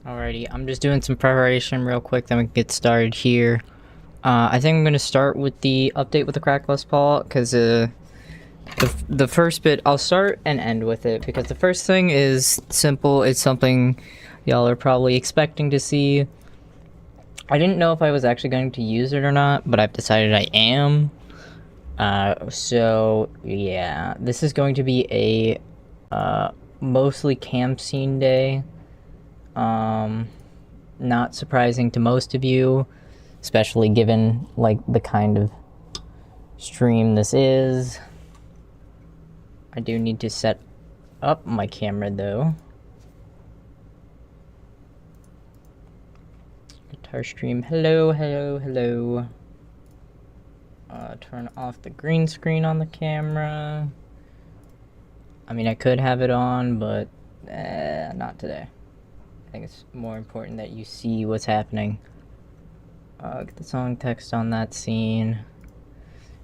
Alrighty, I'm just doing some preparation real quick, then we can get started here. I think I'm going to start with the update with the CRKD Les Paul, because the first bit, I'll start and end with it, because the first thing is simple. It's something y'all are probably expecting to see. I didn't know if I was actually going to use it or not, but I've decided I am. So, yeah, this is going to be a mostly camp scene day. Not surprising to most of you, especially given like the kind of stream this is. I do need to set up my camera though. Guitar stream, hello. Turn off the green screen on the camera. I mean, I could have it on, but not today. I think it's more important that you see what's happening. Get the song text on that scene.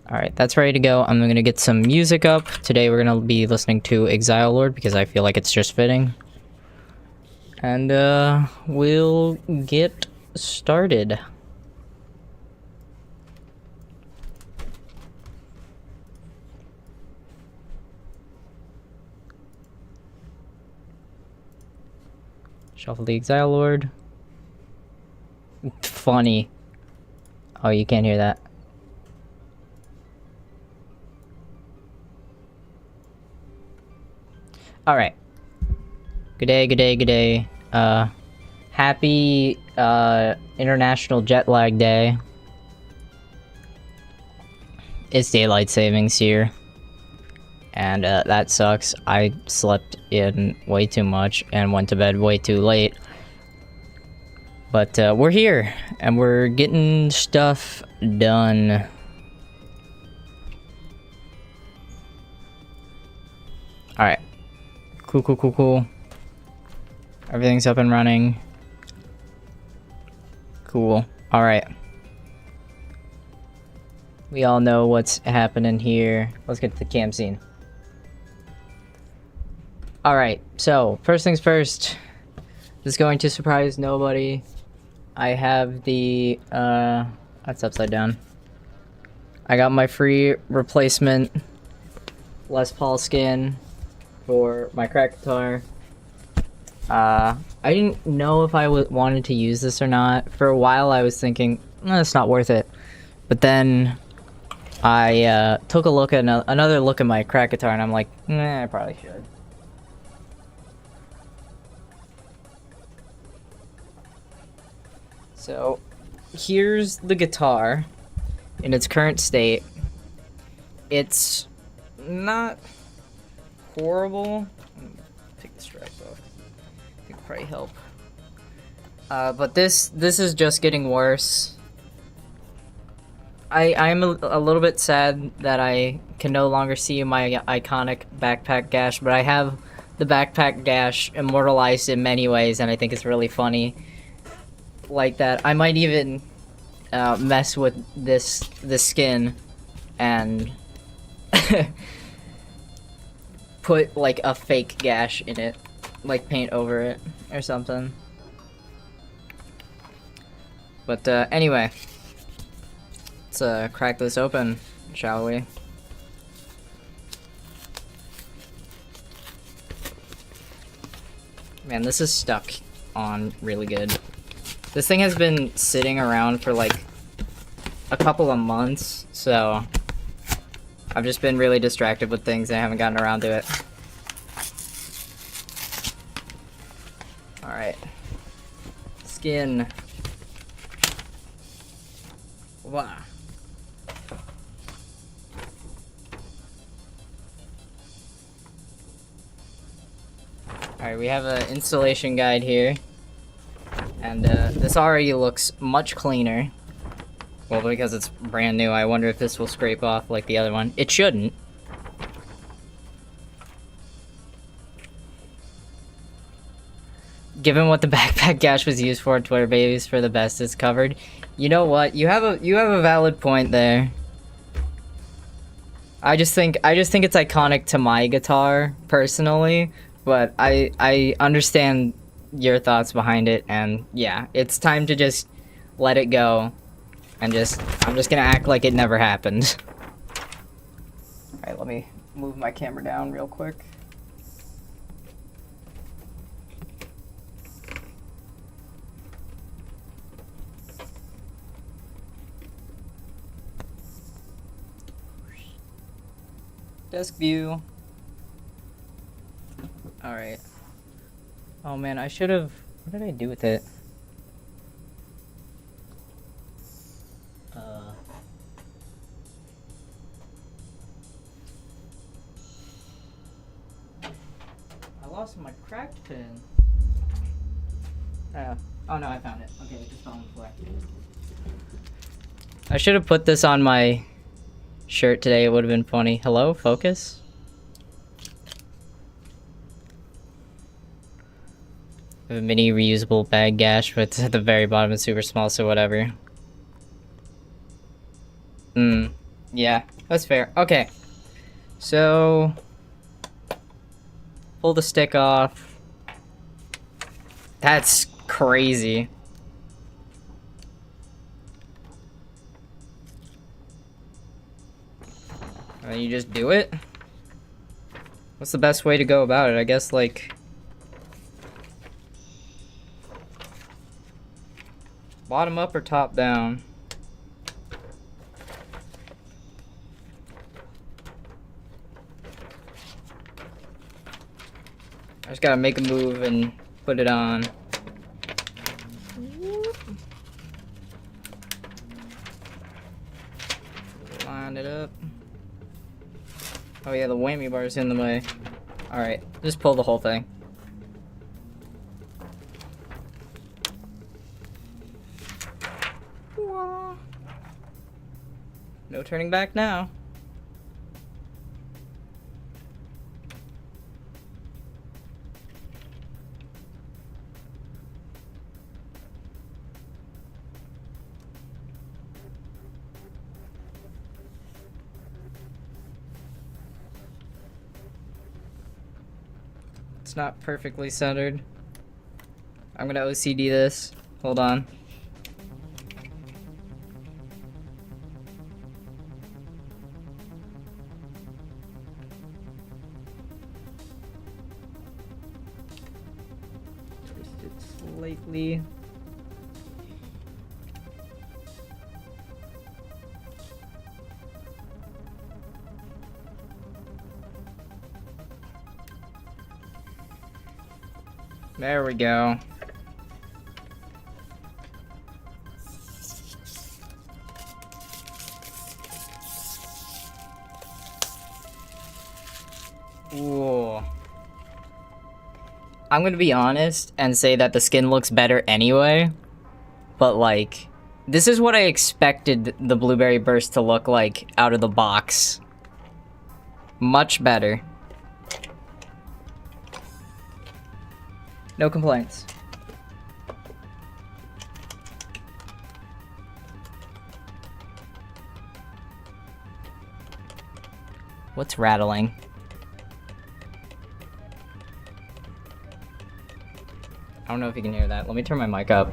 Alright, that's ready to go. I'm gonna get some music up. Today we're gonna be listening to Exile Lord because I feel like it's just fitting. And we'll get started. Shuffle the Exile Lord. Funny. Oh, you can't hear that. Alright. Good day. Happy International Jet Lag Day. It's daylight savings here. And that sucks. I slept in way too much and went to bed way too late. But we're here, and we're getting stuff done. Alright. Cool. Everything's up and running. Cool. Alright. We all know what's happening here. Let's get to the camp scene. Alright, so, first things first. This is going to surprise nobody. I have the, that's upside down. I got my free replacement Les Paul skin for my CRKD guitar. I didn't know if I wanted to use this or not. For a while I was thinking, it's not worth it. But then I took a look at another look at my CRKD guitar and I'm like, I probably should. So, here's the guitar in its current state. It's not horrible. Take the straps off. It could probably help. But this is just getting worse. I'm a little bit sad that I can no longer see my iconic backpack gash, but I have the backpack gash immortalized in many ways, and I think it's really funny. Like that, I might even mess with this skin and put like a fake gash in it, like paint over it or something. But anyway, let's crack this open, shall we? Man, this is stuck on really good. This thing has been sitting around for like a couple of months, so I've just been really distracted with things and I haven't gotten around to it. Alright. Skin. Wow. Alright, we have an installation guide here. And this already looks much cleaner. Well, because it's brand new, I wonder if this will scrape off like the other one. It shouldn't. Given what the backpack gash was used for, Twitter babies for the best is covered. You know what? You have a valid point there. I just think it's iconic to my guitar personally, but I understand your thoughts behind it, and yeah, it's time to just let it go, and I'm just gonna act like it never happened. Alright, let me move my camera down real quick. Desk view. Alright. Oh man, I should have... What did I do with it? I lost my cracked pin. Oh no, I found it. Okay, it just fell on the floor. I should have put this on my shirt today. It would have been funny. Hello, focus. I have a mini reusable bag gash, but it's at the very bottom. It's super small, so whatever. Yeah, that's fair. Okay, so pull the stick off. That's crazy. You just do it? What's the best way to go about it? I guess, like... bottom up or top down? I just gotta make a move and put it on. Line it up. Oh yeah, the whammy bar is in the way. Alright, just pull the whole thing. No turning back now. It's not perfectly centered. I'm gonna OCD this. Hold on. Twist it slightly. There we go. Ooh. I'm gonna be honest and say that the skin looks better anyway, but like, this is what I expected the Blueberry Burst to look like out of the box. Much better. No complaints. What's rattling? I don't know if you can hear that. Let me turn my mic up.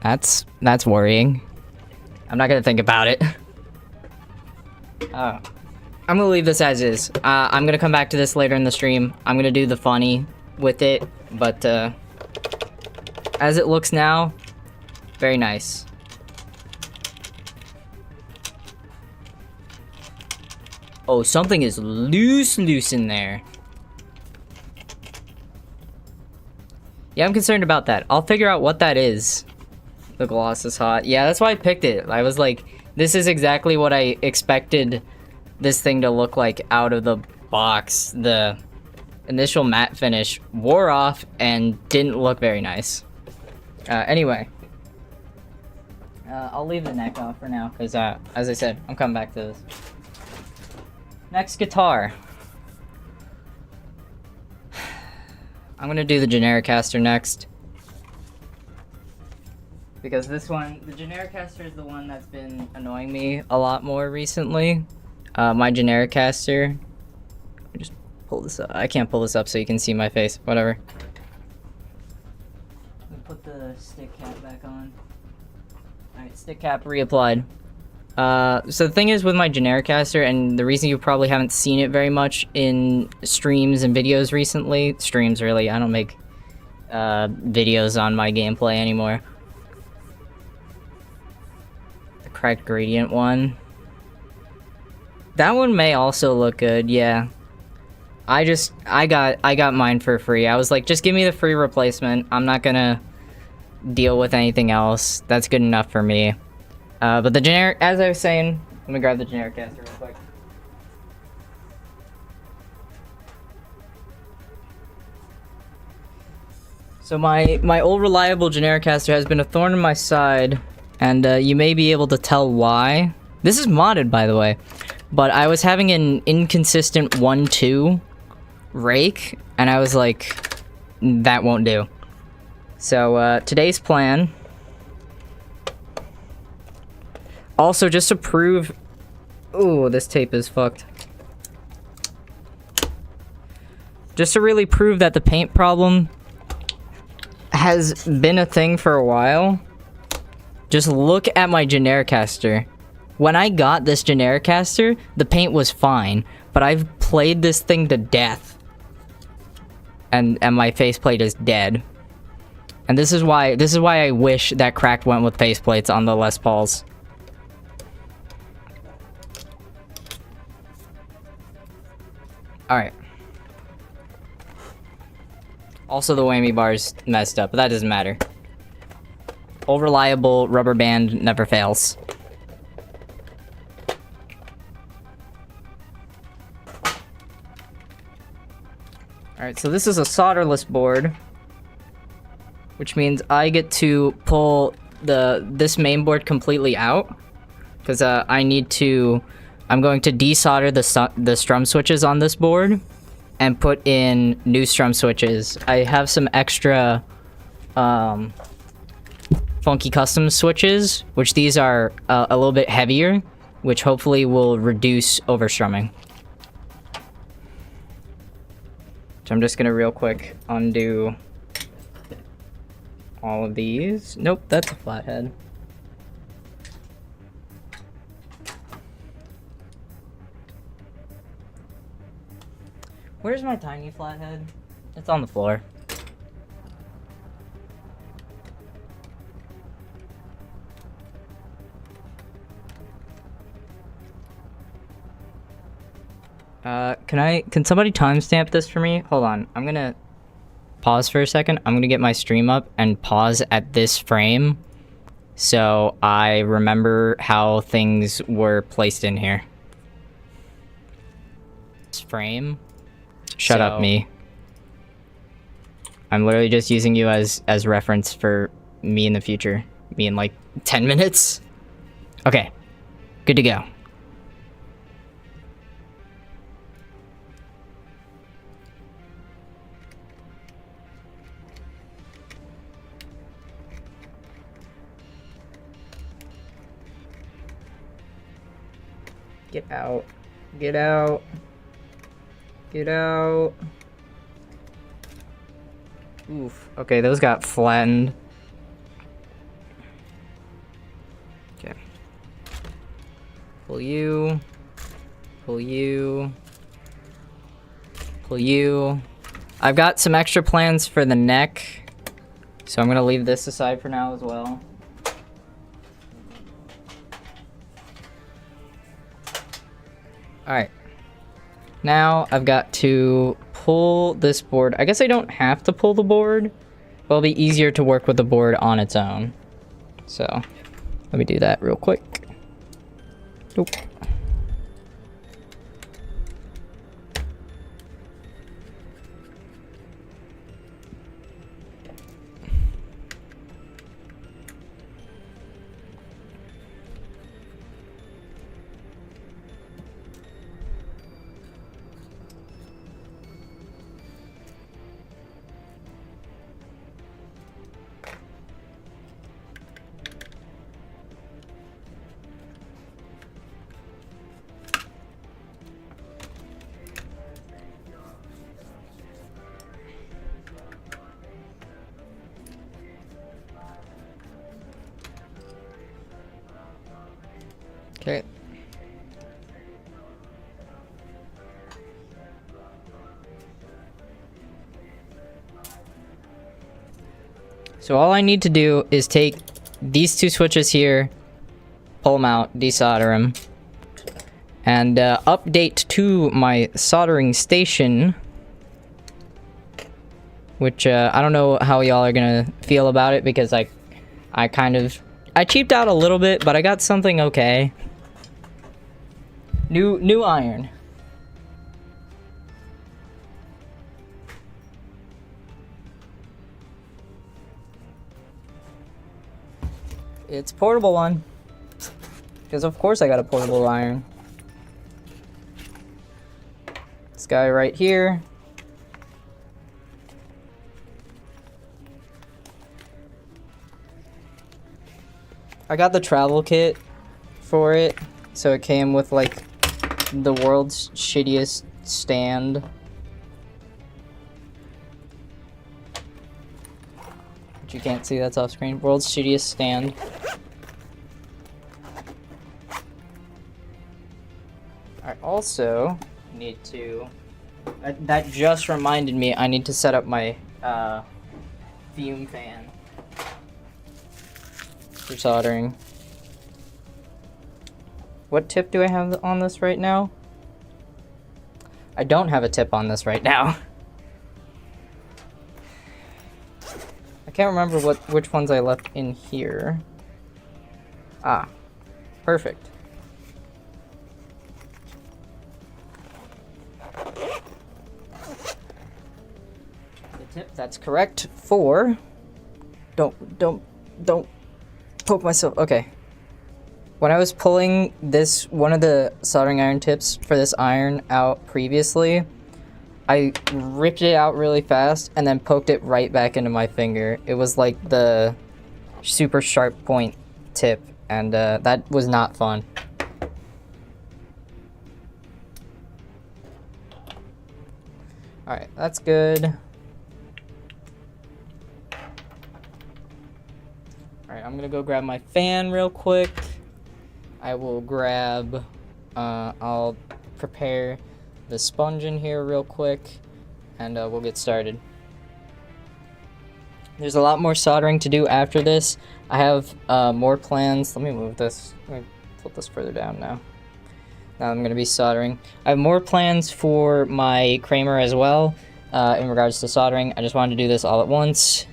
That's worrying. I'm not gonna think about it. I'm gonna leave this as is. I'm gonna come back to this later in the stream. I'm gonna do the funny with it, but as it looks now, very nice. Oh, something is loose in there. Yeah, I'm concerned about that. I'll figure out what that is. The gloss is hot. Yeah, that's why I picked it. I was like, this is exactly what I expected this thing to look like out of the box. The initial matte finish wore off and didn't look very nice. Anyway. I'll leave the neck off for now, because as I said, I'm coming back to this. Next guitar. I'm gonna do the generic caster next. Because this one, the generic caster is the one that's been annoying me a lot more recently. My generic caster pull this up. I can't pull this up so you can see my face. Whatever. Let me put the stick cap back on. Alright, stick cap reapplied. So the thing is with my generic caster, and the reason you probably haven't seen it very much in streams and videos recently, streams really, I don't make videos on my gameplay anymore. The cracked gradient one. That one may also look good, yeah. I got mine for free. I was like, just give me the free replacement. I'm not gonna deal with anything else. That's good enough for me. But the generic, as I was saying, let me grab the generic caster real quick. So my old reliable generic caster has been a thorn in my side, and you may be able to tell why. This is modded, by the way, but I was having an inconsistent 1-2 rake, and I was like, that won't do. So today's plan. Also, just to prove... Ooh, this tape is fucked. Just to really prove that the paint problem has been a thing for a while, just look at my generic caster. When I got this generic caster, the paint was fine, but I've played this thing to death. And my faceplate is dead. And this is why I wish that cracked went with faceplates on the Les Pauls. Alright. Also, the whammy bar's messed up, but that doesn't matter. Old reliable rubber band never fails. Alright, so this is a solderless board, which means I get to pull this main board completely out, because I'm going to desolder the strum switches on this board and put in new strum switches. I have some extra funky custom switches, which these are a little bit heavier, which hopefully will reduce overstrumming. So I'm just gonna real quick undo all of these. Nope, that's a flathead. Where's my tiny flathead? It's on the floor. Can somebody timestamp this for me? Hold on, I'm gonna pause for a second. I'm gonna get my stream up and pause at this frame so I remember how things were placed in here. This frame. Shut up, me. I'm literally just using you as reference for me in the future. Me in like 10 minutes. Okay, good to go. Get out. Get out. Get out. Oof. Okay, those got flattened. Okay. Pull you. Pull you. Pull you. I've got some extra plans for the neck, so I'm gonna leave this aside for now as well. Alright. Now I've got to pull this board. I guess I don't have to pull the board, but it'll be easier to work with the board on its own. So let me do that real quick. Nope. Okay. So all I need to do is take these two switches here, pull them out, desolder them, and update to my soldering station, which I don't know how y'all are gonna feel about it, because I cheaped out a little bit, but I got something okay. New iron. It's a portable one. Because of course I got a portable iron. This guy right here. I got the travel kit for it. So it came with like the world's shittiest stand. But you can't see, that's off screen. World's shittiest stand. I also need to... That just reminded me I need to set up my fume fan for soldering. What tip do I have on this right now? I don't have a tip on this right now. I can't remember which ones I left in here. Ah, perfect. The tip that's correct for... Don't poke myself. Okay. When I was pulling this, one of the soldering iron tips for this iron out previously, I ripped it out really fast and then poked it right back into my finger. It was like the super sharp point tip, and that was not fun. Alright, that's good. Alright, I'm gonna go grab my fan real quick. I will grab, I'll prepare the sponge in here real quick, and we'll get started. There's a lot more soldering to do after this. I have more plans. Let me move this. Let me put this further down now. Now I'm going to be soldering. I have more plans for my Kramer as well in regards to soldering. I just wanted to do this all at once.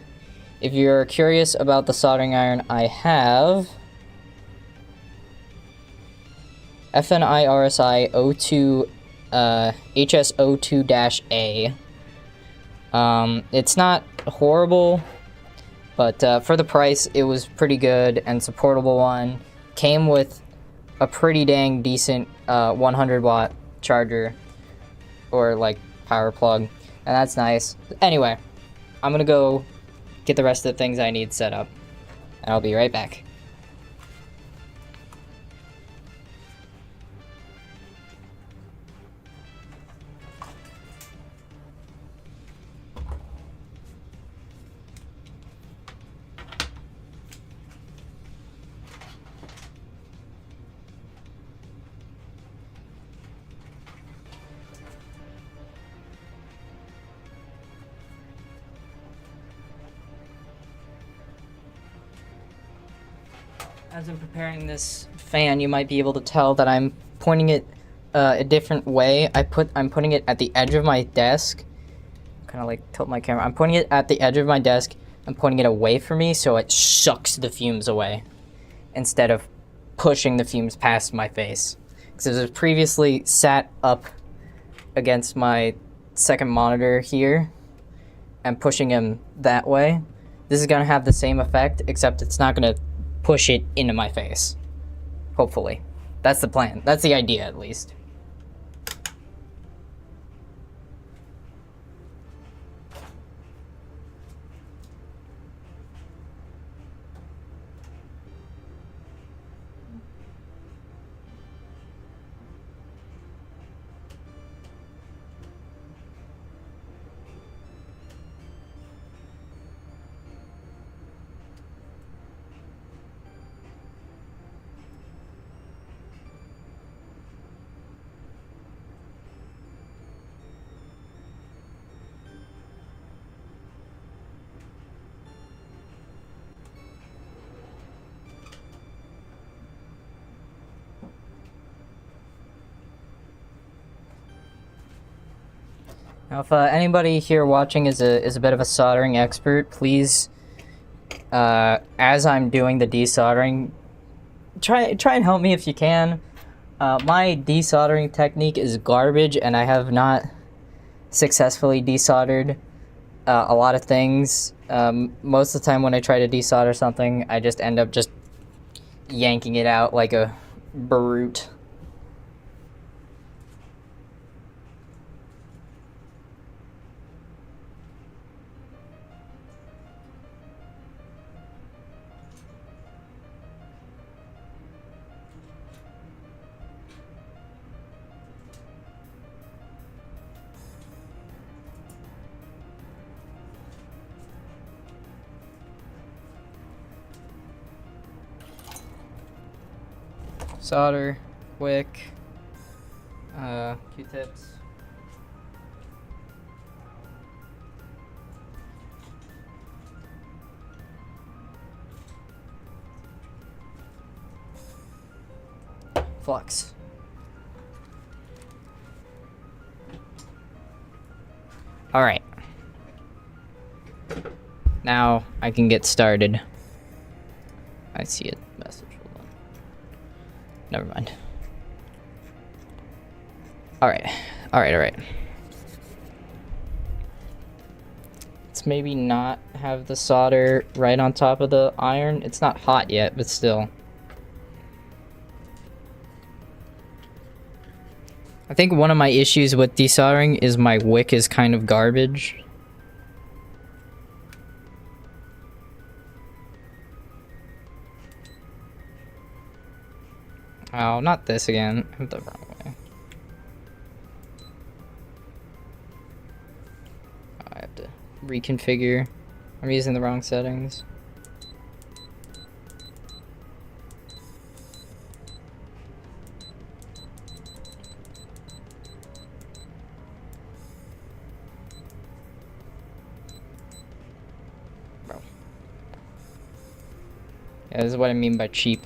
If you're curious about the soldering iron I have, FNIRSI 02 HS02-A. It's not horrible, but for the price it was pretty good, and it's a portable one. Came with a pretty dang decent 100 watt charger, or like power plug, and that's nice. Anyway, I'm gonna go get the rest of the things I need set up, and I'll be right back. As I'm preparing this fan, you might be able to tell that I'm pointing it a different way. I'm putting it at the edge of my desk. Kind of like tilt my camera. I'm pointing it at the edge of my desk and pointing it away from me so it sucks the fumes away, instead of pushing the fumes past my face. Because it was previously sat up against my second monitor here and pushing him that way. This is going to have the same effect, except it's not going to push it into my face. Hopefully. That's the plan. That's the idea, at least. Now, if anybody here watching is a bit of a soldering expert, please, as I'm doing the desoldering, try and help me if you can. My desoldering technique is garbage, and I have not successfully desoldered a lot of things. Most of the time when I try to desolder something, I just end up just yanking it out like a brute. Solder, wick, Q-tips. Flux. Alright. Now I can get started. I see a message. Never mind. Alright. Alright. Let's maybe not have the solder right on top of the iron. It's not hot yet, but still. I think one of my issues with desoldering is my wick is kind of garbage. Oh, not this again. I went the wrong way. I have to reconfigure. I'm using the wrong settings. Bro. Yeah, this is what I mean by cheap.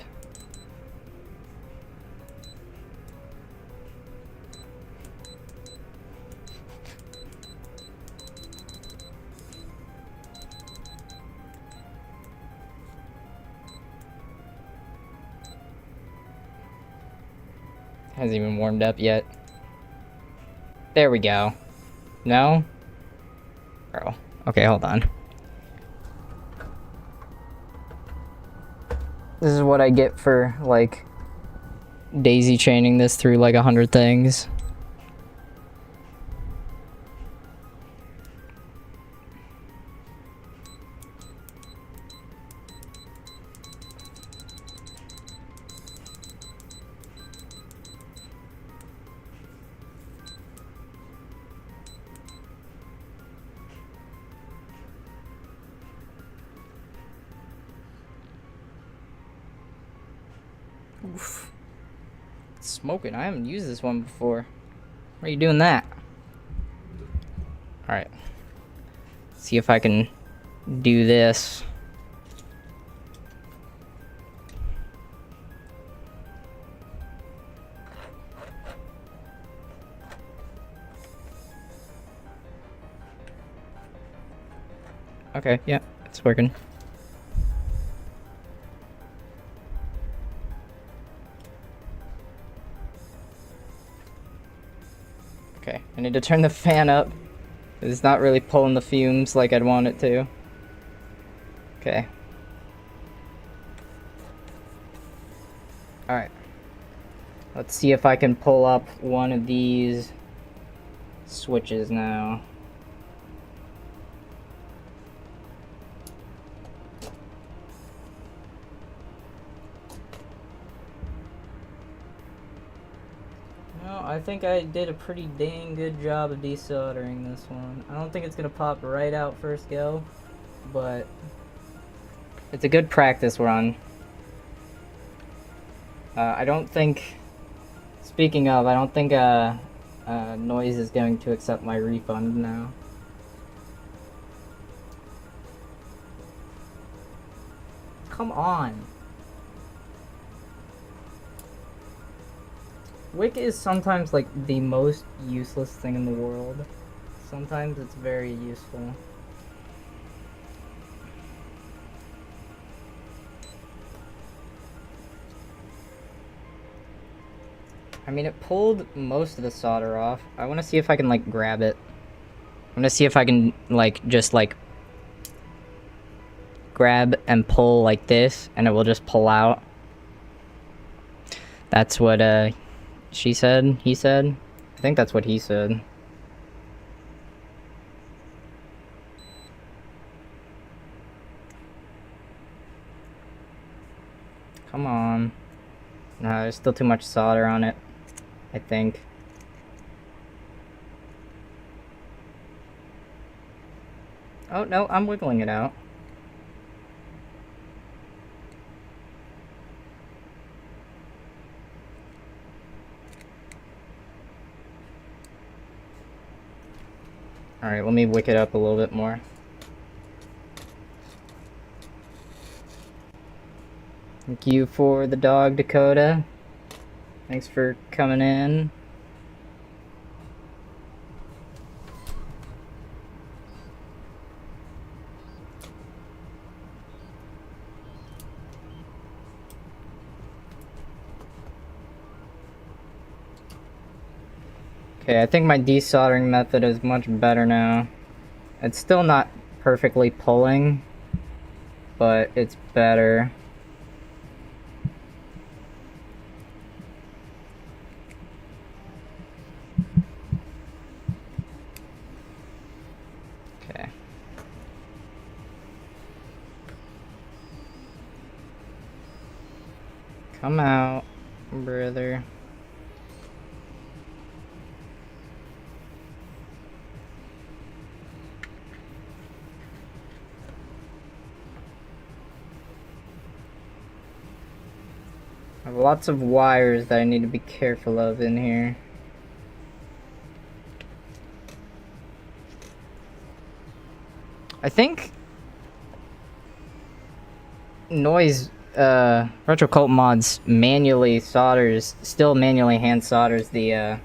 Hasn't even warmed up yet. There we go. No? Bro. Okay, hold on. This is what I get for, like, daisy chaining this through, like, 100 things. Oof. It's smoking. I haven't used this one before. Why are you doing that? Alright. See if I can do this. Okay, yeah, it's working. Okay, I need to turn the fan up. It's not really pulling the fumes like I'd want it to. Okay. Alright. Let's see if I can pull up one of these switches now. I think I did a pretty dang good job of desoldering this one. I don't think it's gonna pop right out first go, but it's a good practice run. I don't think, speaking of, I don't think Noise is going to accept my refund now. Come on. Wick is sometimes like the most useless thing in the world. Sometimes it's very useful. I mean, it pulled most of the solder off. I want to see if I can, like, grab it. I'm gonna see if I can, like, just, like, grab and pull like this, and it will just pull out. That's what, she said? He said? I think that's what he said. Come on. No, there's still too much solder on it, I think. Oh, no, I'm wiggling it out. Alright, let me wick it up a little bit more. Thank you for the dog, Dakota. Thanks for coming in. Okay, I think my desoldering method is much better now. It's still not perfectly pulling, but it's better. Okay. Come out, brother. I have lots of wires that I need to be careful of in here. I think Retro Cult Mods still manually hand solders the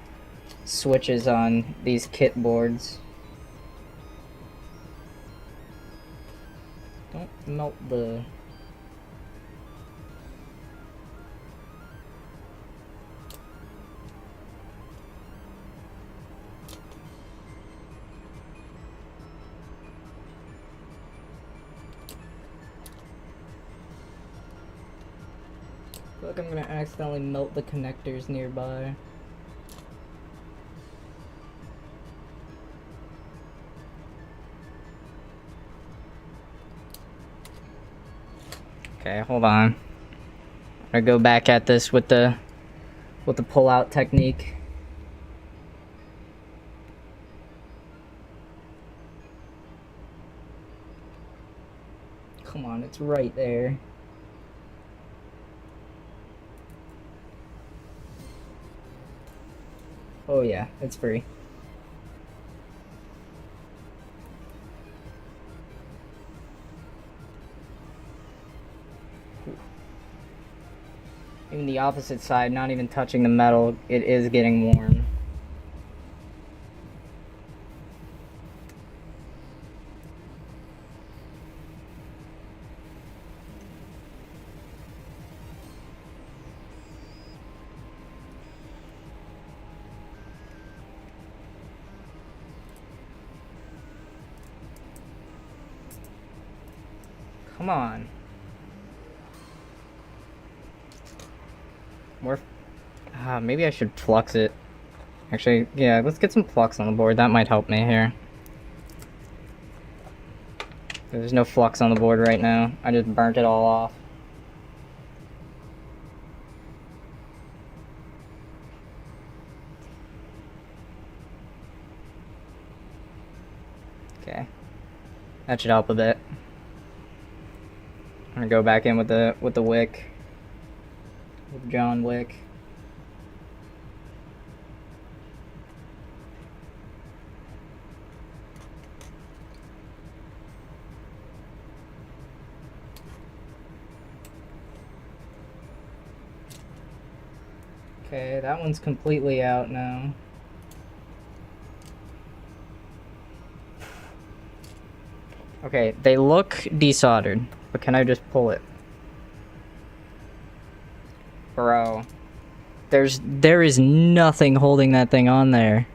switches on these kit boards. Don't melt the... I feel like I'm gonna accidentally melt the connectors nearby. Okay, hold on. I'm gonna go back at this with the pull-out technique. Come on, it's right there. Oh yeah, it's free. Even the opposite side, not even touching the metal, it is getting warm. Come on. More. Maybe I should flux it. Actually, yeah, let's get some flux on the board. That might help me here. There's no flux on the board right now. I just burnt it all off. Okay. That should help a bit. I'm gonna go back in with the wick. With John Wick. Okay, that one's completely out now. Okay, they look desoldered, but can I just pull it? Bro. There is nothing holding that thing on there.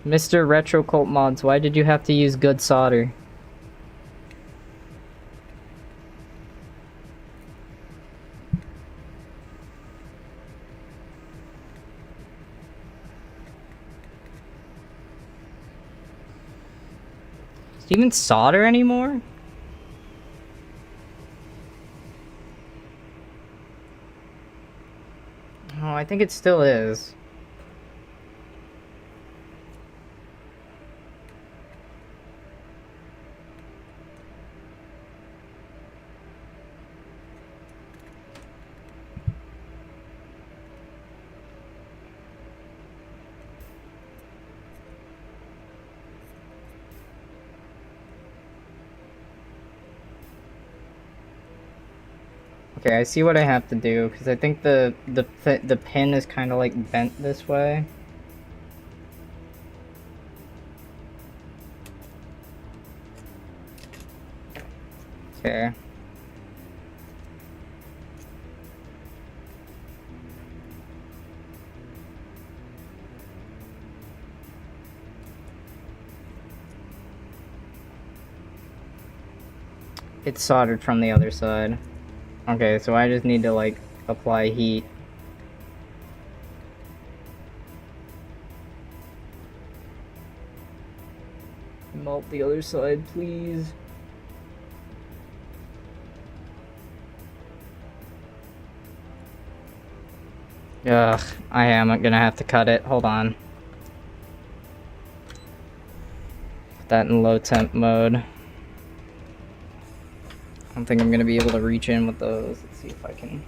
Mr. Retro Cult Mods, why did you have to use good solder? Does it even solder anymore? Oh, I think it still is. Okay, I see what I have to do, because I think the pin is kind of like bent this way. Okay. It's soldered from the other side. Okay, so I just need to, like, apply heat. Melt the other side, please. Ugh, I am gonna have to cut it. Hold on. Put that in low temp mode. I don't think I'm gonna be able to reach in with those. Let's see if I can.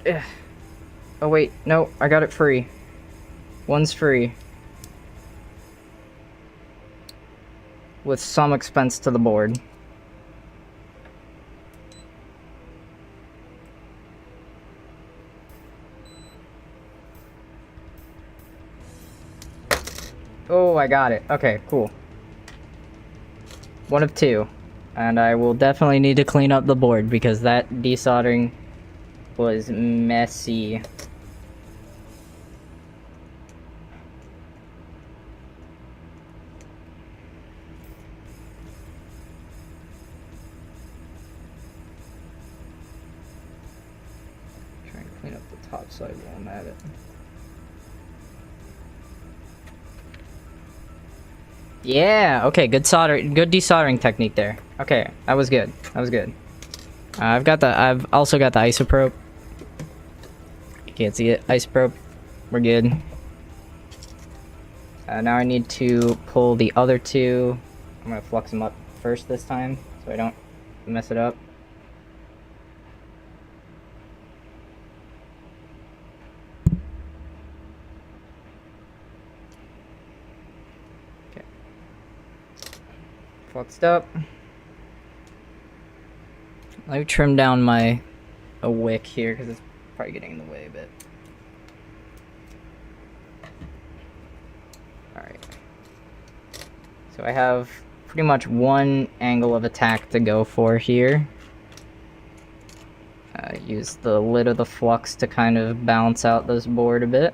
Ugh. Oh wait, no, I got it free. One's free. With some expense to the board. Oh, I got it. Okay, cool. One of two. And I will definitely need to clean up the board because that desoldering was messy. Trying to clean up the top side while I'm at it. Yeah, okay, good desoldering technique there. Okay, that was good. That was good. I've also got the isoprobe. You can't see it. Isoprobe. We're good. Now I need to pull the other two. I'm gonna flux them up first this time, so I don't mess it up. Okay. Fluxed up. Let me trim down my wick here because it's probably getting in the way a bit. Alright. So I have pretty much one angle of attack to go for here. Use the lid of the flux to kind of balance out this board a bit.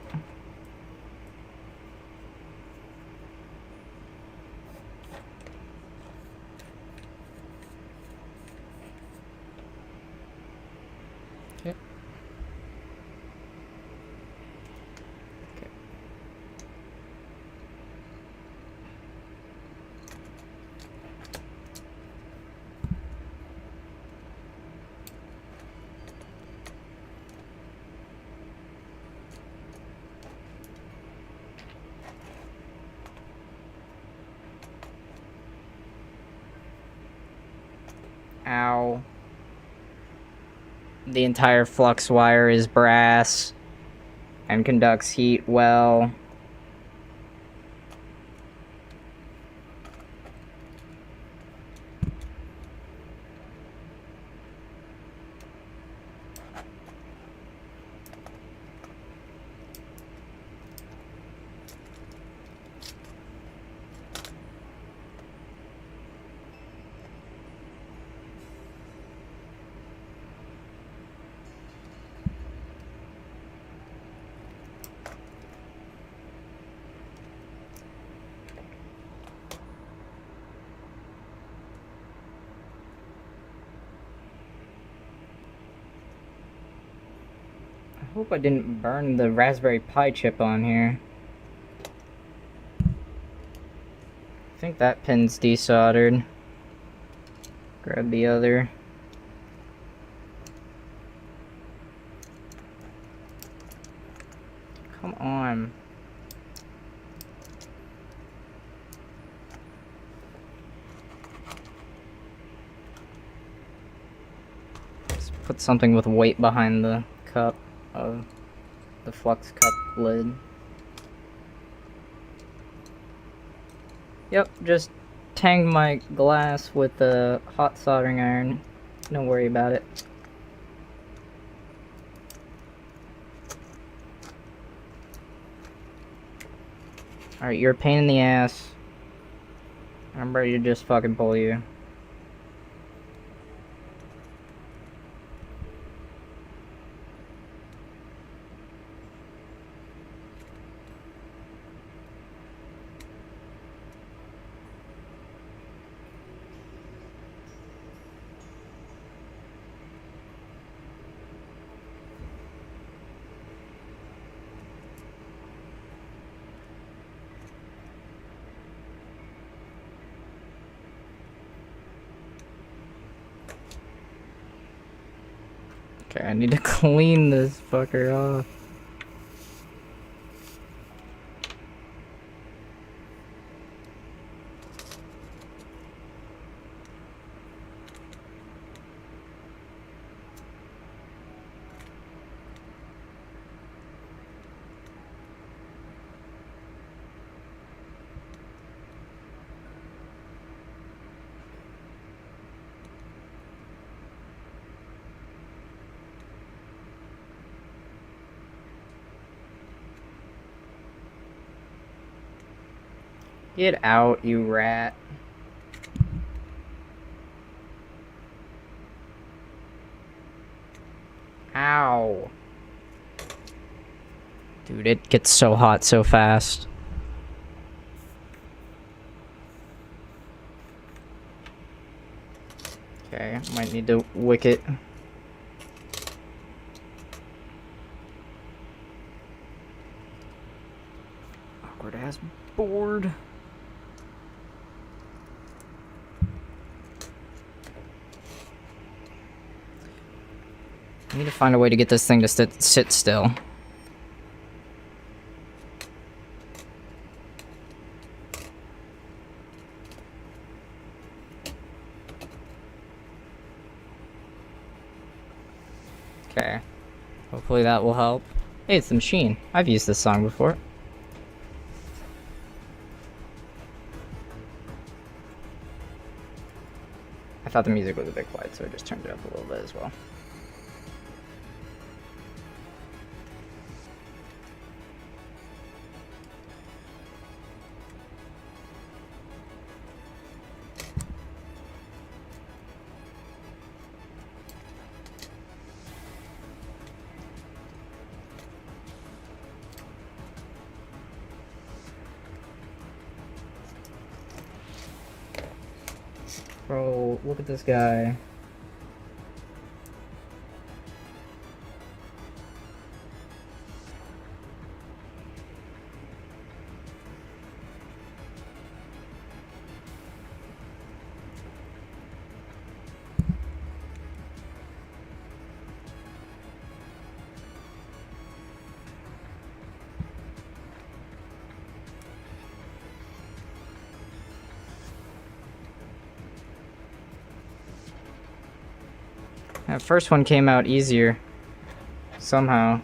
Okay. Okay. Ow. The entire flux wire is brass and conducts heat well. hope I didn't burn the Raspberry Pi chip on here. I think that pin's desoldered. Grab the other. Come on. Let's put something with weight behind the cup of the flux cup lid. Yep, just tanged my glass with a hot soldering iron. Don't worry about it. Alright, you're a pain in the ass. I'm ready to just fucking pull you. Okay, I need to clean this fucker off. Get out, you rat. Ow. Dude, it gets so hot so fast. Okay, might need to wick it. Awkward ass board. I need to find a way to get this thing to sit still. Okay. Hopefully that will help. Hey, it's the machine. I've used this song before. I thought the music was a bit quiet, so I just turned it up a little bit as well. Bro, look at this guy. That first one came out easier. Somehow.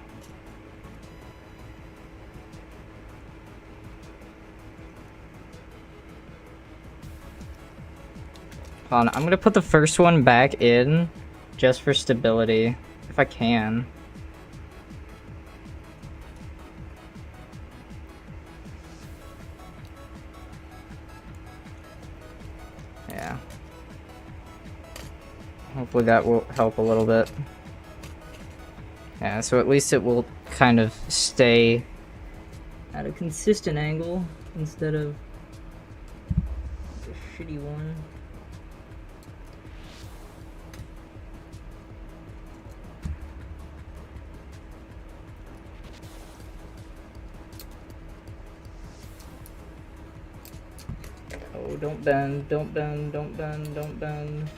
Hold on, I'm gonna put the first one back in just for stability, if I can. Yeah. Hopefully that will help a little bit. Yeah, so at least it will kind of stay at a consistent angle instead of a shitty one. don't bend, don't bend, don't bend, don't bend.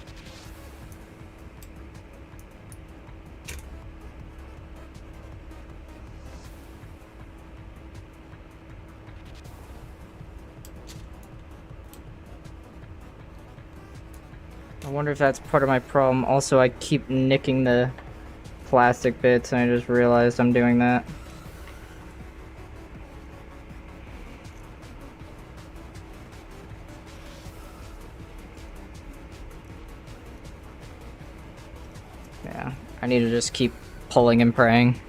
I wonder if that's part of my problem. Also, I keep nicking the plastic bits and I just realized I'm doing that. Yeah, I need to just keep pulling and praying.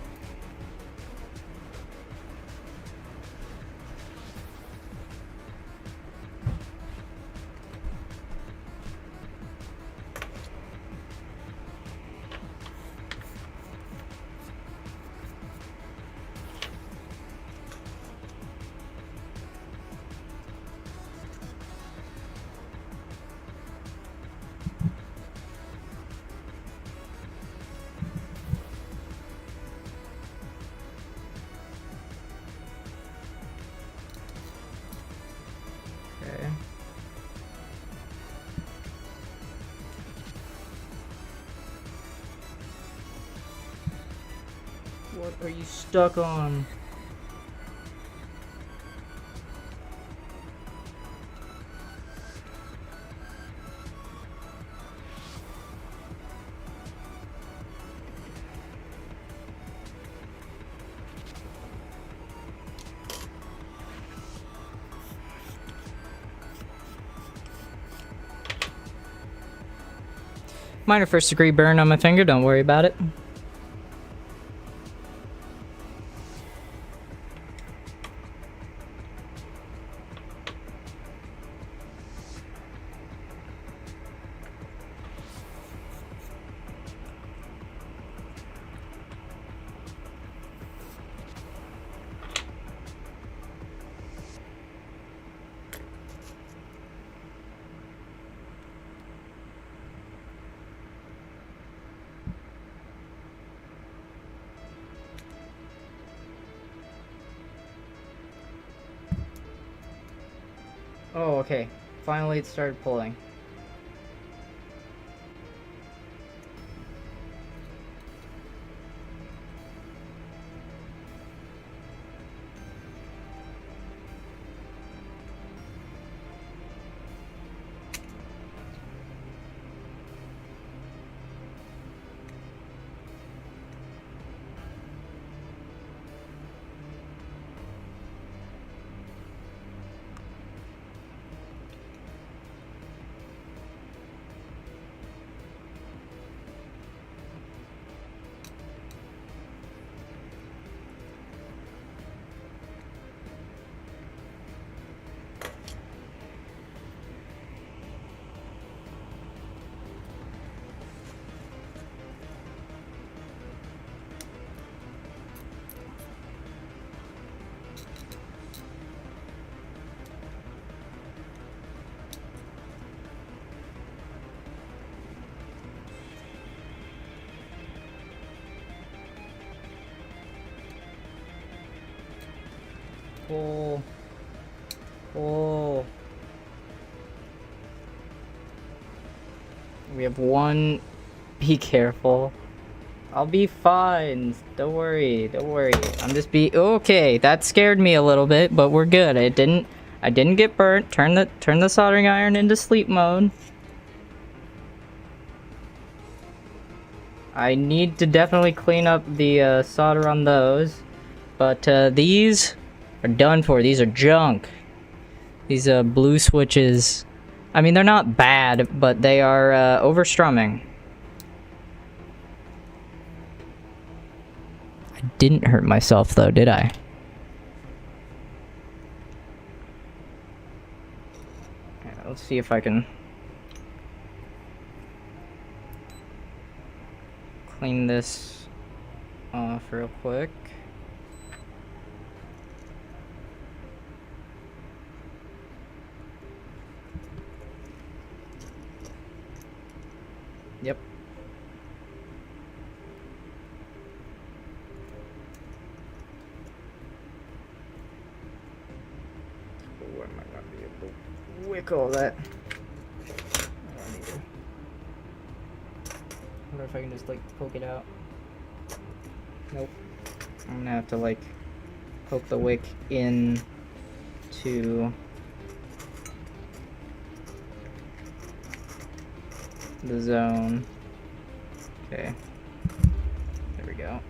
Okay. What are you stuck on? Minor first degree burn on my finger, don't worry about it. Oh, okay. Finally it started pulling. Oh. Oh. We have one. Be careful. I'll be fine. Don't worry. Don't worry. I'm just okay. That scared me a little bit, but we're good. I didn't get burnt. Turn the soldering iron into sleep mode. I need to definitely clean up the solder on those, but these are done for. These are junk. These blue switches. I mean, they're not bad, but they are overstrumming. I didn't hurt myself though, did I? Yeah, let's see if I can clean this off real quick. Yep. might not be able to wick all that. I wonder if I can just like poke it out. Nope. I'm gonna have to like poke the wick in to the zone. Okay. There we go.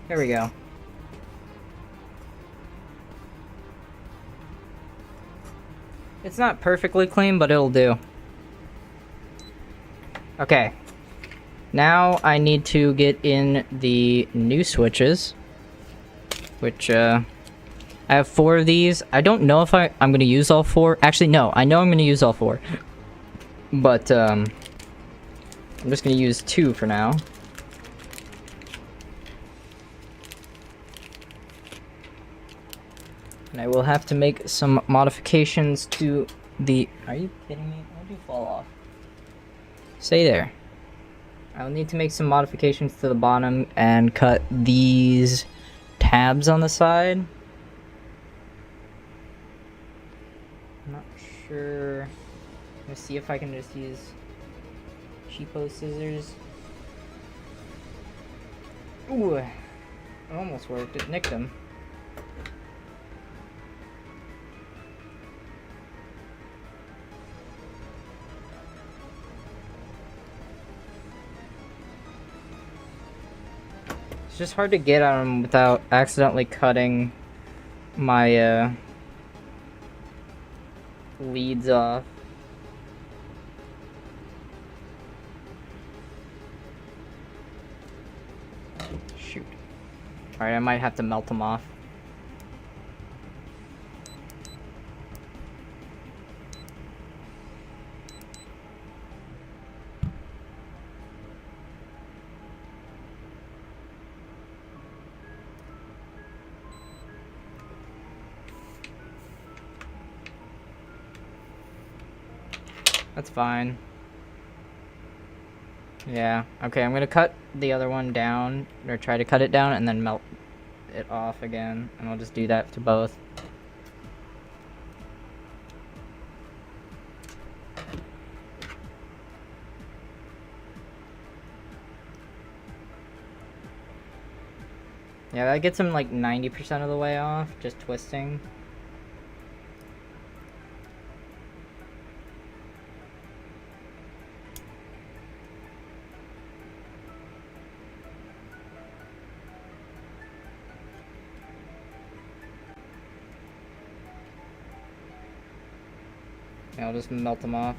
There we go. It's not perfectly clean, but it'll do. Okay. Now I need to get in the new switches, which I have 4 of these. I don't know if I'm going to use all 4. Actually, no, I know I'm going to use all 4. But I'm just going to use 2 for now. And I will have to make some modifications to the... Are you kidding me? Why'd you fall off? Stay there. I'll need to make some modifications to the bottom and cut these tabs on the side. I'm not sure. I'm gonna see if I can just use cheapo scissors. Ooh, it almost worked. It nicked them. It's just hard to get at them without accidentally cutting my leads off. Shoot. Alright, I might have to melt them off. That's fine. Yeah, okay, I'm gonna cut the other one down, or try to cut it down, and then melt it off again, and I'll just do that to both. Yeah, that gets them like 90% of the way off, just twisting. Yeah, I'll just melt them off.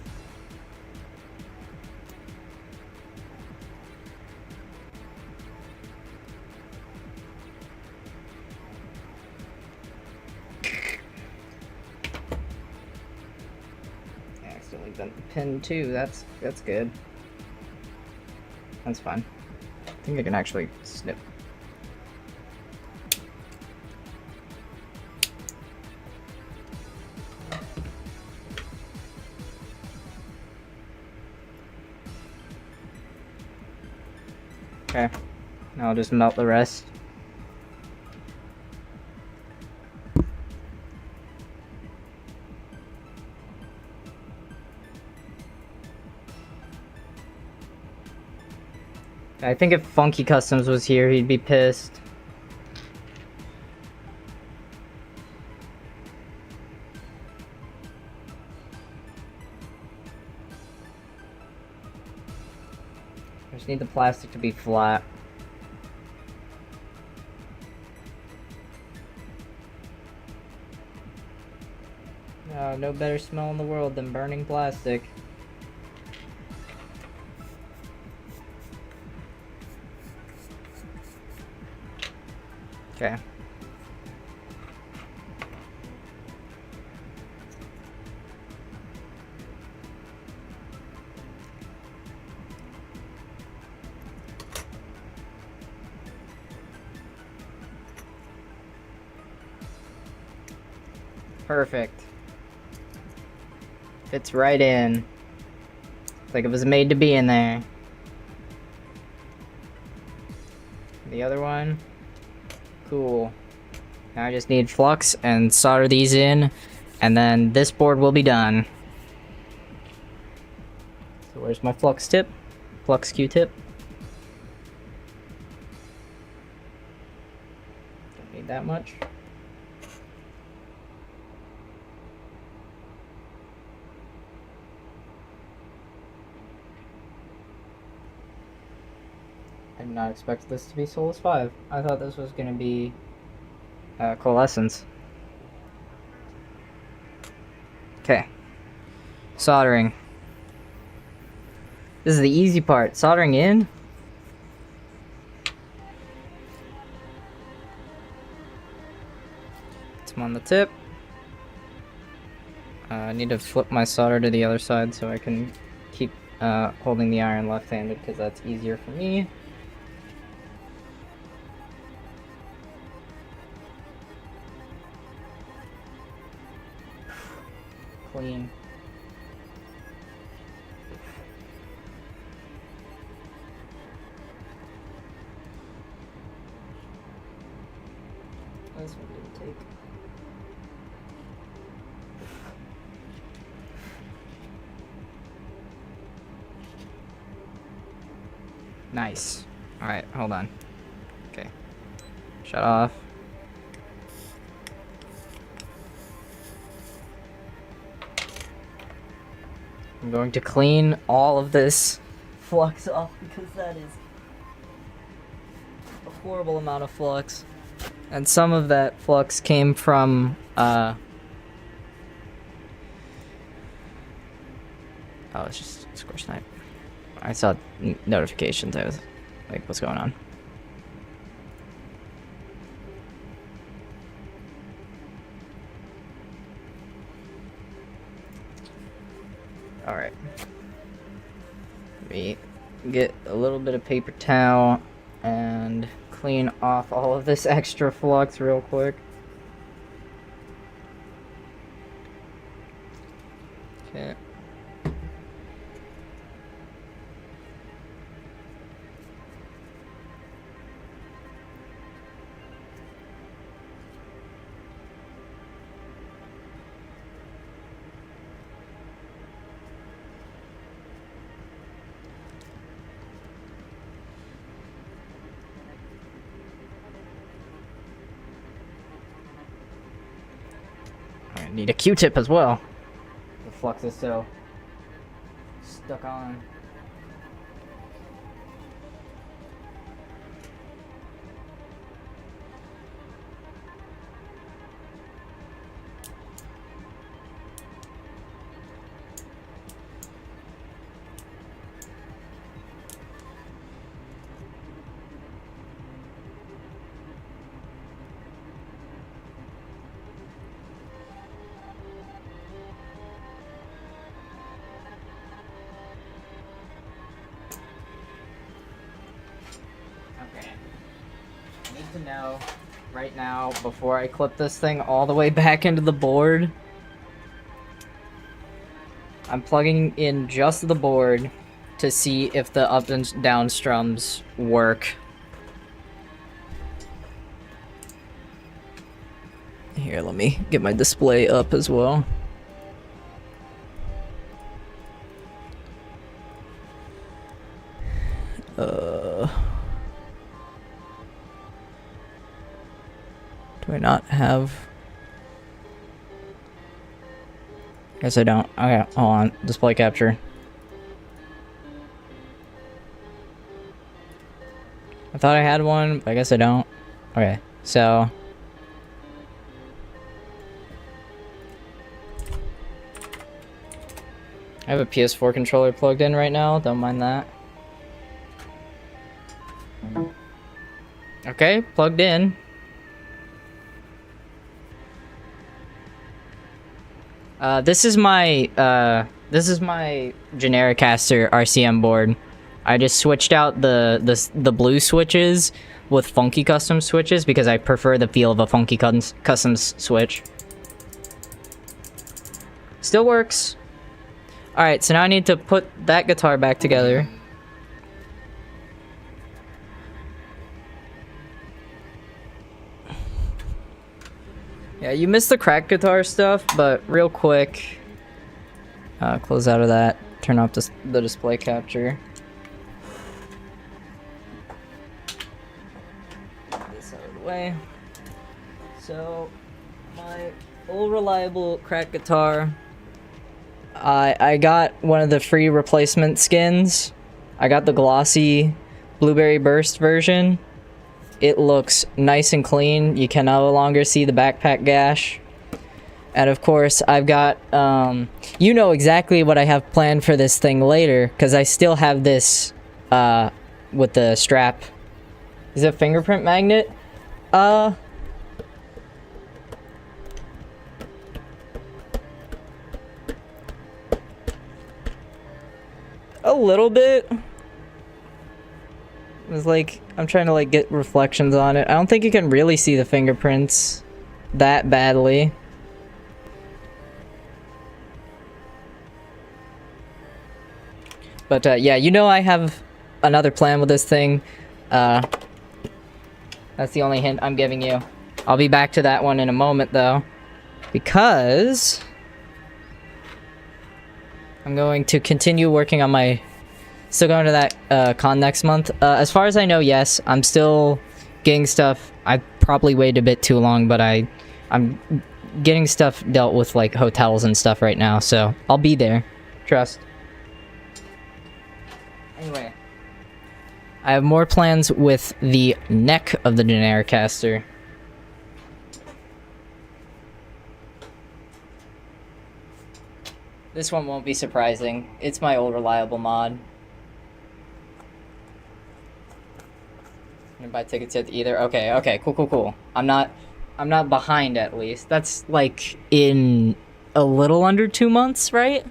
I accidentally bent the pin too. That's good. That's fine. I think I can actually snip. Okay, now I'll just melt the rest. I think if Funky Customs was here, he'd be pissed. I just need the plastic to be flat. No better smell in the world than burning plastic. Okay. Perfect. Fits right in. It's like it was made to be in there. The other one. Cool. Now I just need flux and solder these in, and then this board will be done. So where's my flux tip? Flux Q-tip. Don't need that much. I did not expect this to be Solus 5. I thought this was going to be coalescence. Okay. Soldering. This is the easy part. Soldering in. Some on the tip. I need to flip my solder to the other side so I can keep holding the iron left-handed because that's easier for me. Clean. This one didn't take. Nice. Alright, hold on. Okay. Shut off. I'm going to clean all of this flux off because that is a horrible amount of flux. And some of that flux came from, oh, it's just Squish Snipe. I saw notifications. I was like, what's going on? Alright. Let me get a little bit of paper towel and clean off all of this extra flux real quick. Okay. I need a Q-tip as well. The flux is so stuck on. Okay. I need to know right now, before I clip this thing all the way back into the board, I'm plugging in just the board to see if the up and down strums work. Here, let me get my display up as well. Do I not have... Guess I don't. Okay, hold on. Display capture. I thought I had one, but I guess I don't. Okay, so... I have a PS4 controller plugged in right now, don't mind that. Okay, plugged in. This is my Genericaster RCM board. I just switched out the blue switches with funky custom switches because I prefer the feel of a funky custom switch. Still works. Alright, so now I need to put that guitar back together. Yeah, you missed the cracked guitar stuff, but real quick, close out of that, turn off the display capture. Get this out of the way. So, my old reliable cracked guitar, I got one of the free replacement skins. I got the glossy Blueberry Burst version. It looks nice and clean. You can no longer see the backpack gash. And of course, I've got, you know exactly what I have planned for this thing later, because I still have this, with the strap. Is it a fingerprint magnet? A little bit. It's like, I'm trying to like get reflections on it. I don't think you can really see the fingerprints that badly. But yeah, you know I have another plan with this thing. That's the only hint I'm giving you. I'll be back to that one in a moment though, because I'm going to continue working on my... Still going to that con next month. As far as I know, yes. I'm still getting stuff. I probably waited a bit too long, but I'm getting stuff dealt with, like hotels and stuff right now. So I'll be there. Trust. Anyway, I have more plans with the neck of the Genericaster. This one won't be surprising. It's my old reliable mod. Didn't buy tickets yet either. Okay, cool. I'm not behind at least. That's like in a little under 2 months, right?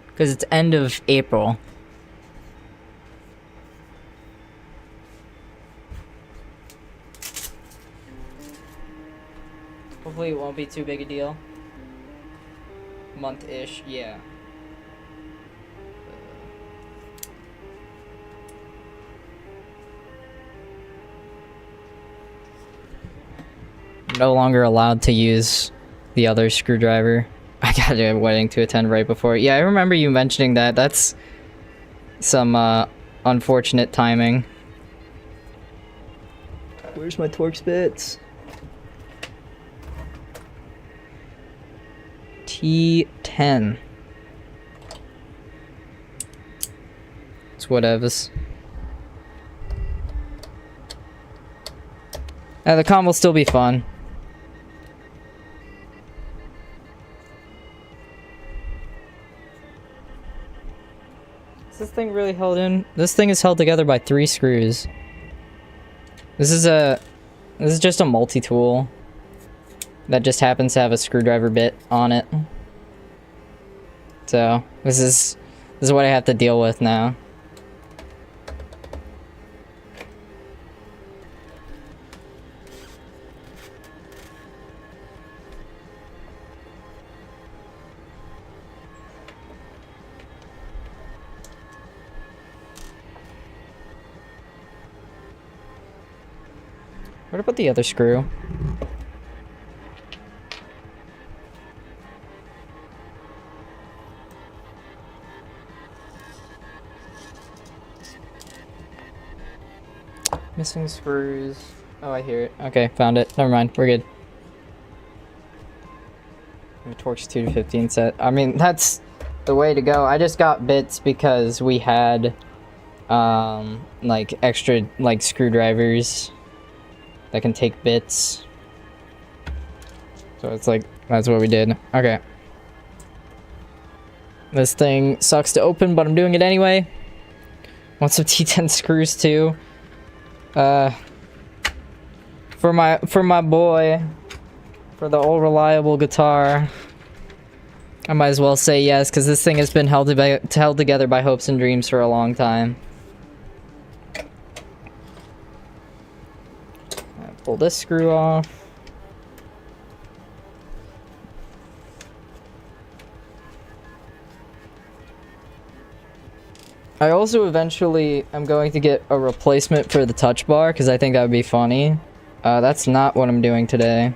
Because it's end of April. Hopefully it won't be too big a deal. Month-ish, yeah. No longer allowed to use the other screwdriver. I got a wedding to attend right before. Yeah, I remember you mentioning that. That's some unfortunate timing. Where's my Torx bits? T10. It's whatevers. The con will still be fun. Is this thing really held in? This thing is held together by 3 screws. This is just a multi-tool that just happens to have a screwdriver bit on it. So this is what I have to deal with now. What about the other screw? Missing screws. Oh, I hear it. Okay, found it. Never mind. We're good. A Torx 2 to 15 set. I mean, that's the way to go. I just got bits because we had, like, extra, like, screwdrivers that can take bits. So it's like, that's what we did. Okay. This thing sucks to open, but I'm doing it anyway. Want some T10 screws too. For my boy. For the old reliable guitar. I might as well say yes, because this thing has been held together by hopes and dreams for a long time. Pull this screw off. I also eventually am going to get a replacement for the touch bar, because I think that would be funny. That's not what I'm doing today.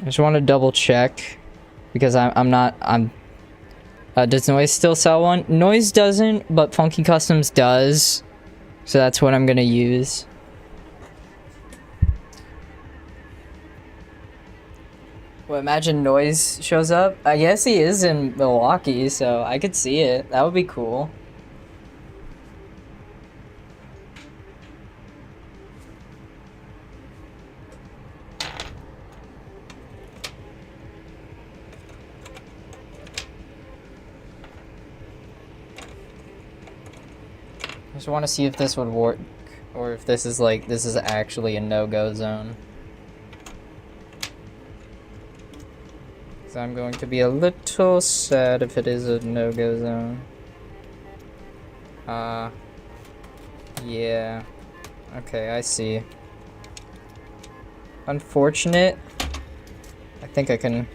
I just want to double check, because does Noise still sell one? Noise doesn't, but Funky Customs does. So that's what I'm gonna use. Well, imagine Noise shows up. I guess he is in Milwaukee, so I could see it. That would be cool. I just want to see if this would work, or if this is actually a no-go zone. So I'm going to be a little sad if it is a no-go zone. Yeah. Okay, I see. Unfortunate. I think I can...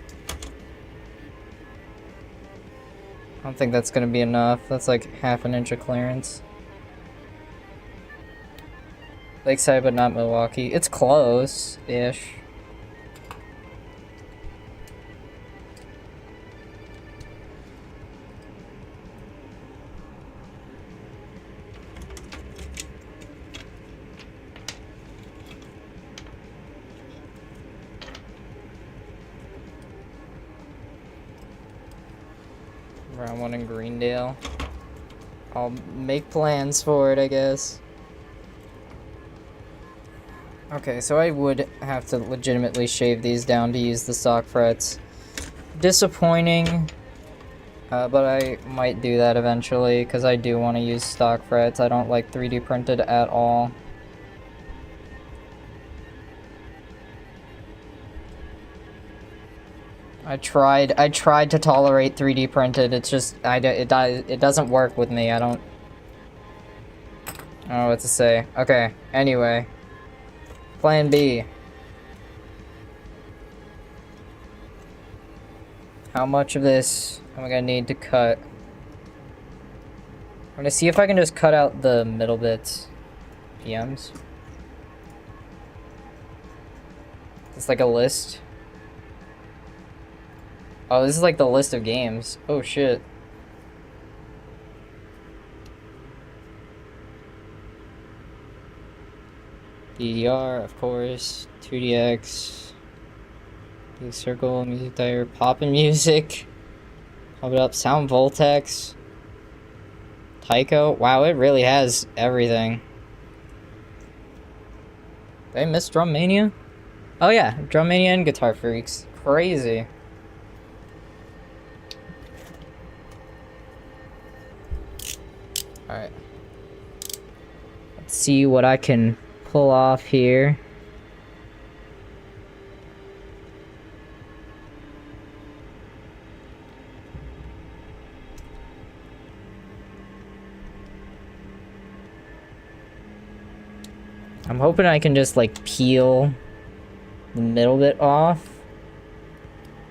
I don't think that's gonna be enough. That's like half an inch of clearance. Lakeside, but not Milwaukee. It's close-ish. Round one in Greendale. I'll make plans for it, I guess. Okay, so I would have to legitimately shave these down to use the stock frets. Disappointing, but I might do that eventually, because I do want to use stock frets. I don't like 3D printed at all. I tried to tolerate 3D printed. It's just, it doesn't work with me. I don't know what to say. Okay, anyway. Plan B. How much of this am I gonna need to cut? I'm gonna see if I can just cut out the middle bits. PMs. It's like a list. Oh, this is like the list of games. Oh shit. DDR, of course, 2DX, Big Circle, Music Tire, Poppin' Music, Pop It Up, Sound Voltex, Tycho. Wow, it really has everything. Did I miss Drum Mania? Oh yeah, Drum Mania and Guitar Freaks. Crazy. Alright. Let's see what I can pull off here. I'm hoping I can just like peel the middle bit off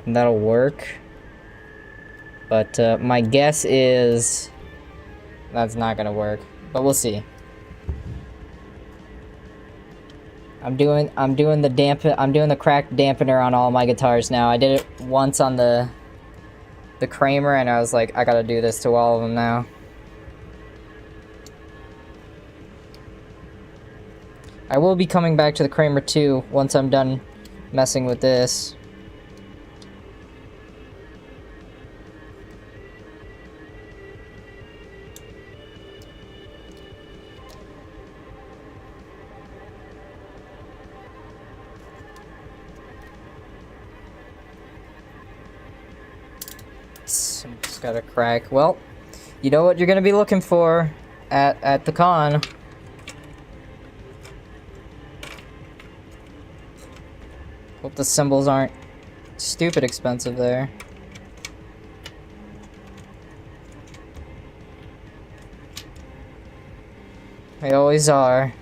and that'll work, but my guess is that's not gonna work, but we'll see. I'm doing the crack dampener on all my guitars now. I did it once on the Kramer, and I was like, I gotta do this to all of them now. I will be coming back to the Kramer too once I'm done messing with this. Just got a crack. Well, you know what you're gonna be looking for at the con. Hope the symbols aren't stupid expensive there. They always are.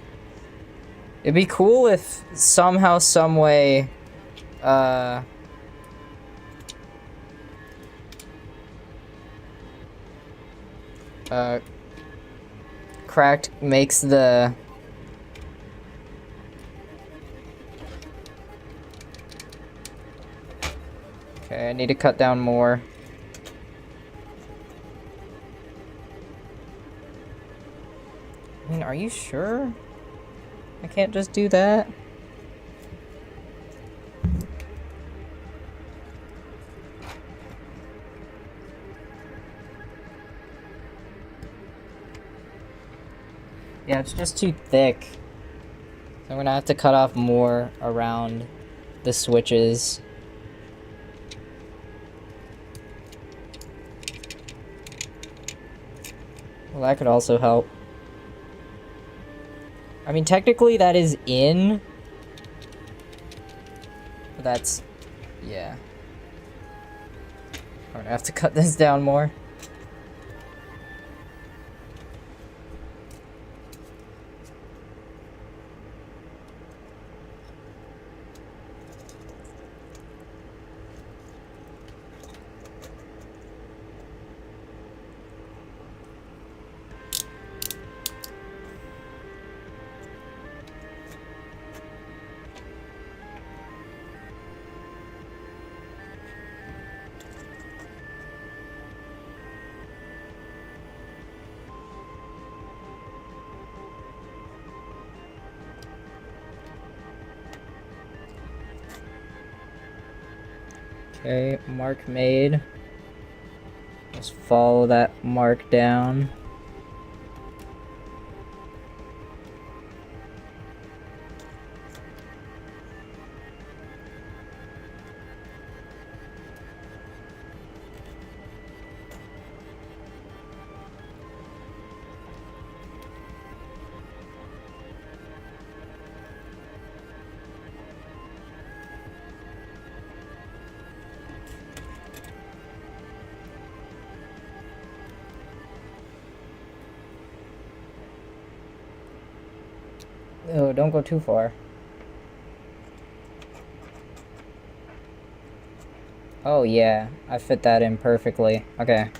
It'd be cool if somehow, some way, Cracked makes the... Okay, I need to cut down more. I mean, are you sure? I can't just do that? Yeah, it's just too thick. So I'm gonna have to cut off more around the switches. Well, that could also help. I mean, technically that is in. But that's... yeah. I'm gonna have to cut this down more. Okay, mark made. Just follow that mark down. Oh, don't go too far. Oh yeah, I fit that in perfectly. Okay.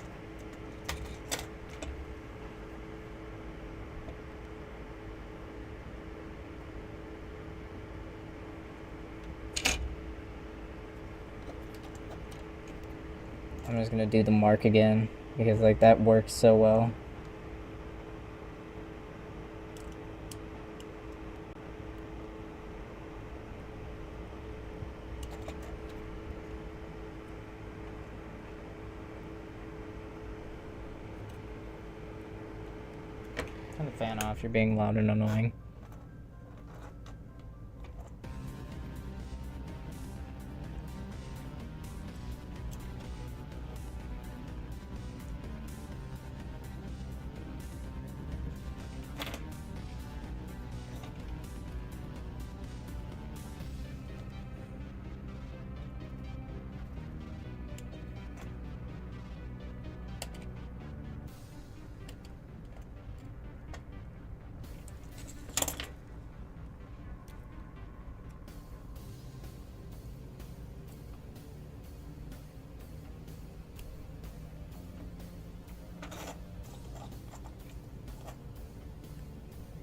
I'm just gonna do the mark again, because like that works so well. Turn the fan off, you're being loud and annoying.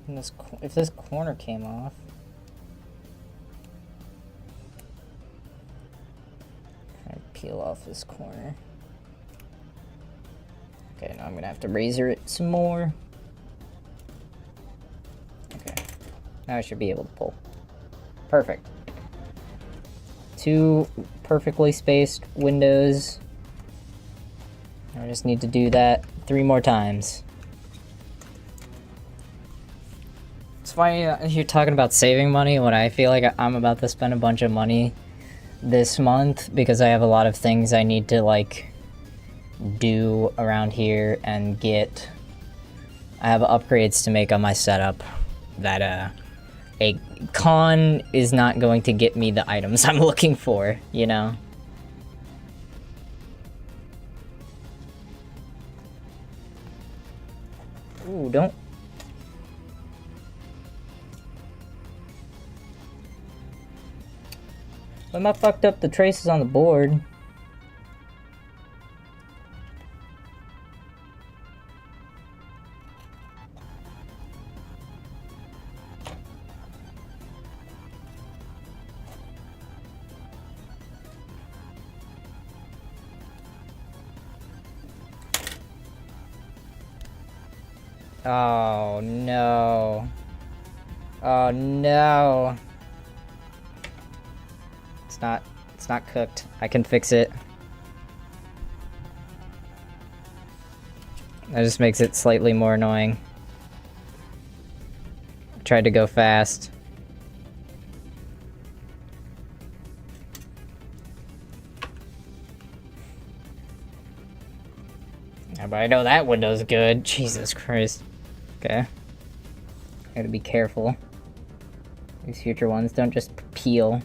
And if this corner came off. Try to peel off this corner. Okay, now I'm gonna have to razor it some more. Okay, now I should be able to pull. Perfect. 2 perfectly spaced windows. I just need to do that 3 more times. It's funny you're talking about saving money when I feel like I'm about to spend a bunch of money this month because I have a lot of things I need to like do around here and get. I have upgrades to make on my setup that a con is not going to get me the items I'm looking for, you know? Ooh, don't... Why am I fucked up the traces on the board? Oh no. Oh no. It's not cooked. I can fix it. That just makes it slightly more annoying. I tried to go fast. Yeah, but I know that window's good. Jesus Christ. Okay. Gotta be careful. These future ones don't just peel.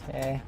Okay.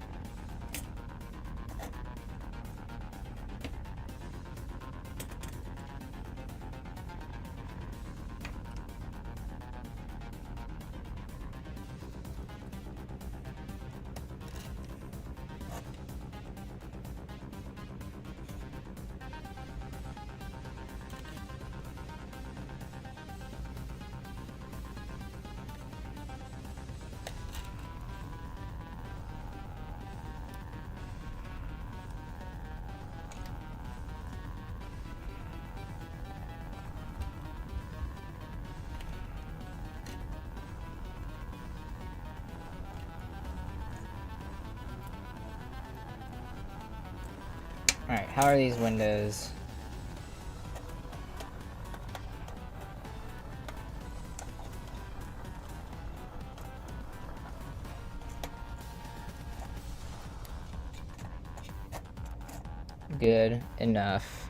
Alright, how are these windows? Good enough.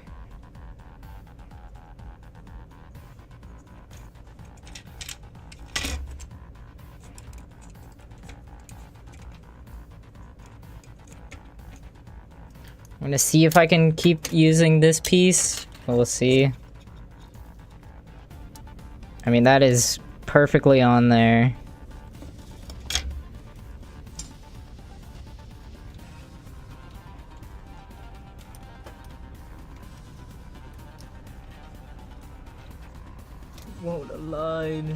I'm gonna see if I can keep using this piece. We'll see. I mean, that is perfectly on there. Won't align.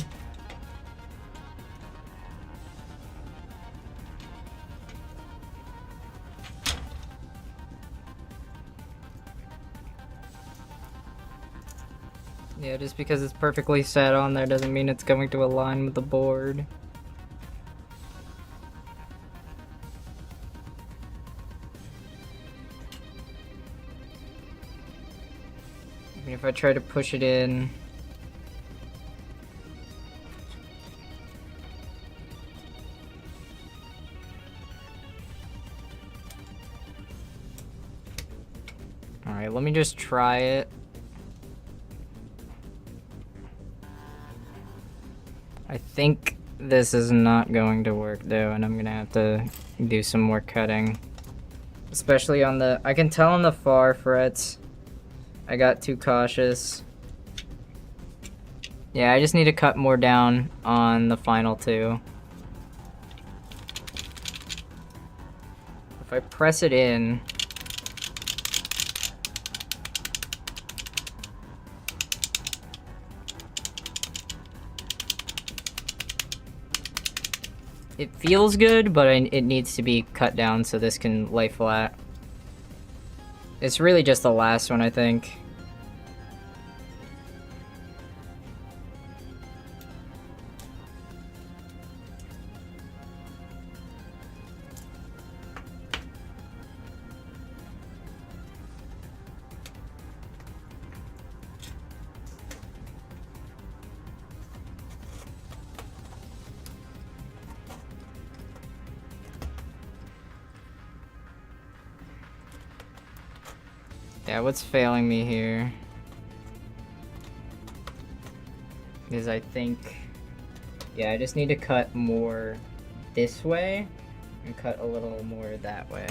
Yeah, just because it's perfectly set on there doesn't mean it's going to align with the board. I mean, if I try to push it in... Alright, let me just try it. I think this is not going to work though, and I'm gonna have to do some more cutting. Especially on the... I can tell on the far frets. I got too cautious. Yeah, I just need to cut more down on the final two. If I press it in... it feels good, but it needs to be cut down so this can lay flat. It's really just the last one, I think. Yeah, what's failing me here is I think, yeah, I just need to cut more this way and cut a little more that way.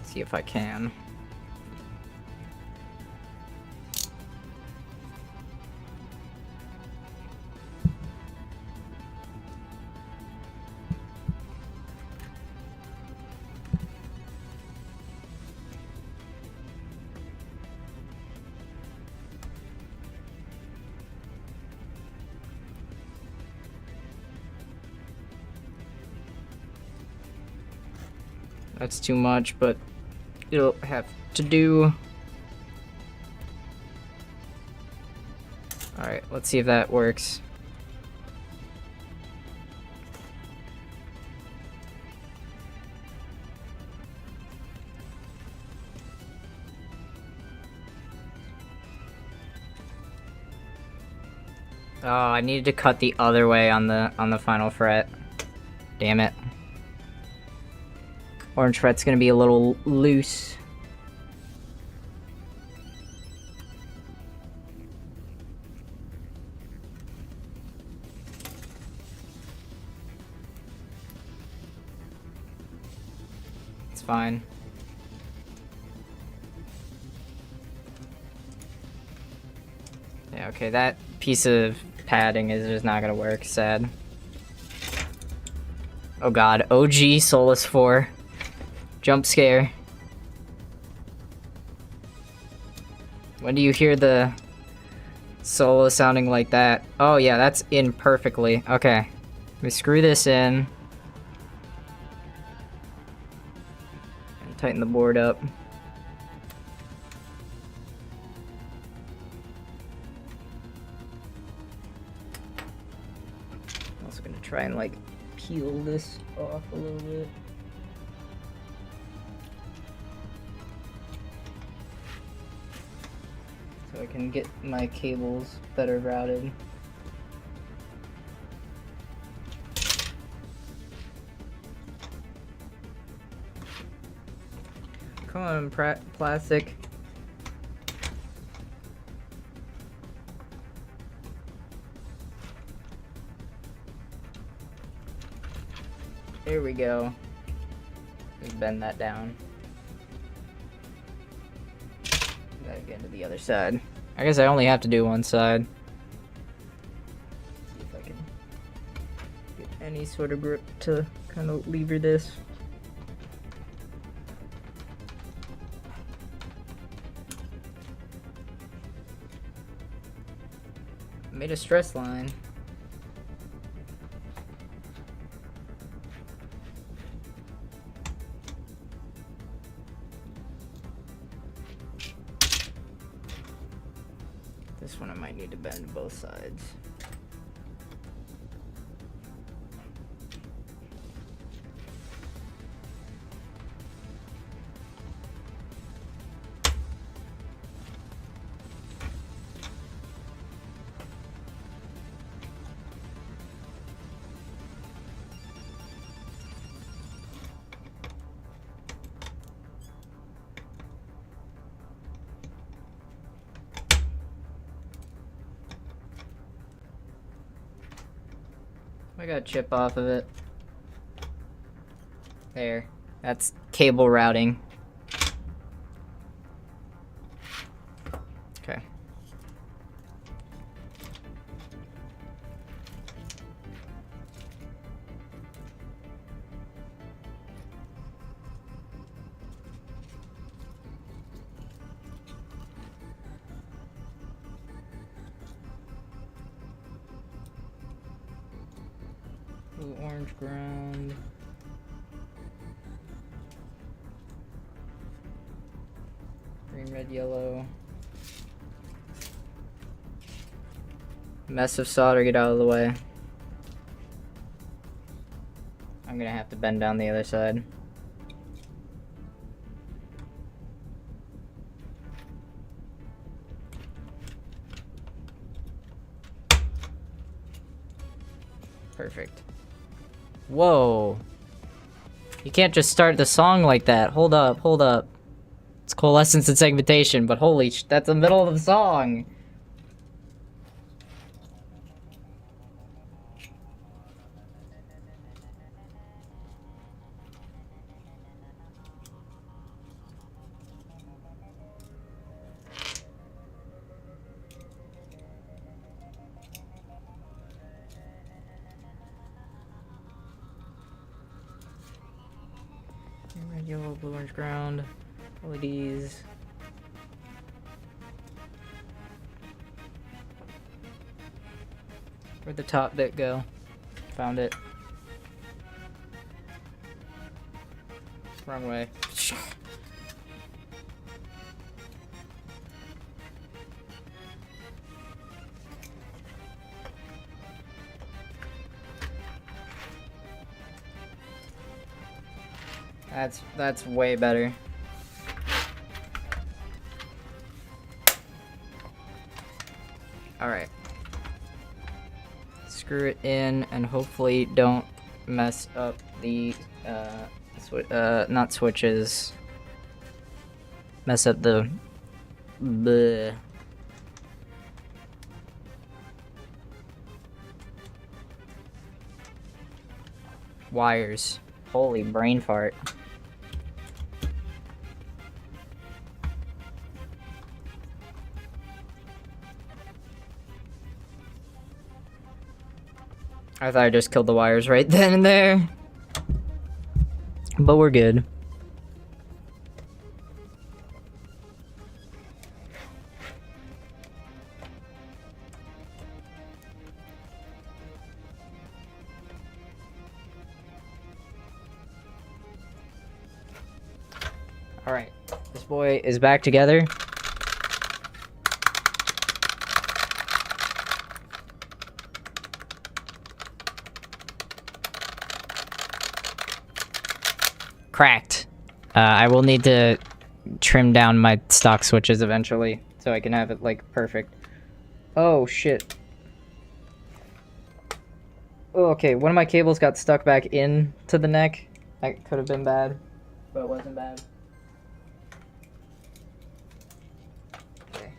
See if I can. That's too much, but it'll have to do. Alright, let's see if that works. Oh, I needed to cut the other way on the final fret. Damn it. Orange fret's gonna be a little loose. It's fine. Yeah, okay, that piece of padding is just not gonna work, sad. Oh god, OG Solus 4. Jump scare. When do you hear the solo sounding like that? Oh yeah, that's in perfectly. Okay. Let me screw this in. And tighten the board up. I'm also gonna try and like peel this off a little bit. So I can get my cables better routed. Come on, plastic. There we go. Just bend that down. Gotta get to the other side. I guess I only have to do one side. See if I can get any sort of grip to kind of lever this. Made a stress line. This one I might need to bend both sides. I got a chip off of it. There. That's cable routing. Okay. blue, orange ground. Green, red, yellow. Mess of solder, get out of the way. I'm gonna have to bend down the other side. Perfect. Whoa. You can't just start the song like that. Hold up, hold up. It's coalescence and segmentation, but holy that's the middle of the song. Red, yellow, blue, orange ground. LEDs. Where'd the top bit go? Found it. Wrong way. That's way better. All right. Screw it in and hopefully don't mess up the not switches. Mess up the bleh. Wires. Holy brain fart. I thought I just killed the wires right then and there. But we're good. Alright, this boy is back together. Cracked. I will need to trim down my stock switches eventually so I can have it like perfect. Oh shit. Oh, okay, one of my cables got stuck back into the neck. That could have been bad, but it wasn't bad. Okay.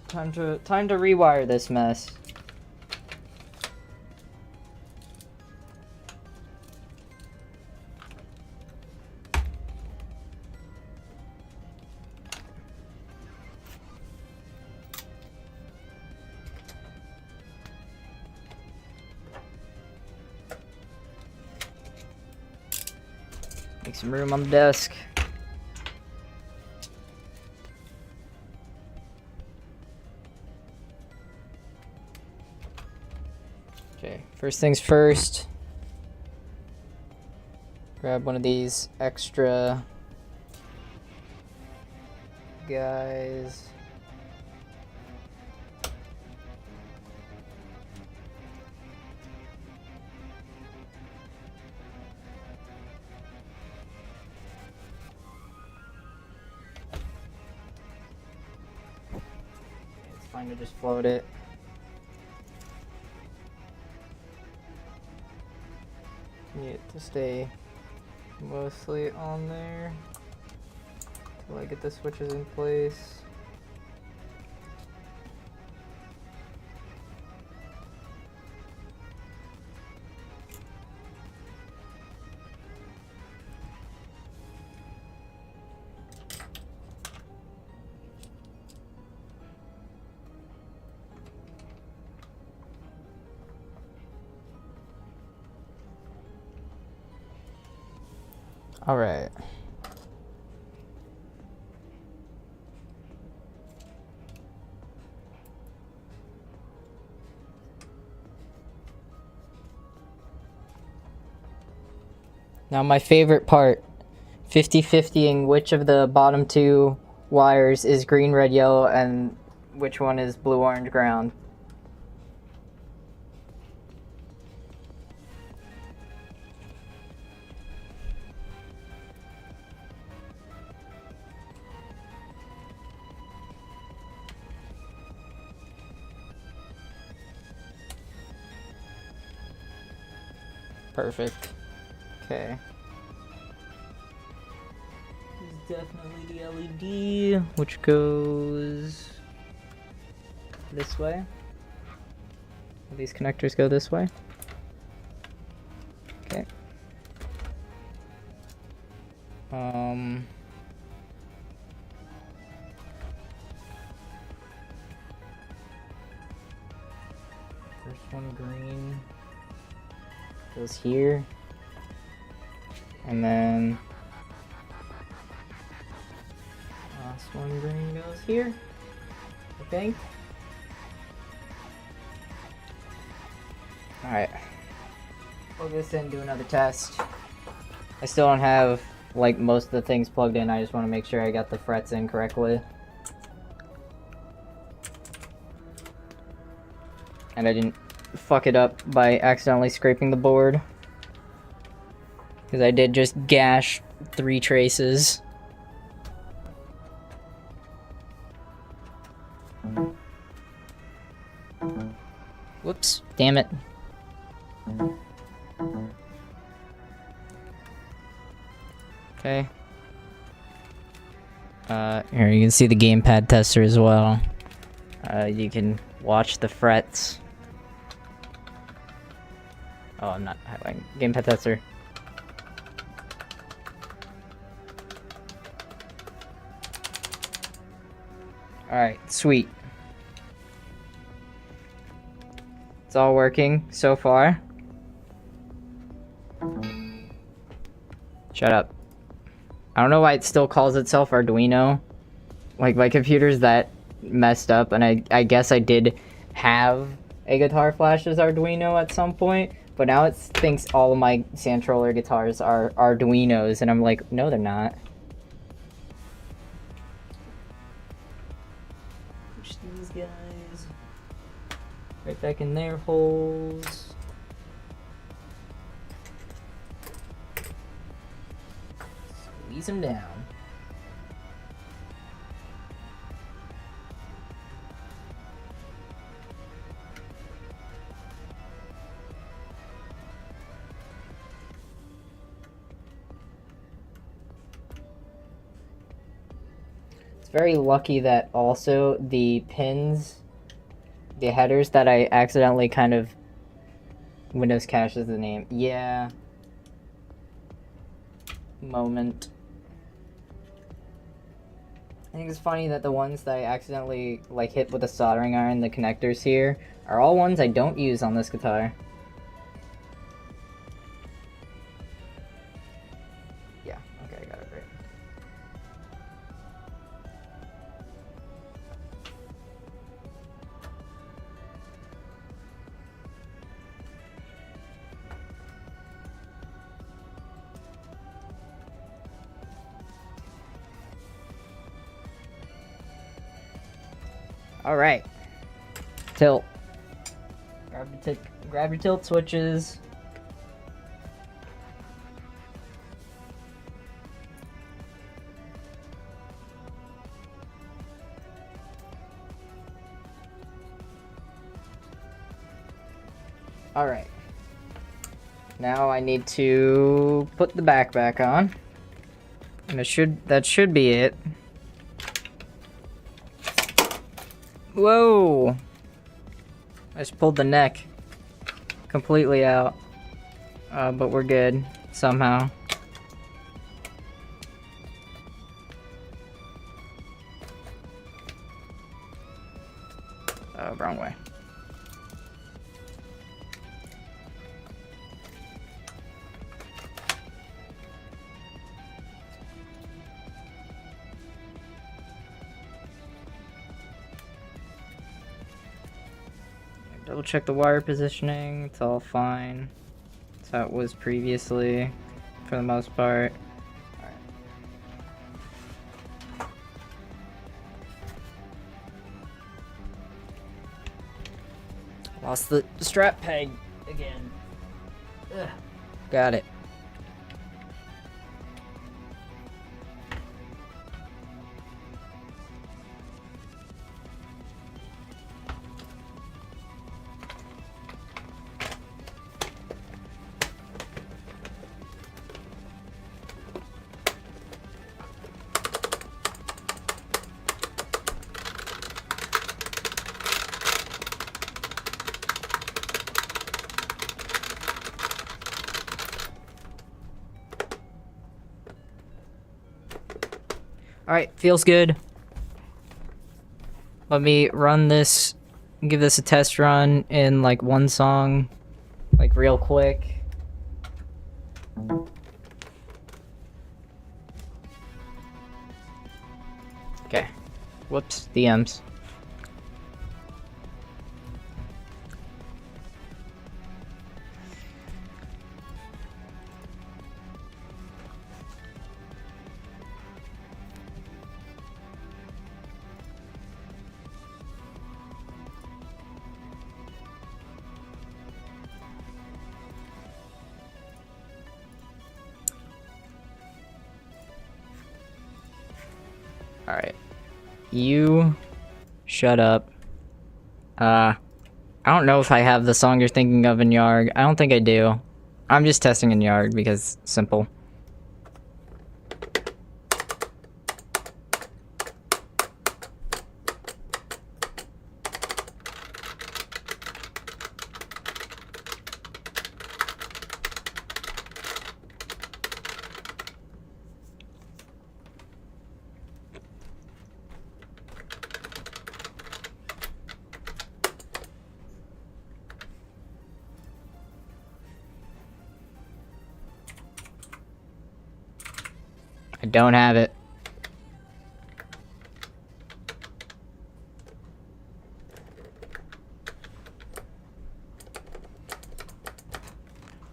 Time to rewire this mess. Make some room on the desk. Okay, first things first. Grab one of these extra guys. Fine to just float it. Need it to stay mostly on there until I get the switches in place. All right. Now my favorite part, 50-50ing which of the bottom two wires is green, red, yellow, and which one is blue, orange, ground. Perfect. Okay. This is definitely the LED, which goes this way. These connectors go this way. Okay. First one green goes here, and then last one green goes here, I think. Alright, plug this in, do another test. I still don't have like most of the things plugged in. I just want to make sure I got the frets in correctly. And I didn't fuck it up by accidentally scraping the board. Because I did just gash 3 traces. Whoops, damn it. Okay. Here you can see the gamepad tester as well. You can watch the frets. Oh, I'm not highlighting. Gamepad tester. Alright, sweet. It's all working so far. Shut up. I don't know why it still calls itself Arduino. Like, my computer's that messed up, and I guess I did have a guitar flash as Arduino at some point, but now it thinks all of my Sandtroller guitars are Arduinos, and I'm like, no, they're not. Push these guys right back in their holes. Squeeze them down. Very lucky that also the pins, the headers that I accidentally kind of, Windows Cache is the name, yeah, moment. I think it's funny that the ones that I accidentally like hit with a soldering iron, the connectors here, are all ones I don't use on this guitar. Yeah, okay, I got it right. All right, tilt. Grab your tilt switches. All right. Now I need to put the back on, and that should be it. Whoa! I just pulled the neck completely out, but we're good somehow. Oh, wrong way. Double check the wire positioning, it's all fine. That's how it was previously. for the most part. Lost the strap peg again. Ugh. Got it. Alright, feels good. Let me run this, give this a test run in like one song, like real quick. Okay. Whoops, DMs. Alright. You shut up. I don't know if I have the song you're thinking of in Yarg. I don't think I do. I'm just testing in Yarg because simple. I don't have it.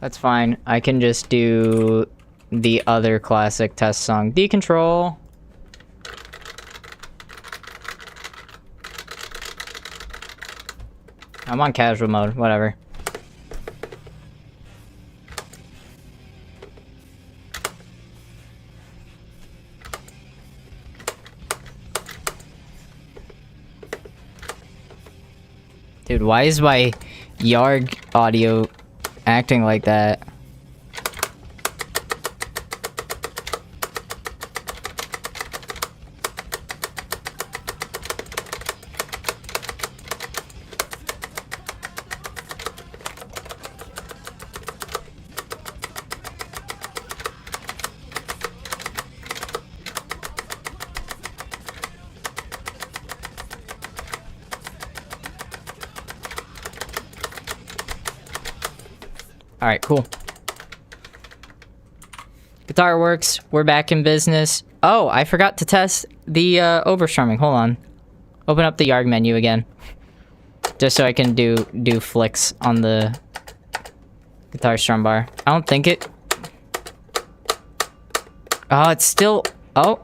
That's fine. I can just do the other classic test song, Decontrol. I'm on casual mode, whatever. Dude, why is my Yarg audio acting like that? Alright, cool. Guitar works. We're back in business. Oh, I forgot to test the overstrumming. Hold on. Open up the Yarg menu again. Just so I can do flicks on the guitar strum bar. I don't think it... Oh, it's still... Oh.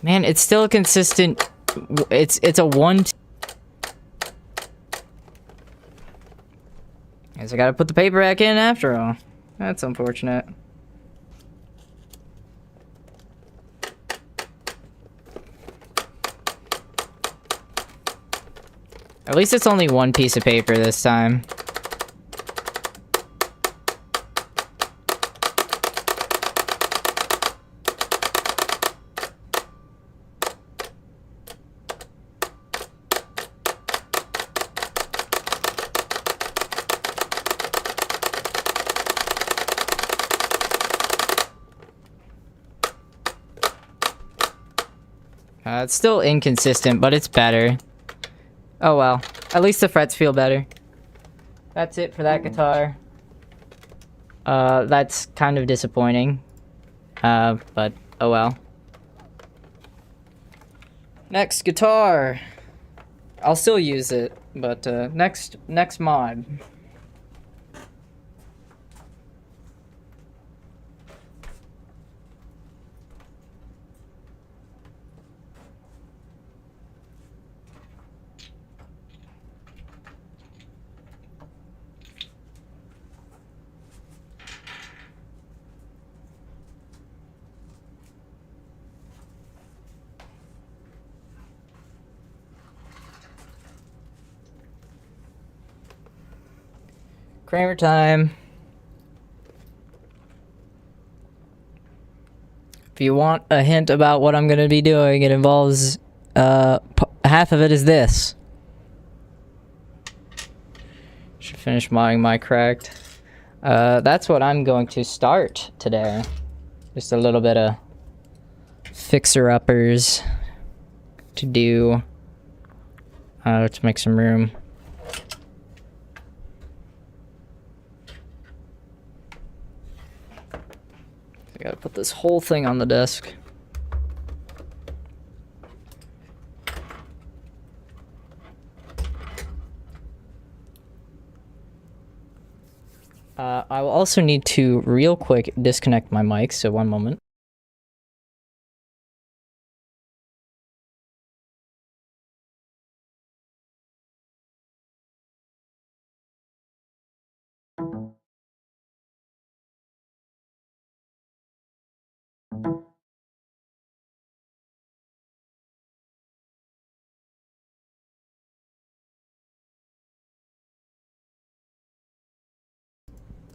Man, it's still a consistent... It's a 1... Guess I gotta put the paper back in after all. That's unfortunate. At least it's only one piece of paper this time. It's still inconsistent, but it's better. Oh well. At least the frets feel better. That's it for that guitar. That's kind of disappointing. But oh well. Next guitar. I'll still use it, but next mod. Kramer time. If you want a hint about what I'm gonna be doing, it involves, half of it is this. Should finish modding Minecraft. That's what I'm going to start today. Just a little bit of fixer-uppers to do. Let's make some room. I gotta put this whole thing on the desk. I will also need to real quick disconnect my mic, so one moment.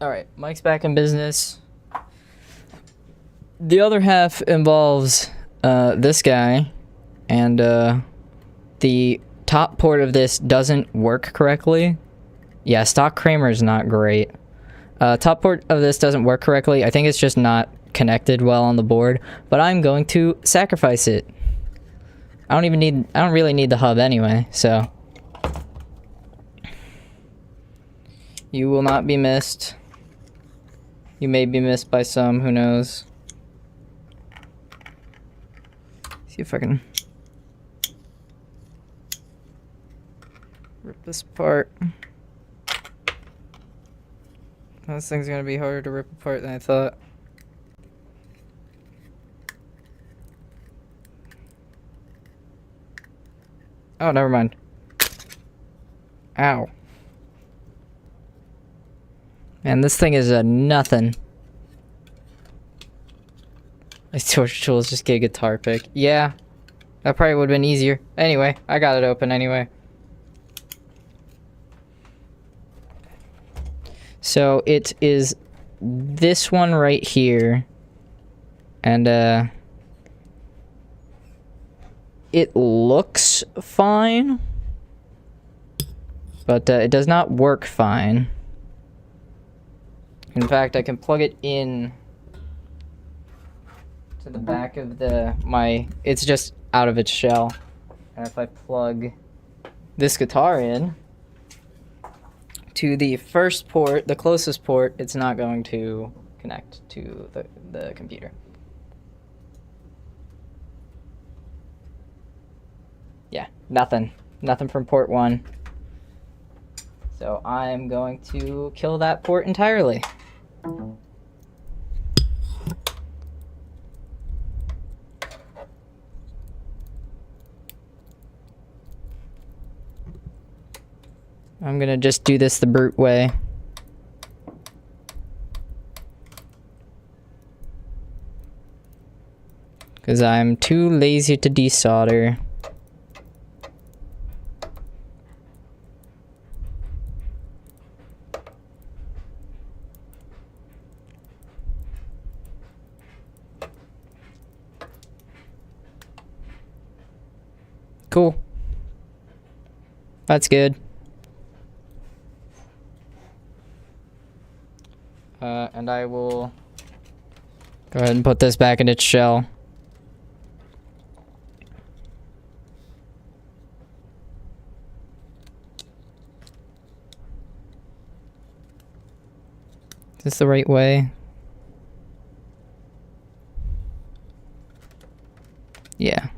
Alright, mic's back in business. The other half involves this guy, and the top port of this doesn't work correctly. Yeah, stock Kramer is not great. Top port of this doesn't work correctly. I think it's just not connected well on the board, but I'm going to sacrifice it. I don't really need the hub anyway, so you will not be missed. You may be missed by some, who knows. See if I can rip this apart. This thing's gonna be harder to rip apart than I thought. Oh, never mind. Ow. Man, this thing is a nothing. My torture tools just get a guitar pick. Yeah, that probably would have been easier. Anyway, I got it open anyway. So it is this one right here. And it looks fine, but it does not work fine. In fact, I can plug it in to the back of it's just out of its shell. And if I plug this guitar in to the first port, the closest port, it's not going to connect to the computer. Yeah, nothing. Nothing from port 1. So I'm going to kill that port entirely. I'm gonna just do this the brute way. Because I'm too lazy to desolder. Cool. That's good. And I will go ahead and put this back in its shell. Is this the right way? Yeah.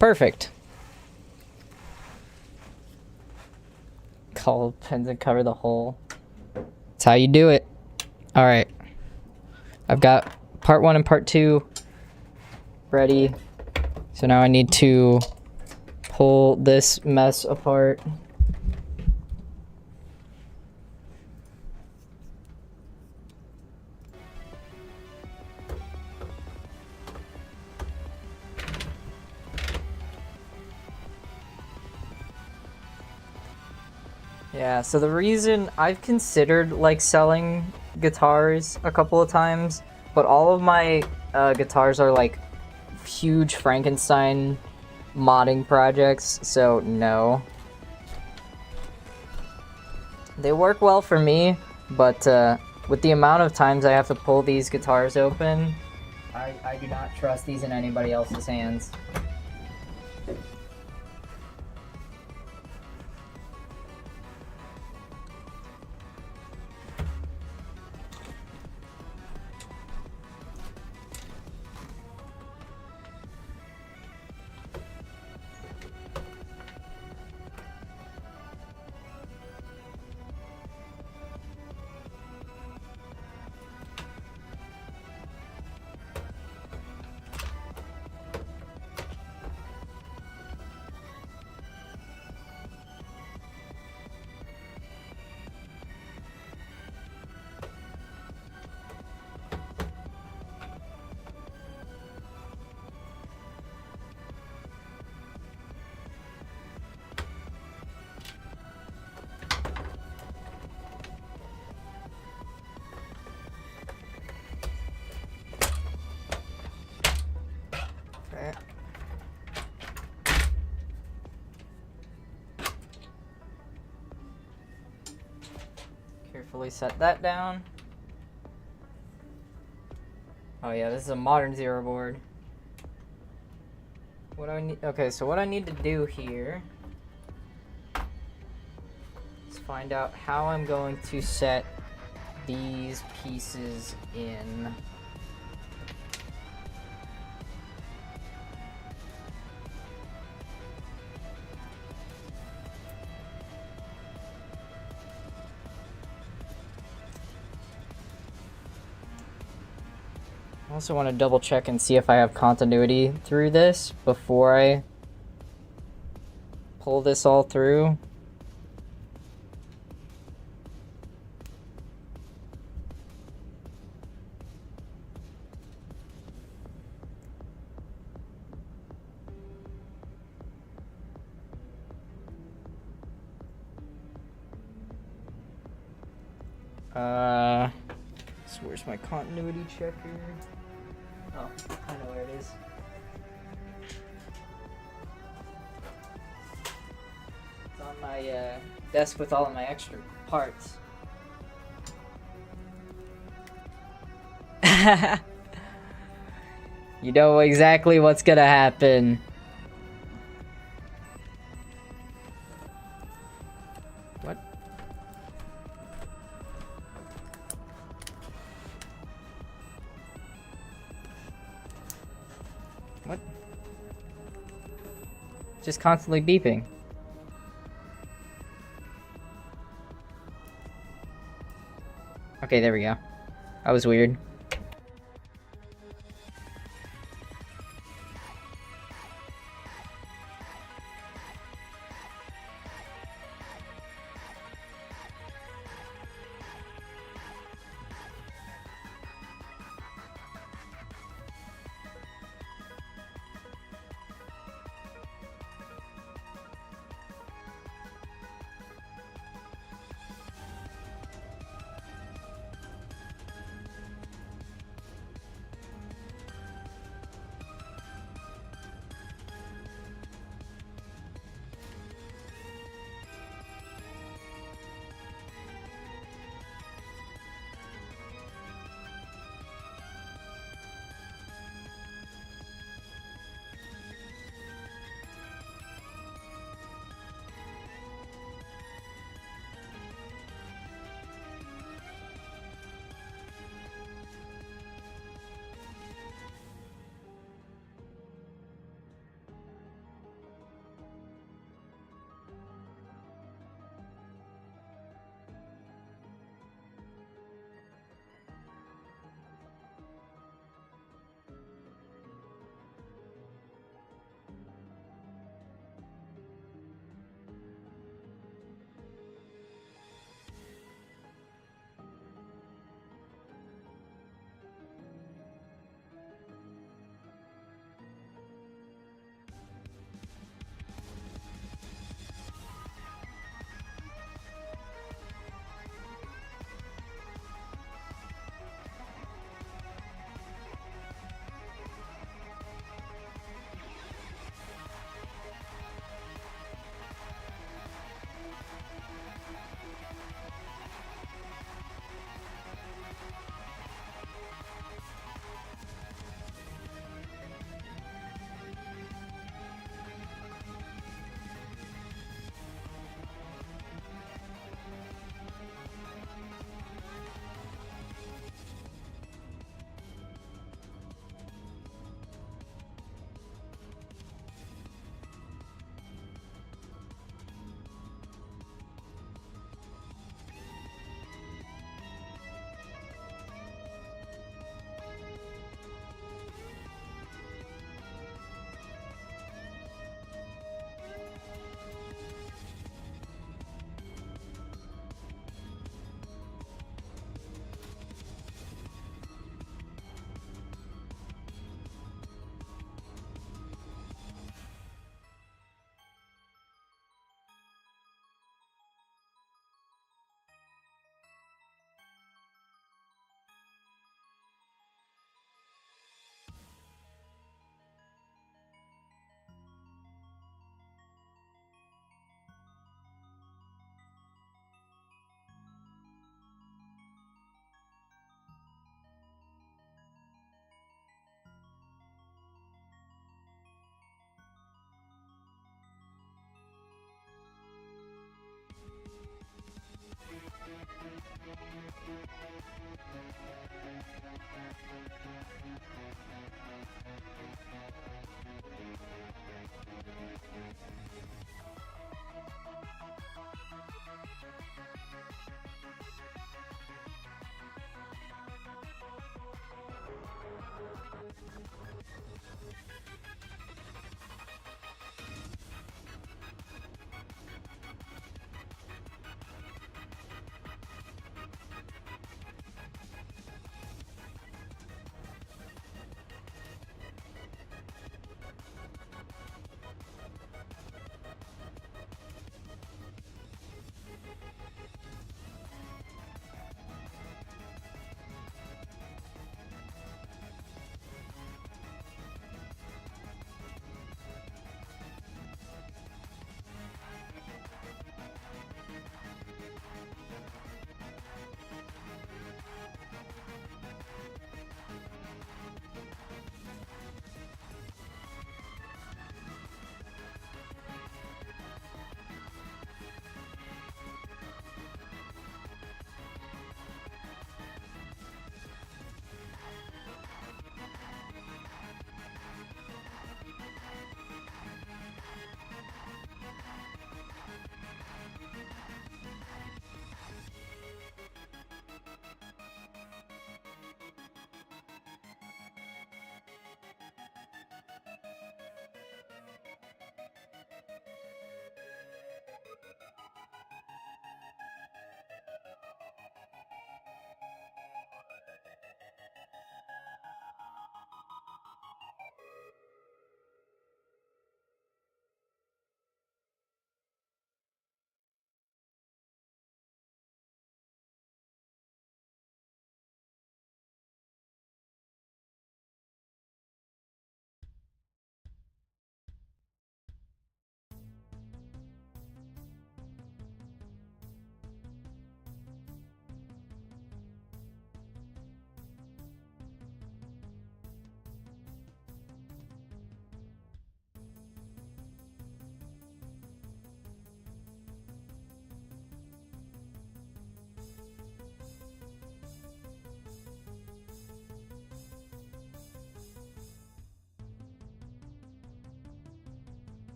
Perfect. Call pins and cover the hole. That's how you do it. Alright. I've got part 1 and part 2 ready. So now I need to pull this mess apart. Yeah, so the reason I've considered like selling guitars a couple of times, but all of my guitars are like huge Frankenstein modding projects, so no. They work well for me, but with the amount of times I have to pull these guitars open, I do not trust these in anybody else's hands. Carefully set that down. Oh yeah, this is a modern zero board. What do I need? Okay, so what I need to do here is find out how I'm going to set these pieces in. I also want to double check and see if I have continuity through this before I pull this all through. So where's my continuity checker? Oh, I know where it is. It's on my desk with all of my extra parts. You know exactly what's gonna happen. What? What? Just constantly beeping. Okay, there we go. That was weird.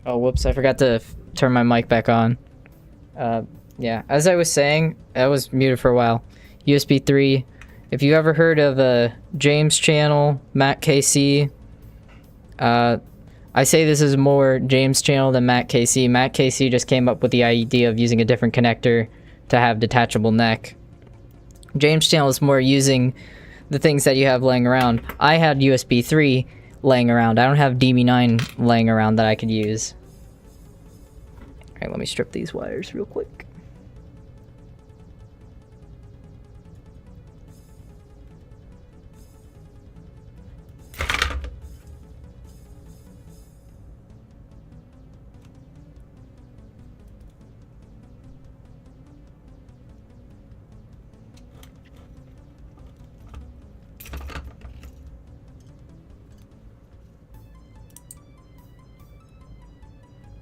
Oh, whoops, I forgot to turn my mic back on. Yeah, as I was saying, I was muted for a while. USB 3. If you ever heard of James channel, Matt KC, I say this is more James channel than Matt KC. Matt KC just came up with the idea of using a different connector to have detachable neck. James channel is more using the things that you have laying around. I had USB 3 laying around. I don't have DB9 laying around that I could use. Alright, let me strip these wires real quick.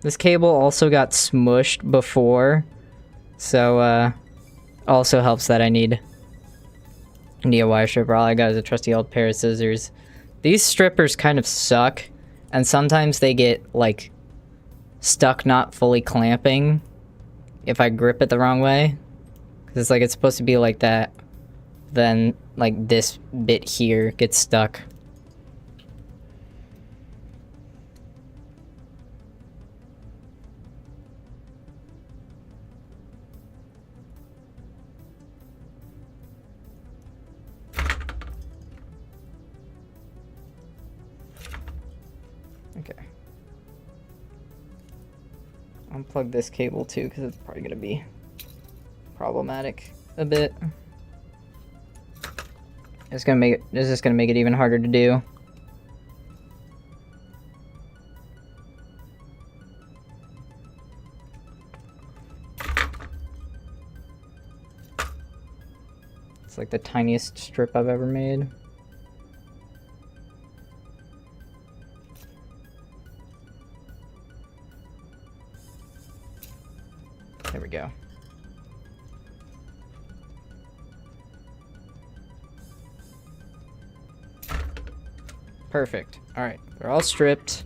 This cable also got smushed before, so also helps that I need a wire stripper. All I got is a trusty old pair of scissors. These strippers kind of suck, and sometimes they get like stuck not fully clamping if I grip it the wrong way. Cause it's like it's supposed to be like that, then like this bit here gets stuck. Okay. Unplug this cable too, because it's probably gonna be problematic a bit. It's just gonna make it even harder to do. It's like the tiniest strip I've ever made. There go. Perfect. Alright, they're all stripped.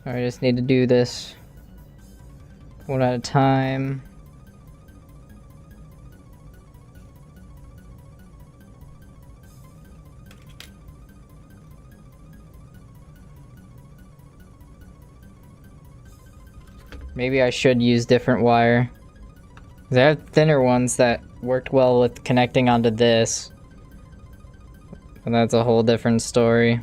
I just need to do this one at a time. Maybe I should use different wire. 'Cause I have thinner ones that worked well with connecting onto this. And that's a whole different story.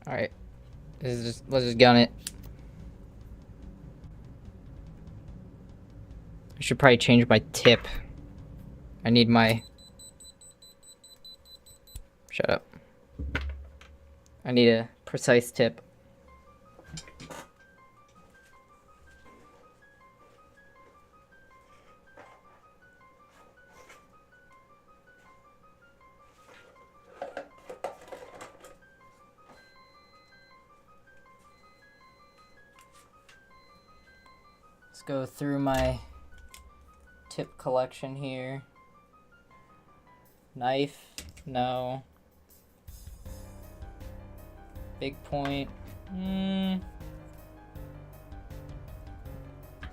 Alright. Let's just gun it. I should probably change my tip. I need my... Shut up. I need a precise tip. Let's go through my tip collection here. Knife, no. Big point,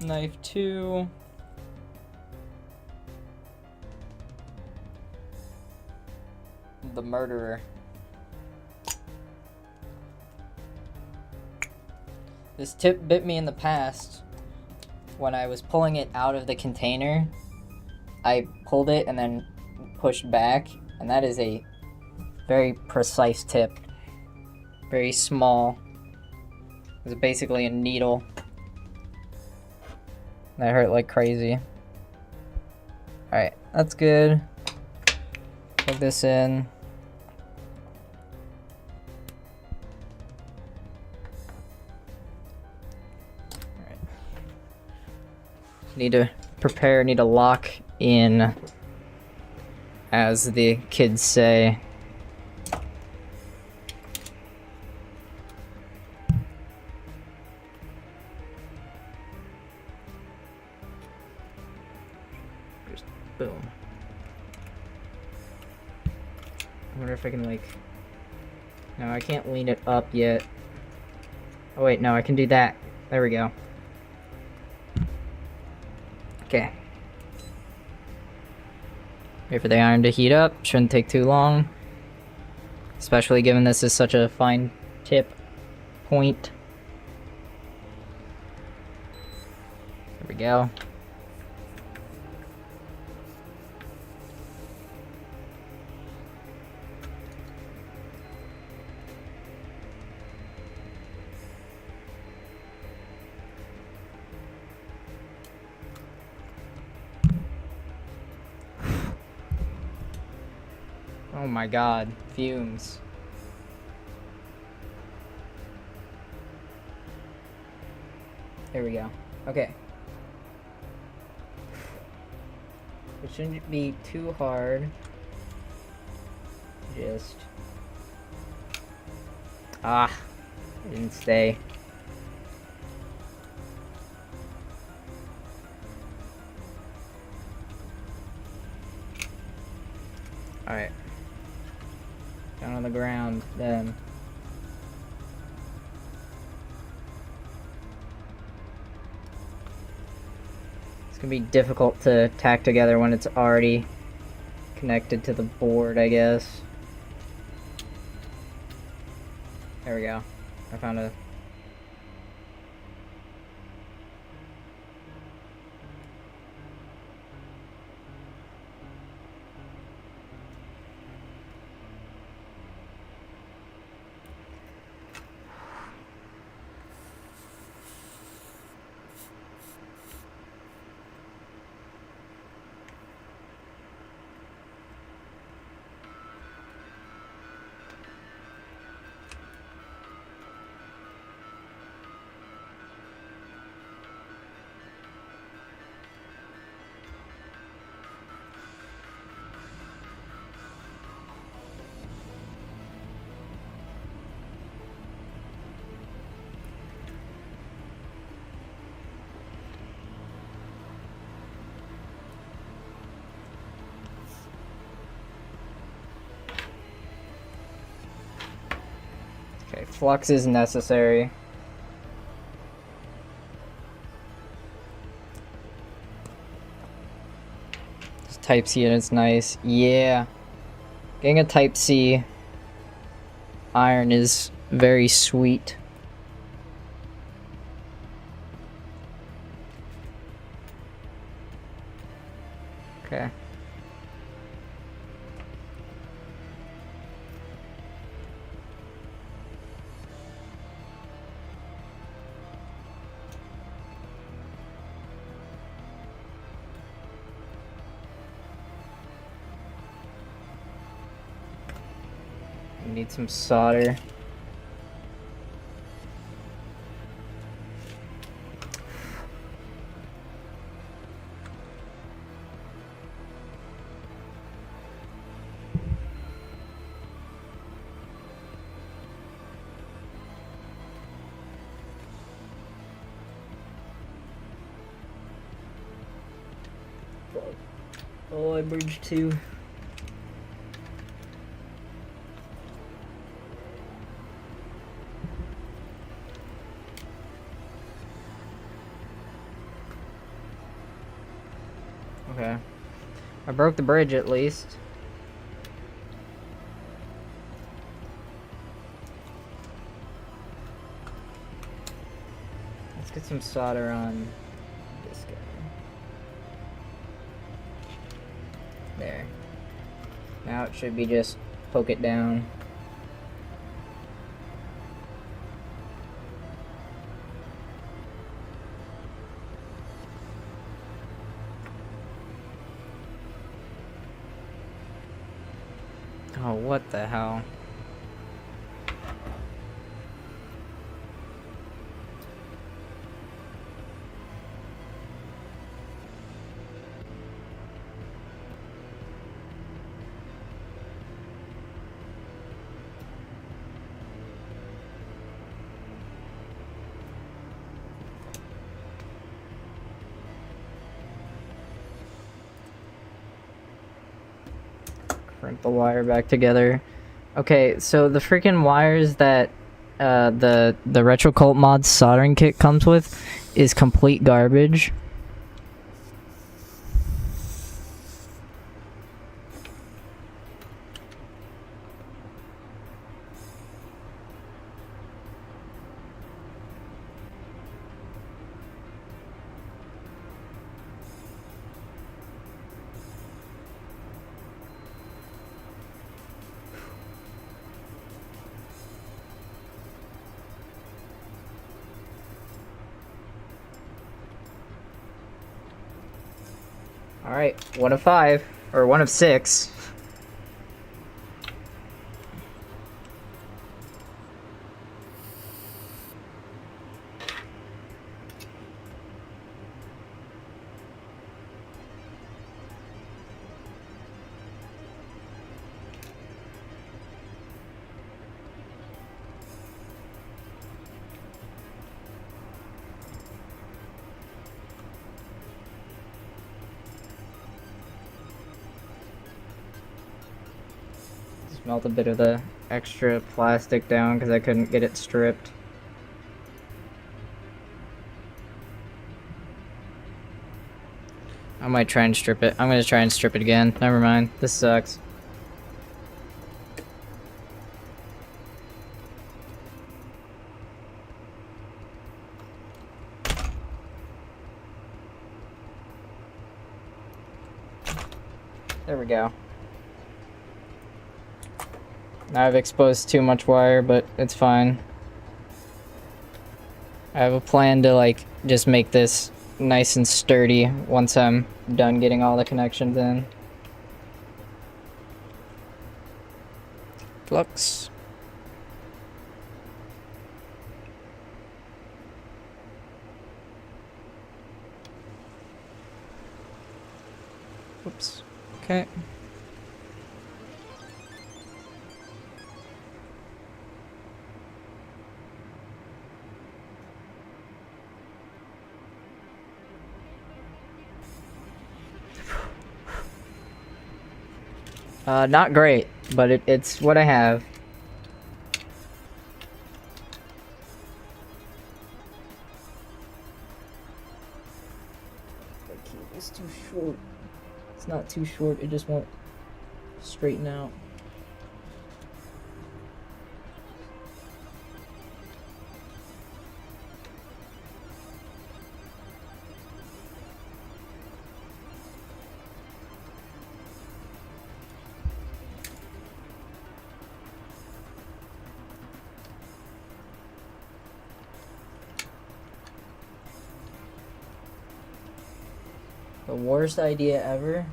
Knife 2. The murderer. This tip bit me in the past. When I was pulling it out of the container, I pulled it and then pushed back, and that is a very precise tip. Very small. It's basically a needle. That hurt like crazy. Alright, that's good. Plug this in. Need to prepare, need to lock in, as the kids say. Just boom. I wonder if I can, like... No, I can't lean it up yet. Oh wait, no, I can do that. There we go. Okay. Wait for the iron to heat up. Shouldn't take too long. Especially given this is such a fine tip point. There we go. Oh my god, fumes. There we go. Okay. It shouldn't be too hard. Just... Ah, it didn't stay. Alright. Down on the ground, then. It's gonna be difficult to tack together when it's already connected to the board, I guess. There we go. I found a... flux is necessary. This Type C and it's nice. Yeah. Getting a Type C iron is very sweet. Okay. Need some solder. Oh, I bridged two. Okay. I broke the bridge at least. Let's get some solder on this guy. There. Now it should be just poke it down. Oh, what the hell? Crimp the wire back together. Okay, so the freaking wires that the Retro Cult Mods soldering kit comes with is complete garbage. Alright, 1 of 5, or 1 of 6. Melt a bit of the extra plastic down because I couldn't get it stripped. I might try and strip it. I'm gonna try and strip it again. Never mind. This sucks. There we go. Now I've exposed too much wire, but it's fine. I have a plan to like just make this nice and sturdy once I'm done getting all the connections in. Flux. Oops. Okay. Not great, but it's what I have. It's not too short, it just won't straighten out. The worst idea ever,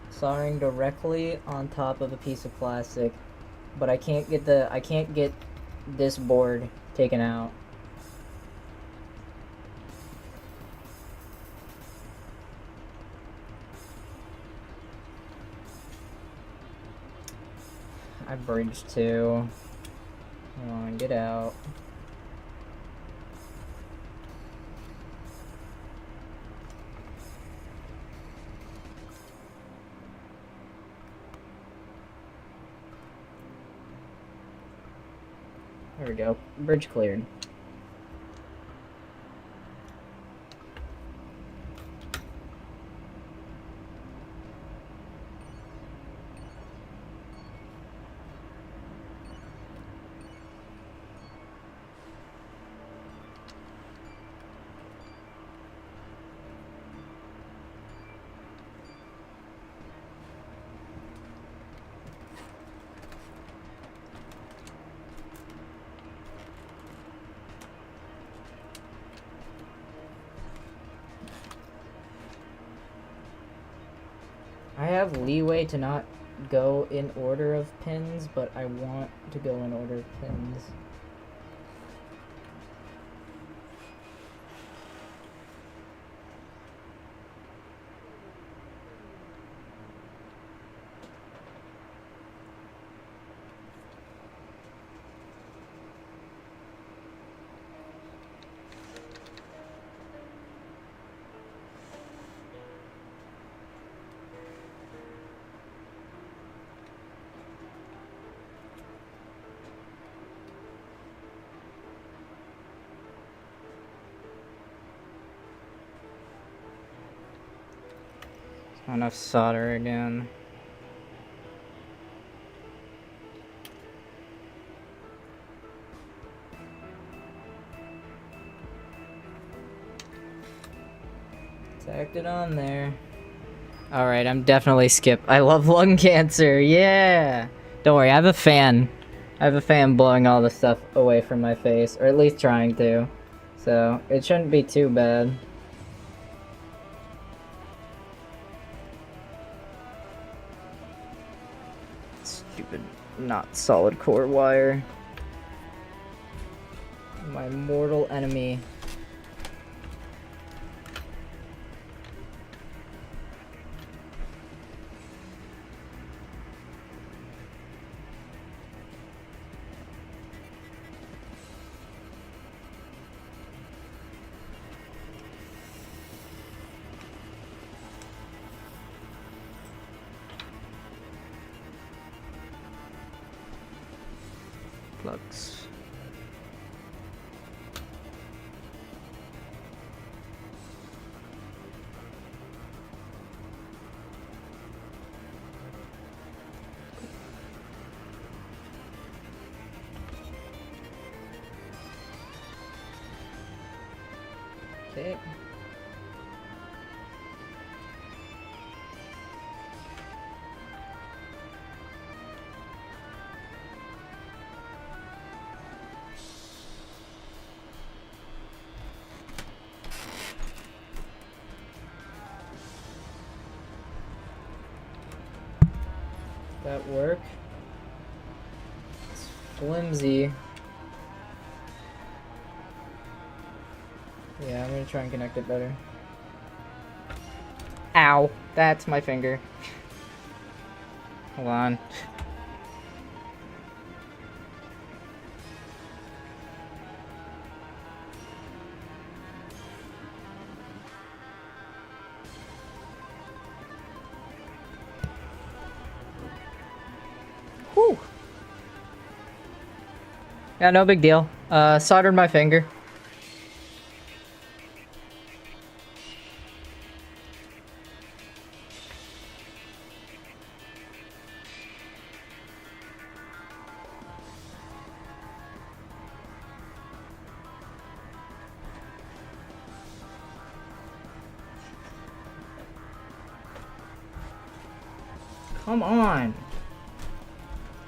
soldering directly on top of a piece of plastic, but I can't get this board taken out. I bridged too. Come on, get out. There we go. Bridge cleared. I have leeway to not go in order of pins, but I want to go in order of pins. Enough solder again. Tacked it on there. Alright, I'm definitely skip. I love lung cancer, yeah! Don't worry, I have a fan. I have a fan blowing all the stuff away from my face, or at least trying to. So, it shouldn't be too bad. Stupid, not solid core wire. My mortal enemy. Plugs. Okay. That work? It's flimsy. Yeah, I'm gonna try and connect it better. Ow! That's my finger. Hold on. Whew! Yeah, no big deal. Soldered my finger. Come on.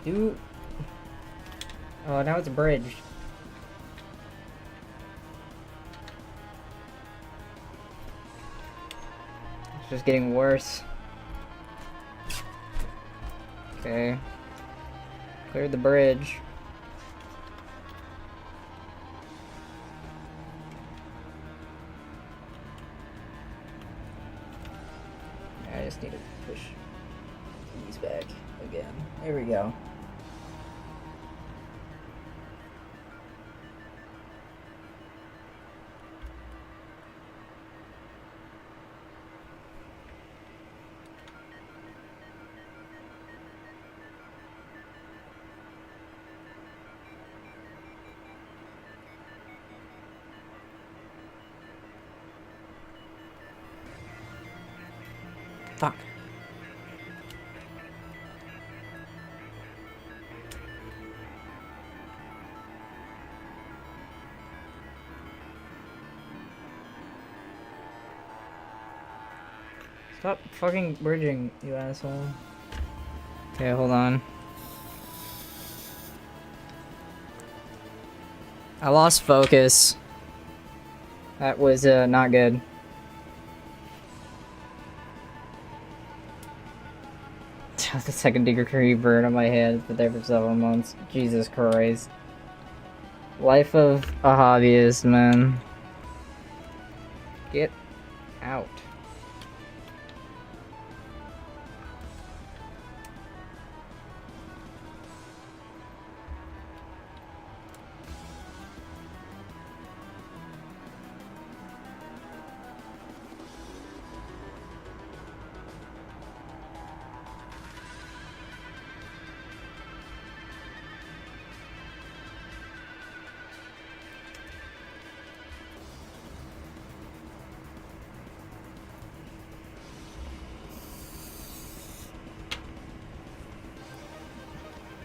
Dude. Oh, now it's bridged. It's just getting worse. Okay. Cleared the bridge. I just need to push these back again. There we go. Fuck. Stop fucking bridging, you asshole. Okay, hold on. I lost focus. That was not good. The second degree burn on my head. It's been there for several months. Jesus Christ. Life of a hobbyist, man. Get out.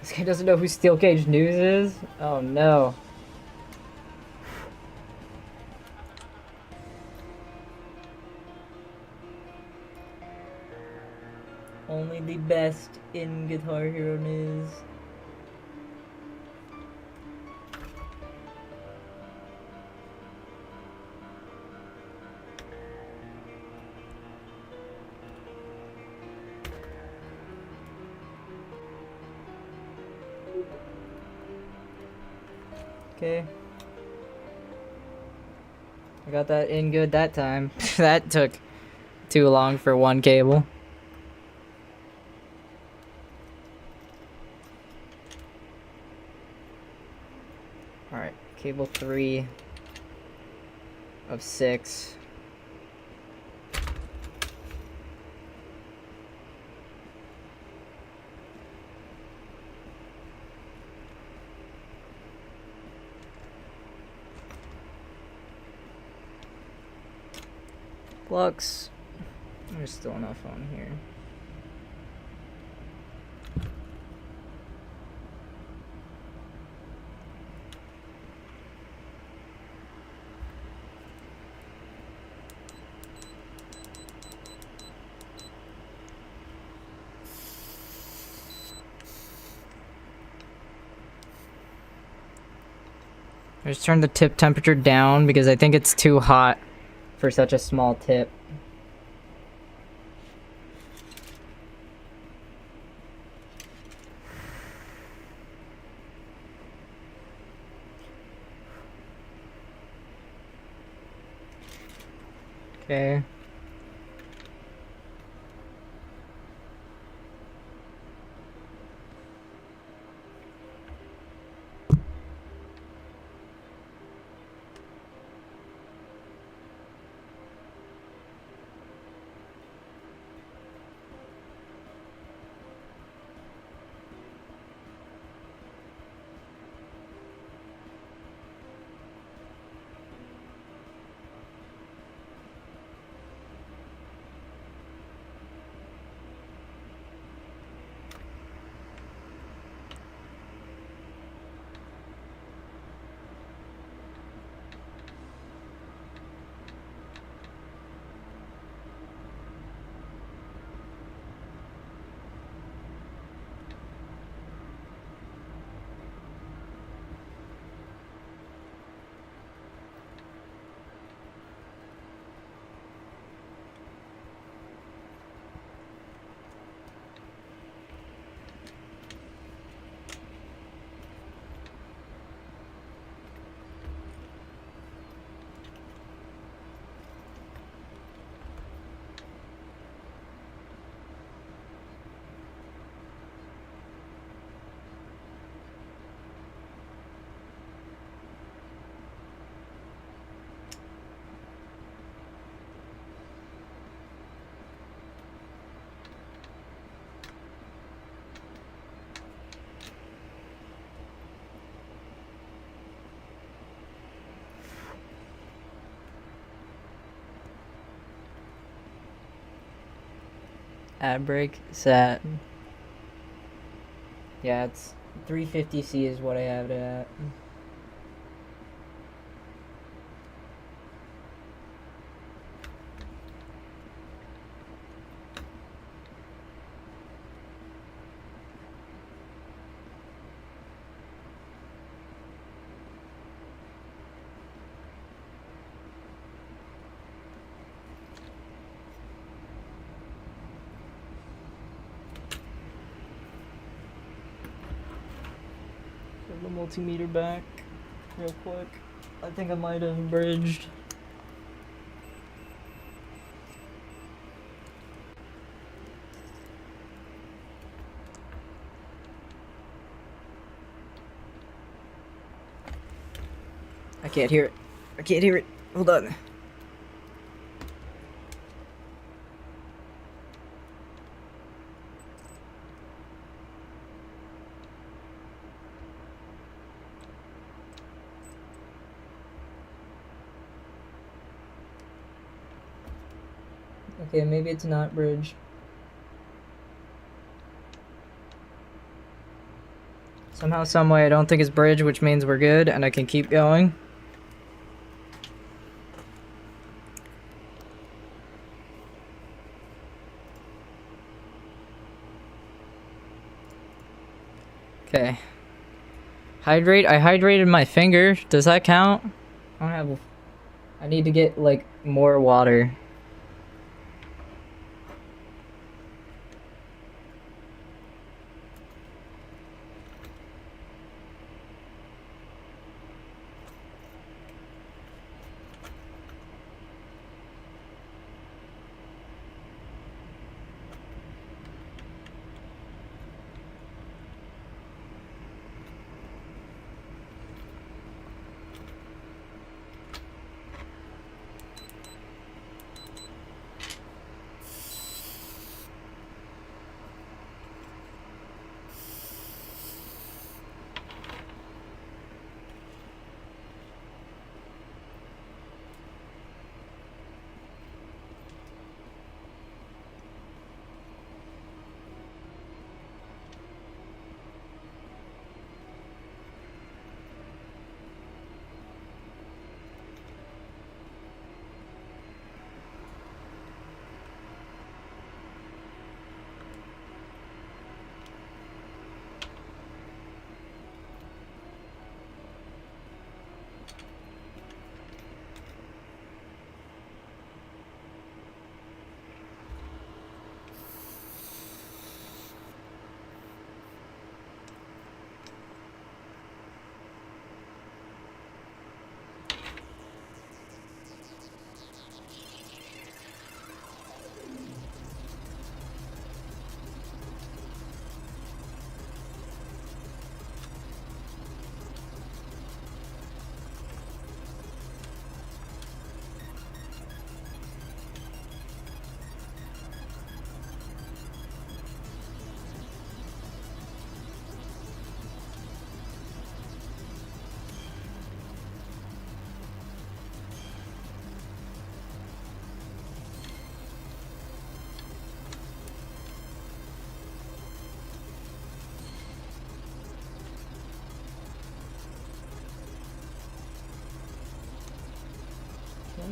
This guy doesn't know who Steel Cage News is? Oh no. Only the best in Guitar Hero news. Okay. I got that in good that time. That took too long for one cable. Alright, cable 3 of 6. Flux. There's still enough on here. I just turned the tip temperature down because I think it's too hot for such a small tip. Okay. ad break set. Yeah, it's 350C is what I have it at. The multimeter back real quick. I think I might have bridged. I can't hear it. I can't hear it. Hold on. Okay, maybe it's not bridged. Somehow, someway, I don't think it's bridged, which means we're good, and I can keep going. Okay. Hydrate. I hydrated my finger. Does that count? I don't have... I need to get, like, more water.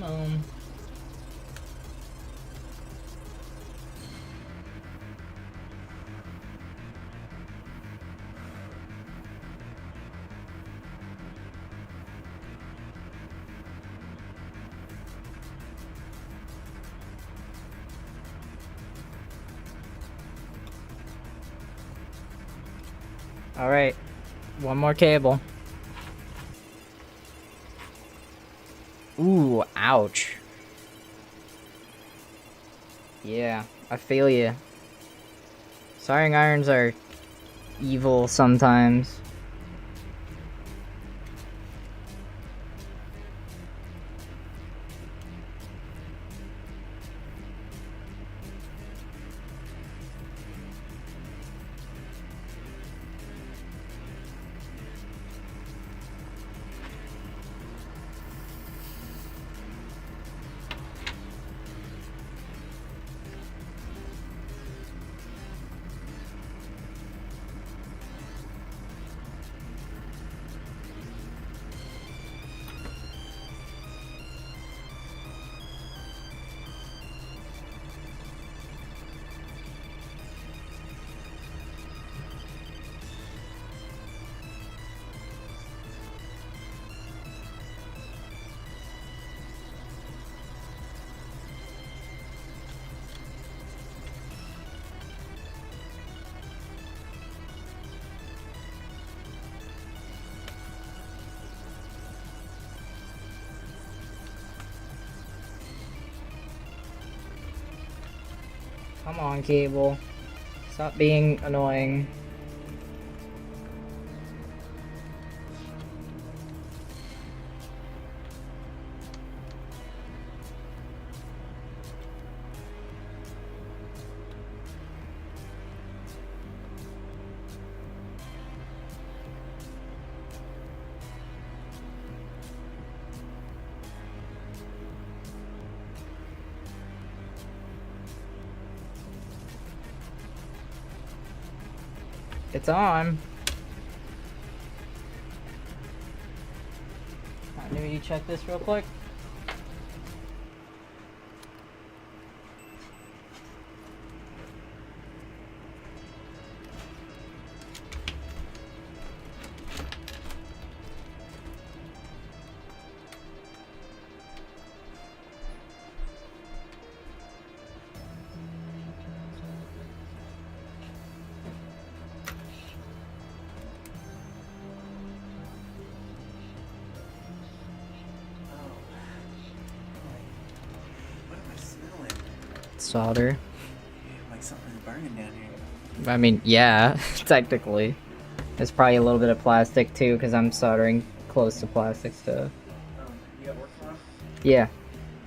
Come on. All right, one more cable. Ooh, ouch. Yeah, I feel you. Soldering irons are evil sometimes. Come on, cable. Stop being annoying. It's on. Let me check this real quick. Solder. Like something's burning down here. I mean, yeah, technically. There's probably a little bit of plastic too, because I'm soldering close to plastic stuff. You got work tomorrow? Yeah.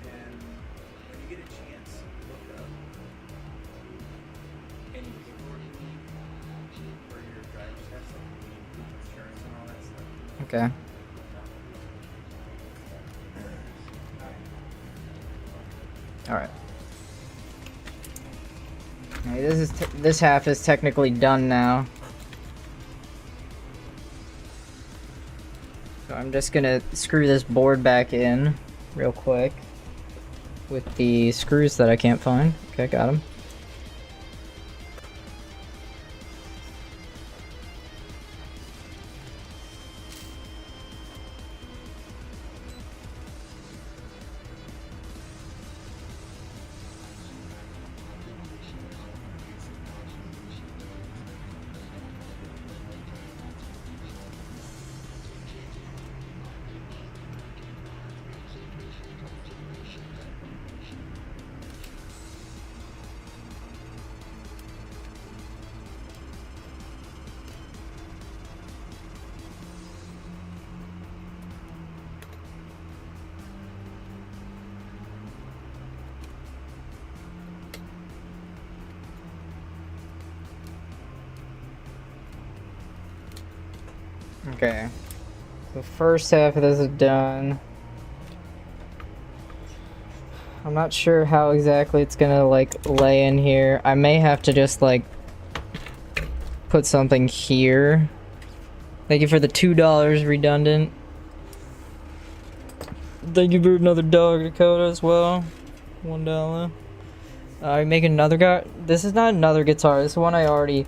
And when you get a chance, look up any paperwork for your driver's test, like insurance and all that stuff. Okay. Alright. Okay, this half is technically done now. So I'm just gonna screw this board back in real quick with the screws that I can't find. Okay, got them. Okay, the first half of this is done. I'm not sure how exactly it's gonna like lay in here. I may have to just like put something here. Thank you for the $2 redundant. Thank you for another dog, Dakota, as well. $1. I make another guy. This is not another guitar. This is one I already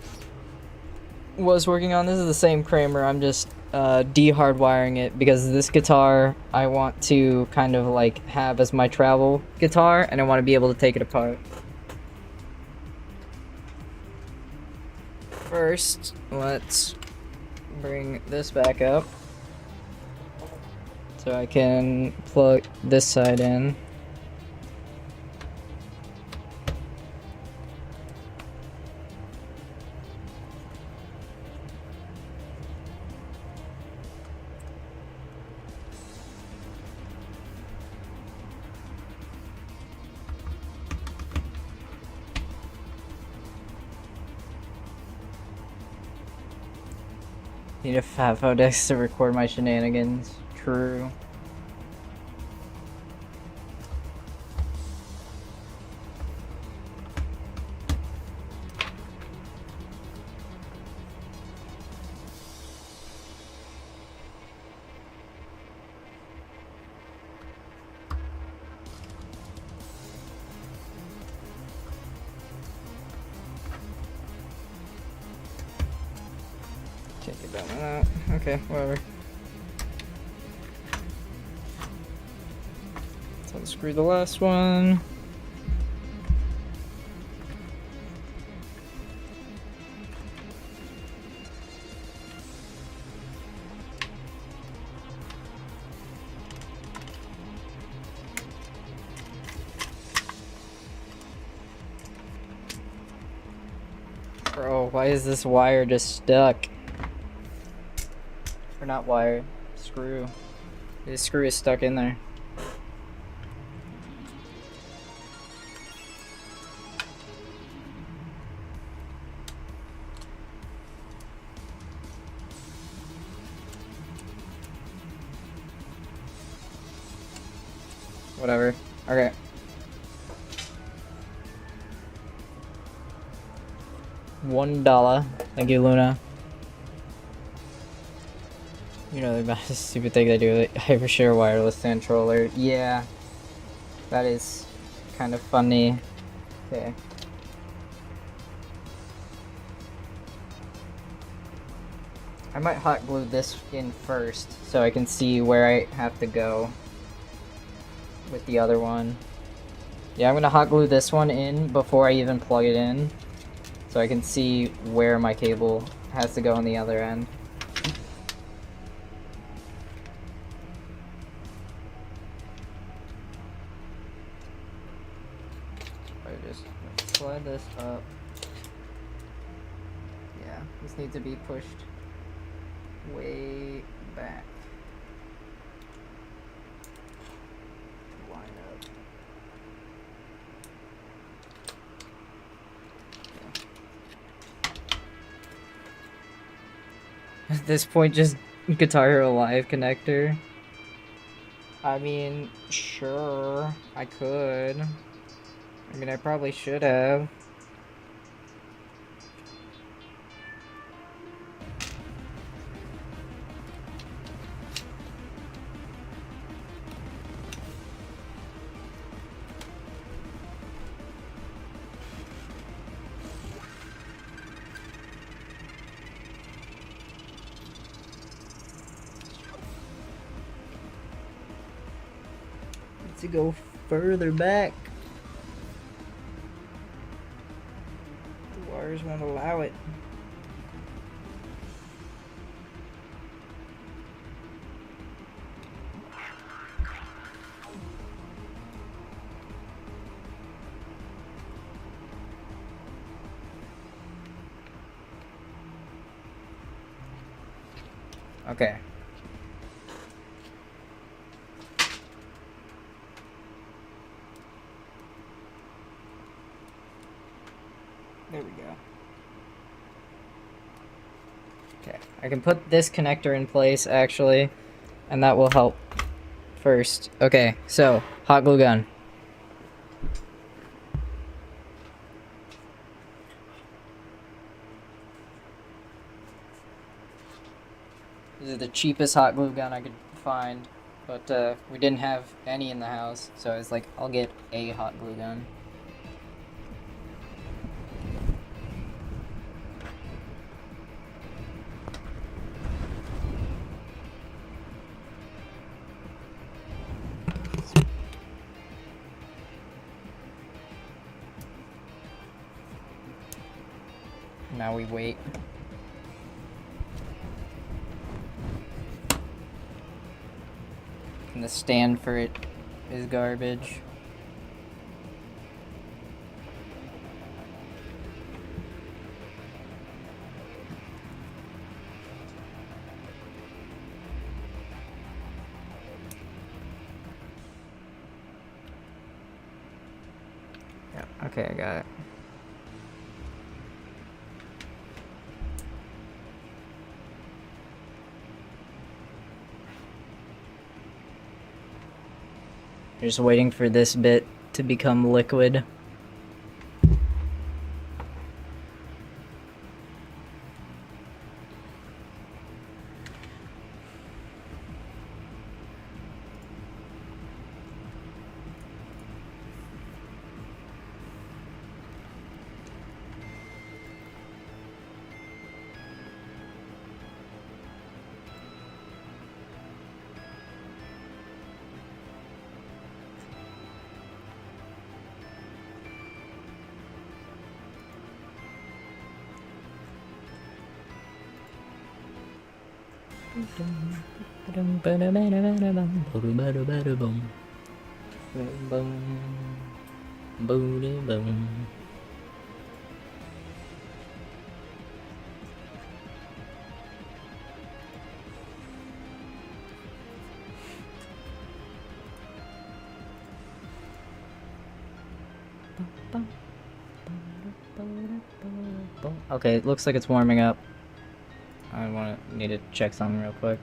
was working on. This is the same Kramer. I'm just de-hardwiring it because this guitar I want to kind of like have as my travel guitar, and I want to be able to take it apart. First, let's bring this back up so I can plug this side in. Need a fat phodex to record my shenanigans. True. Can't get down on that. Okay, whatever. So unscrew the last one. Why is this wire just stuck? Or not wire, screw. This screw is stuck in there. Whatever. Okay. $1. Thank you, Luna. You know the stupid thing they do. I for sure wireless controller. Yeah. That is kind of funny. Okay. I might hot glue this in first so I can see where I have to go with the other one. Yeah, I'm gonna hot glue this one in before I even plug it in so I can see where my cable has to go on the other end. I just slide this up. Yeah, this needs to be pushed way back. Line up. Yeah. At this point, just Guitar Hero Live connector. I mean, sure, I could. I mean, I probably should have. To go further back. The wires won't allow it. Okay. There we go. Okay, I can put this connector in place actually, and that will help first. Okay, so hot glue gun. This is the cheapest hot glue gun I could find, but we didn't have any in the house, so I was like, I'll get a hot glue gun. Now we wait. And the stand for it is garbage. Yeah, okay, I got it. Just waiting for this bit to become liquid. Okay, it looks like it's warming up. Need to check something real quick.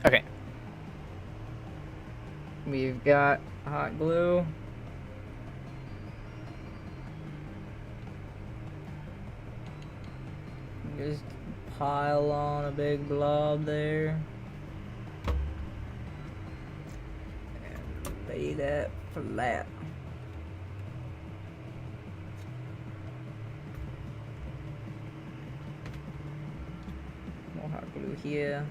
Okay. We've got hot glue. Just pile on a big blob there. And lay that flat. More hot glue here.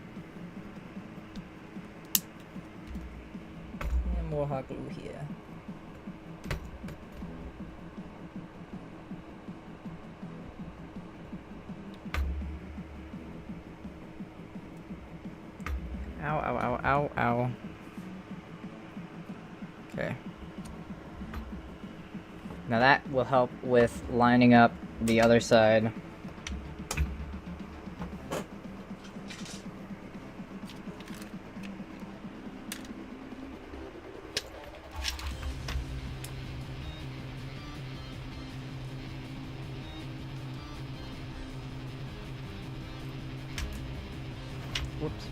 And more hot glue here. Ow, ow, ow, ow, ow. Okay. Now that will help with lining up the other side. Whoops.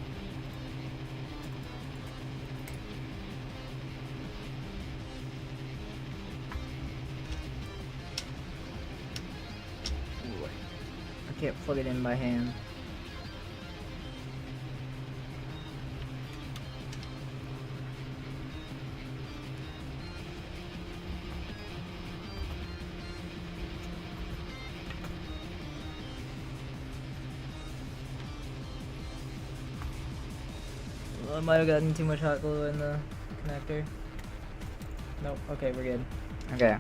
I can't plug it in by hand. Well, I might have gotten too much hot glue in the connector. Nope. Okay, we're good. Okay.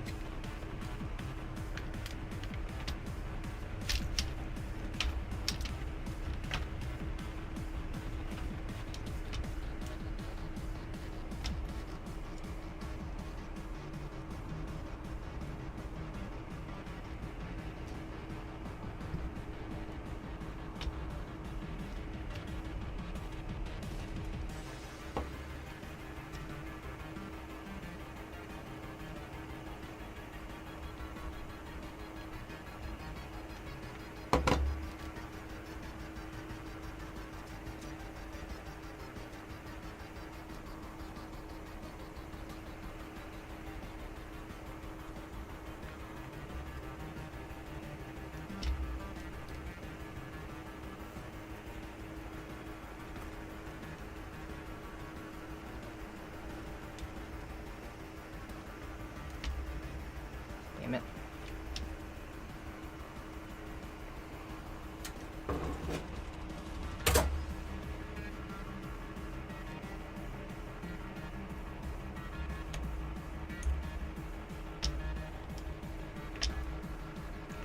Damn it.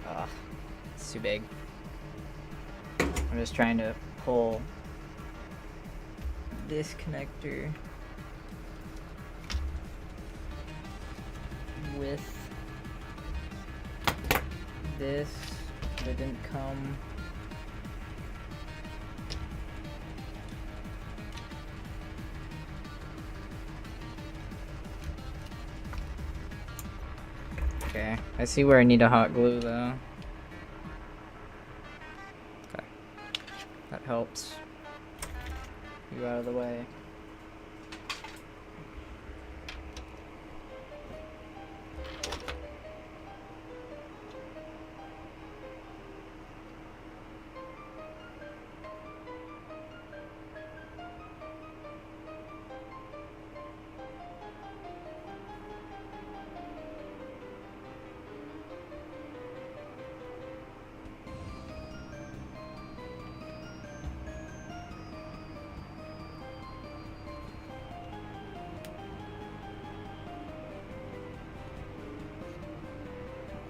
Ugh, it's too big. I'm just trying to pull this connector with this, but it didn't come. Okay, I see where I need a hot glue though. Okay, that helps. You out of the way.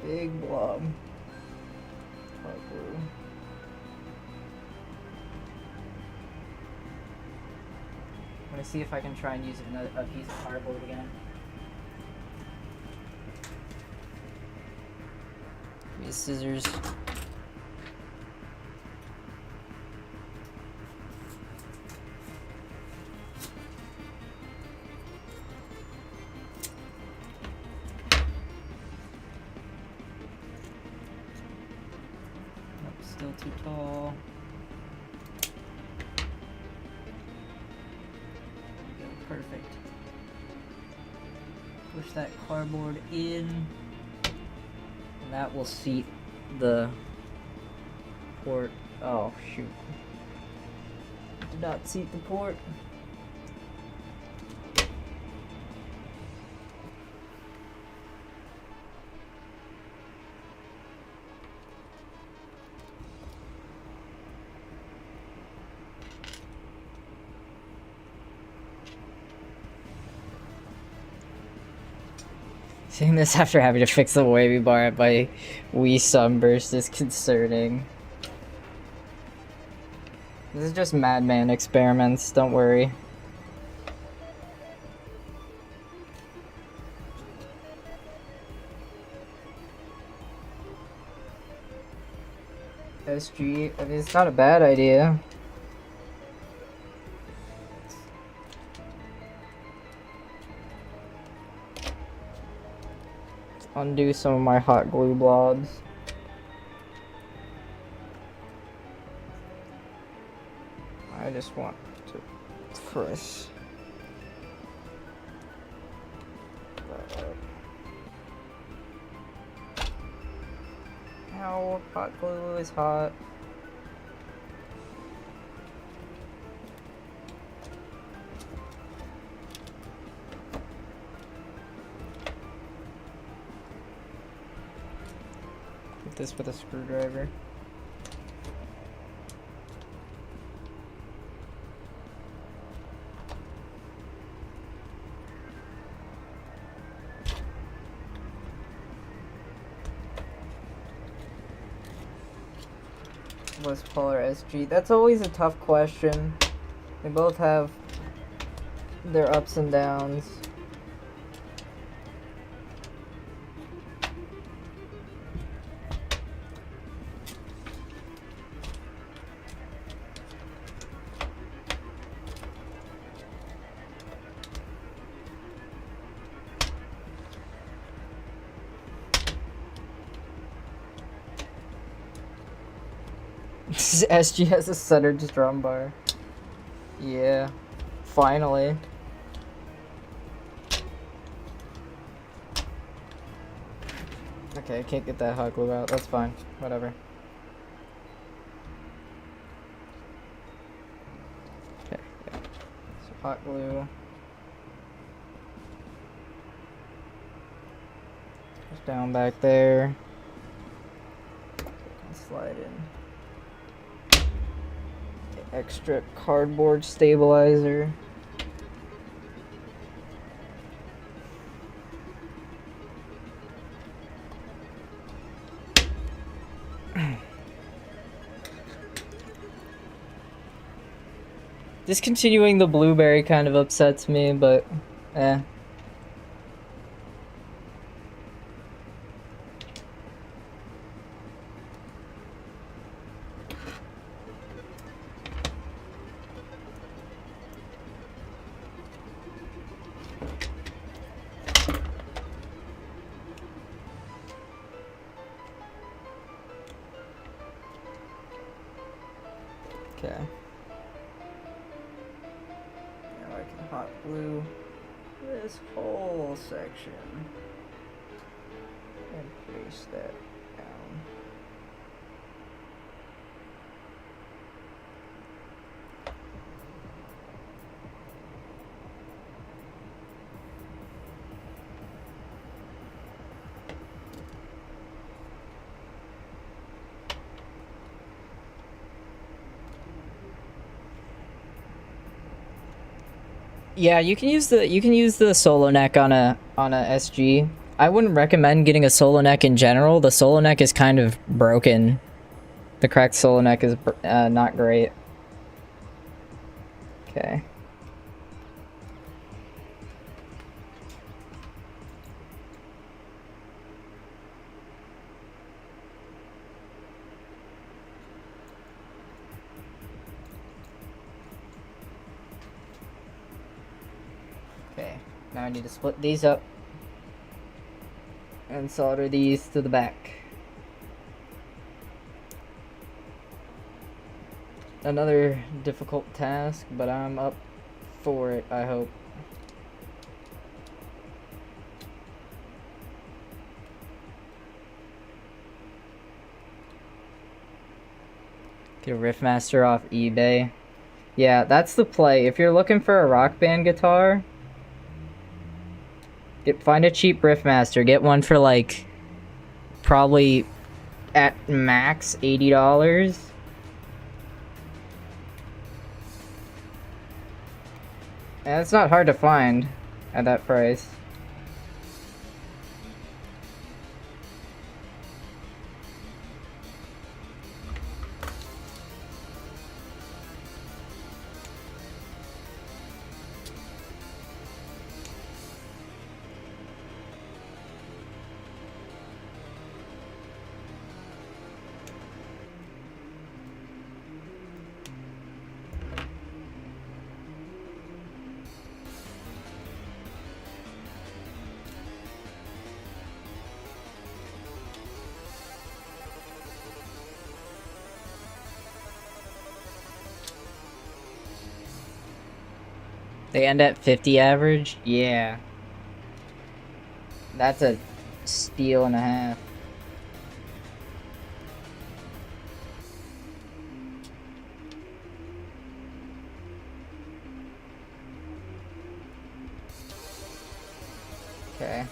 Big blob. Hot glue. I'm gonna see if I can try and use a piece of cardboard again. These scissors. Still too tall. There we go, perfect. Push that cardboard in, and that will seat the port. Oh shoot. Did not seat the port. Seeing this after having to fix the wavy bar at my Wii Sunburst is concerning. This is just madman experiments, don't worry. SG, I mean, it's not a bad idea. Undo some of my hot glue blobs. I just want to press that up. Ow, hot glue is hot. This with a screwdriver. Les Paul or SG? That's always a tough question. They both have their ups and downs. SG has a centered drum bar. Yeah, finally. Okay, I can't get that hot glue out. That's fine. Whatever. Okay, yeah. So hot glue. Just down back there. So I can slide in. Extra cardboard stabilizer. Discontinuing the blueberry kind of upsets me, but eh. Okay. Now I can hot glue this whole section and paste that down. Yeah, you can use the solo neck on a SG. I wouldn't recommend getting a solo neck in general. The solo neck is kind of broken. The cracked solo neck is not great. Okay. Okay, now I need to split these up and solder these to the back. Another difficult task, but I'm up for it, I hope. Get a Riffmaster off eBay. Yeah, that's the play. If you're looking for a Rock Band guitar, find a cheap Riffmaster. Get one for like probably at max $80. And it's not hard to find at that price. They end at 50 average? Yeah. That's a steal and a half. Okay.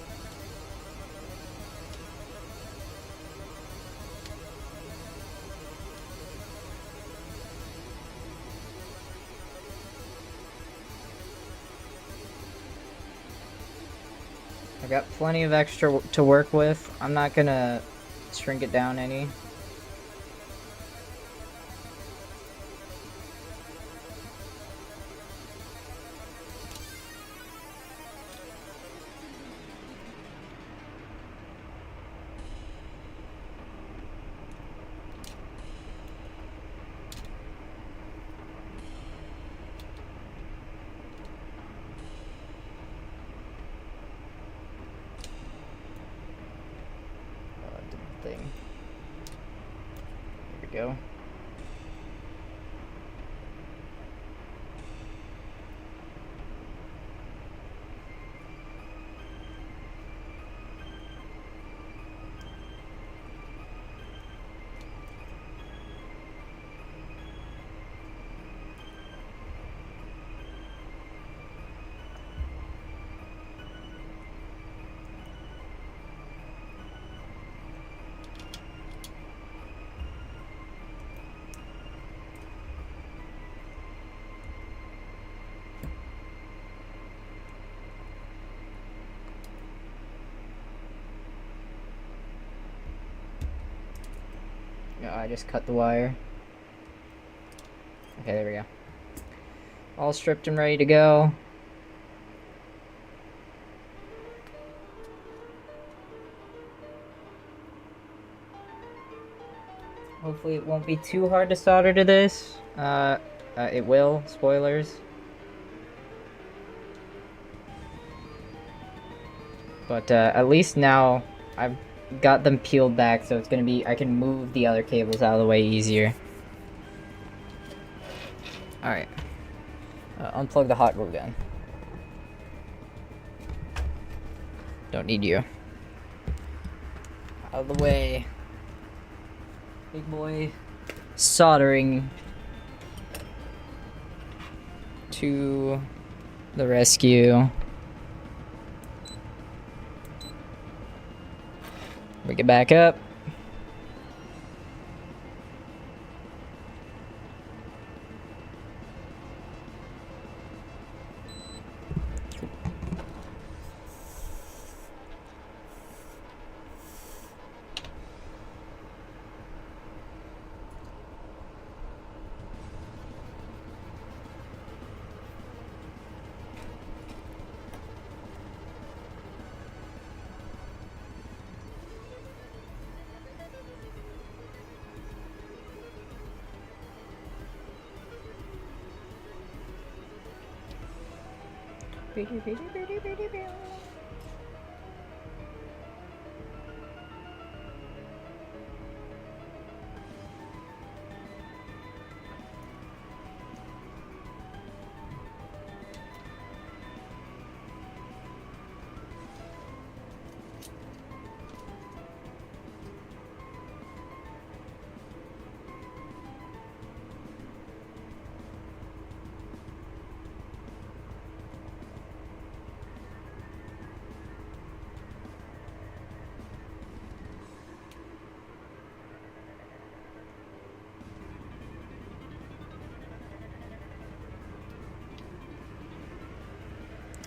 I've got plenty of extra to work with. I'm not gonna shrink it down any. Thing. There we go. Yeah, I just cut the wire. Okay, there we go. All stripped and ready to go. Hopefully it won't be too hard to solder to this. It will. Spoilers. But at least now I've got them peeled back, so it's gonna be, I can move the other cables out of the way easier. Alright. Unplug the hot glue gun. Don't need you. Out of the way. Big boy soldering to the rescue. Bring it back up.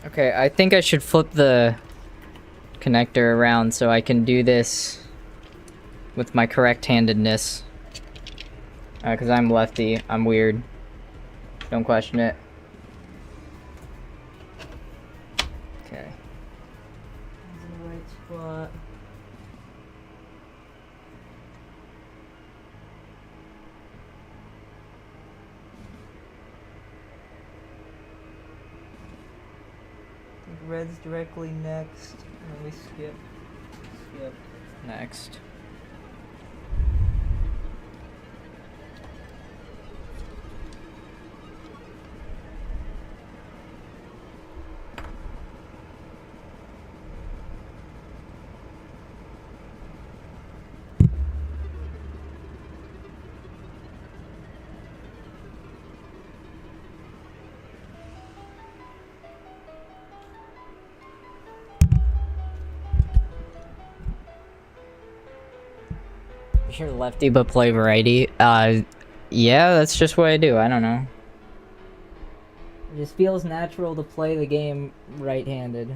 Okay, I think I should flip the connector around so I can do this with my correct-handedness. Because I'm lefty. I'm weird. Don't question it. Okay. This is the right spot. Red's directly next. Let me skip. Next. You're lefty but play righty. Yeah, that's just what I do. I don't know. It just feels natural to play the game right-handed.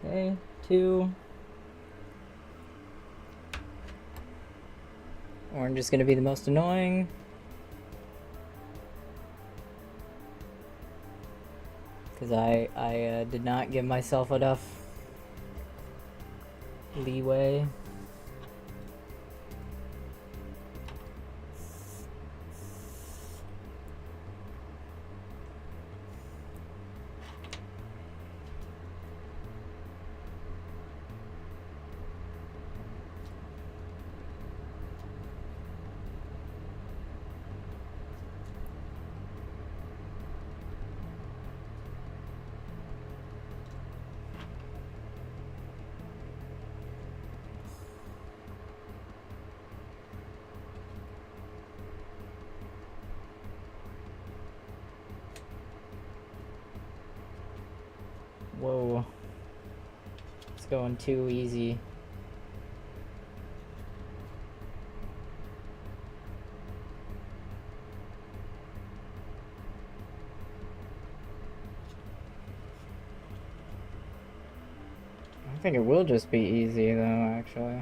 Okay, 2. orange is going to be the most annoying. Because I did not give myself enough leeway. Whoa. It's going too easy. I think it will just be easy though, actually.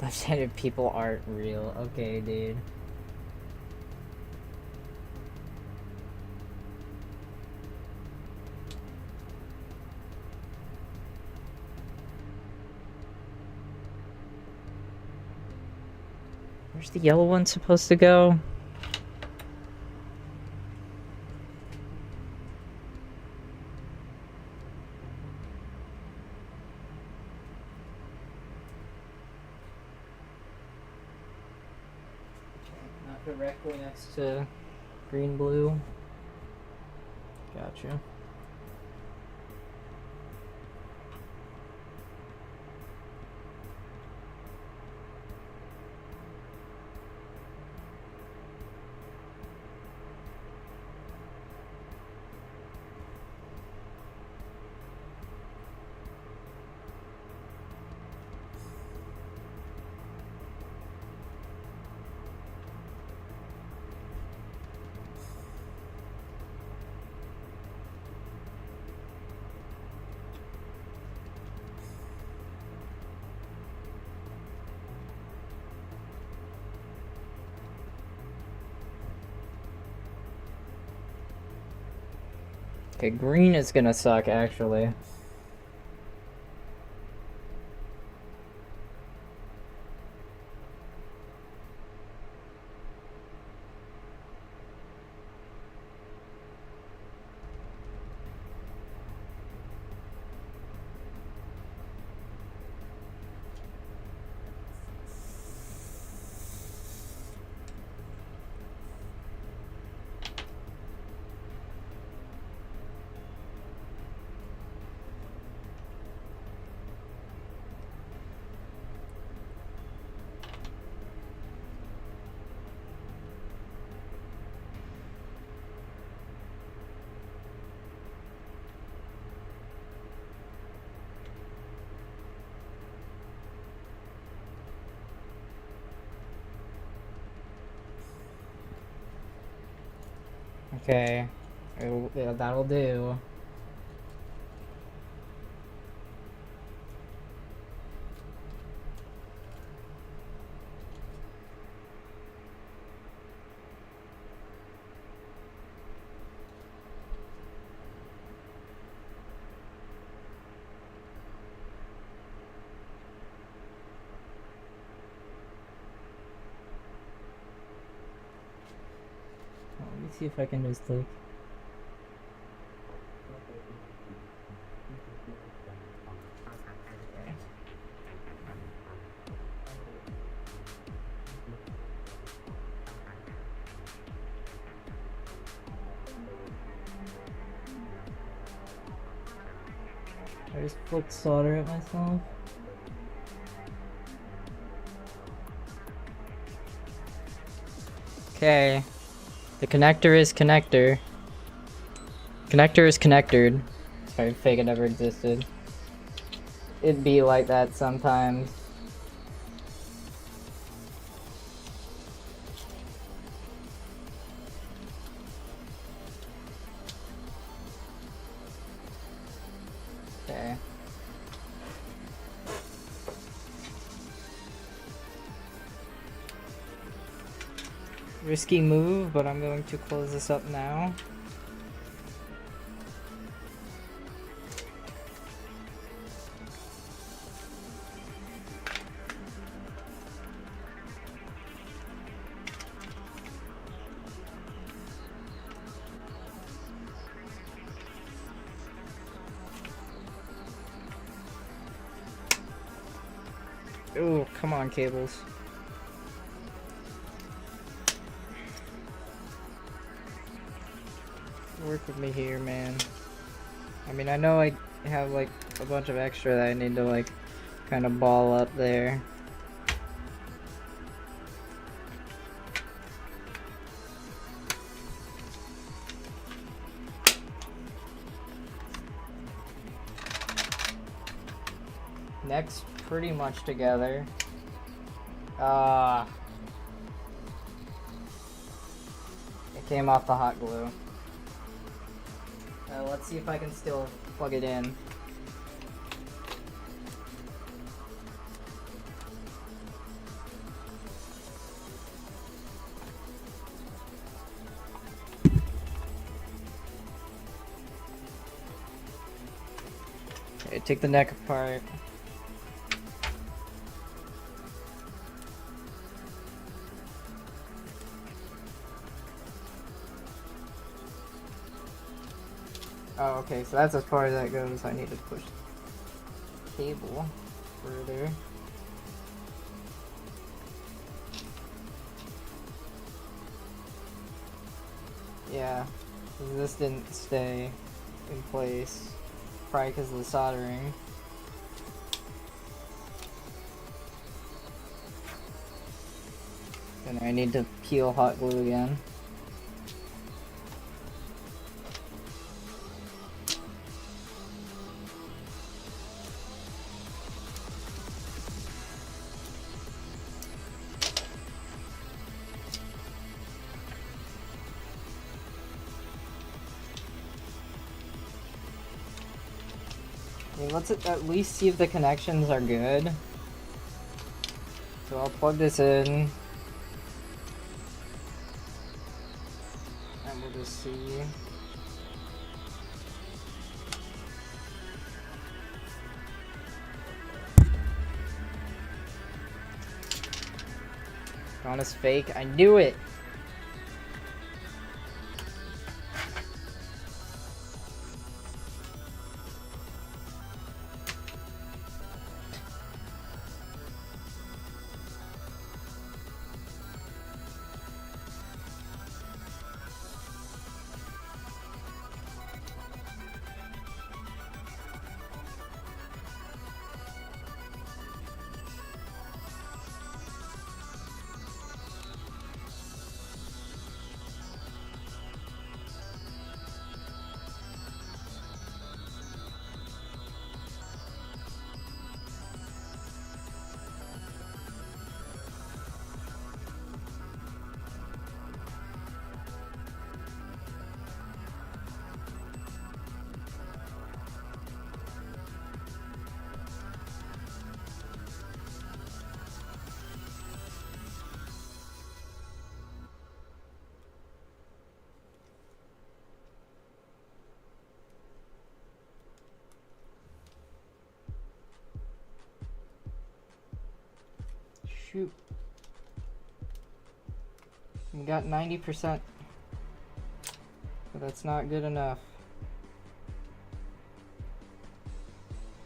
Left-handed people aren't real. Okay, dude. Where's the yellow one supposed to go? Not directly next to green blue. Gotcha. Okay, green is gonna suck, actually. Okay, yeah, that'll do. see if I can just like. I just flicked solder at myself. Okay. The connector is connector. Connector is connected. Sorry, fake it never existed. It'd be like that sometimes. Okay. Risky move, but I'm going to close this up now. Oh, come on, cables. Work with me here, man. I mean, I know I have like a bunch of extra that I need to like kind of ball up there. Neck's pretty much together. It came off the hot glue. Let's see if I can still plug it in. Okay, take the neck apart. Oh, okay, so that's as far as that goes. I need to push the cable further. Yeah, this didn't stay in place, probably because of the soldering. And I need to peel hot glue again. I mean, let's at least see if the connections are good. So I'll plug this in. And we'll just see. Honest fake, I knew it! Shoot. We got 90%. that's not good enough.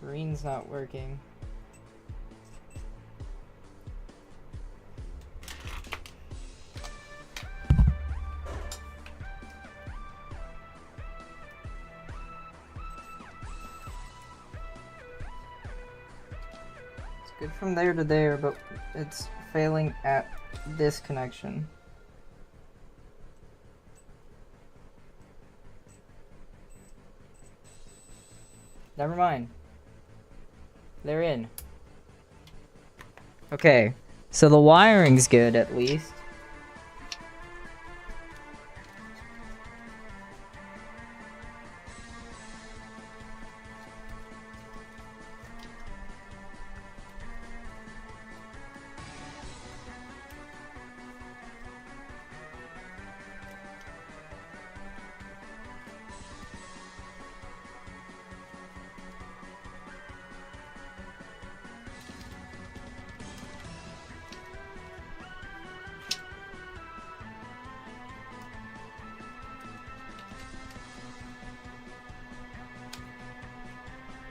Green's not working. It's good from there to there, but it's failing at this connection. Never mind. They're in. Okay, so the wiring's good at least.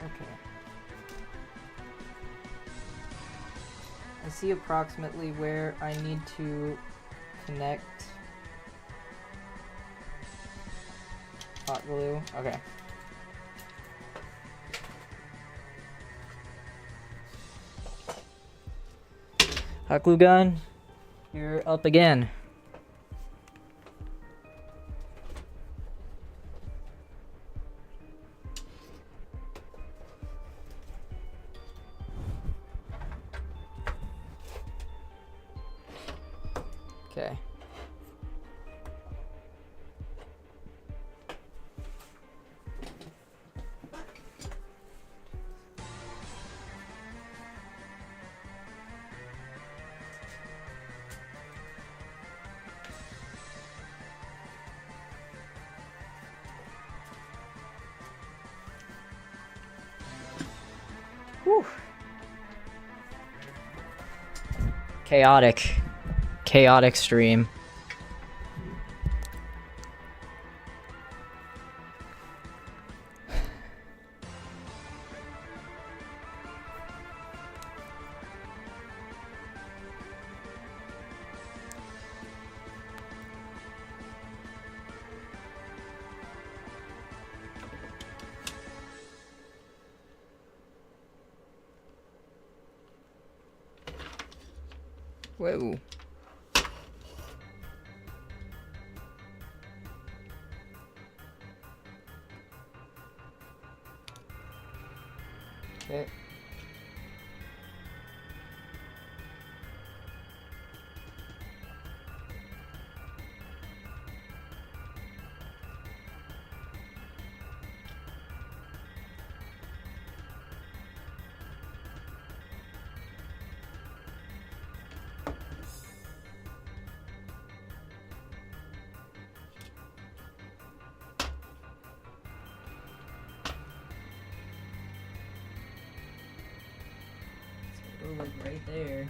Okay. I see approximately where I need to connect hot glue. Okay. Hot glue gun, you're up again. Okay. Whew. Chaotic stream. Whoa. Okay. Go like right there.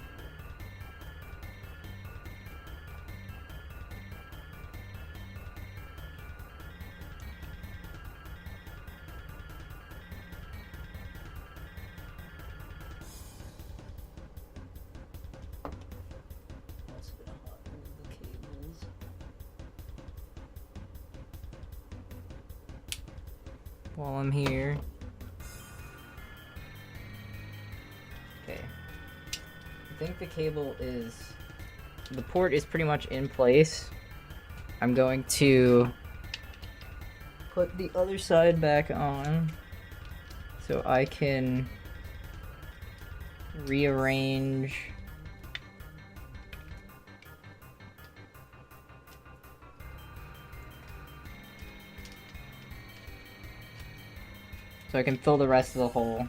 Also gonna hot glue the cables. While I'm here. Okay. I think the cable is... the port is pretty much in place. I'm going to put the other side back on so I can rearrange so I can fill the rest of the hole.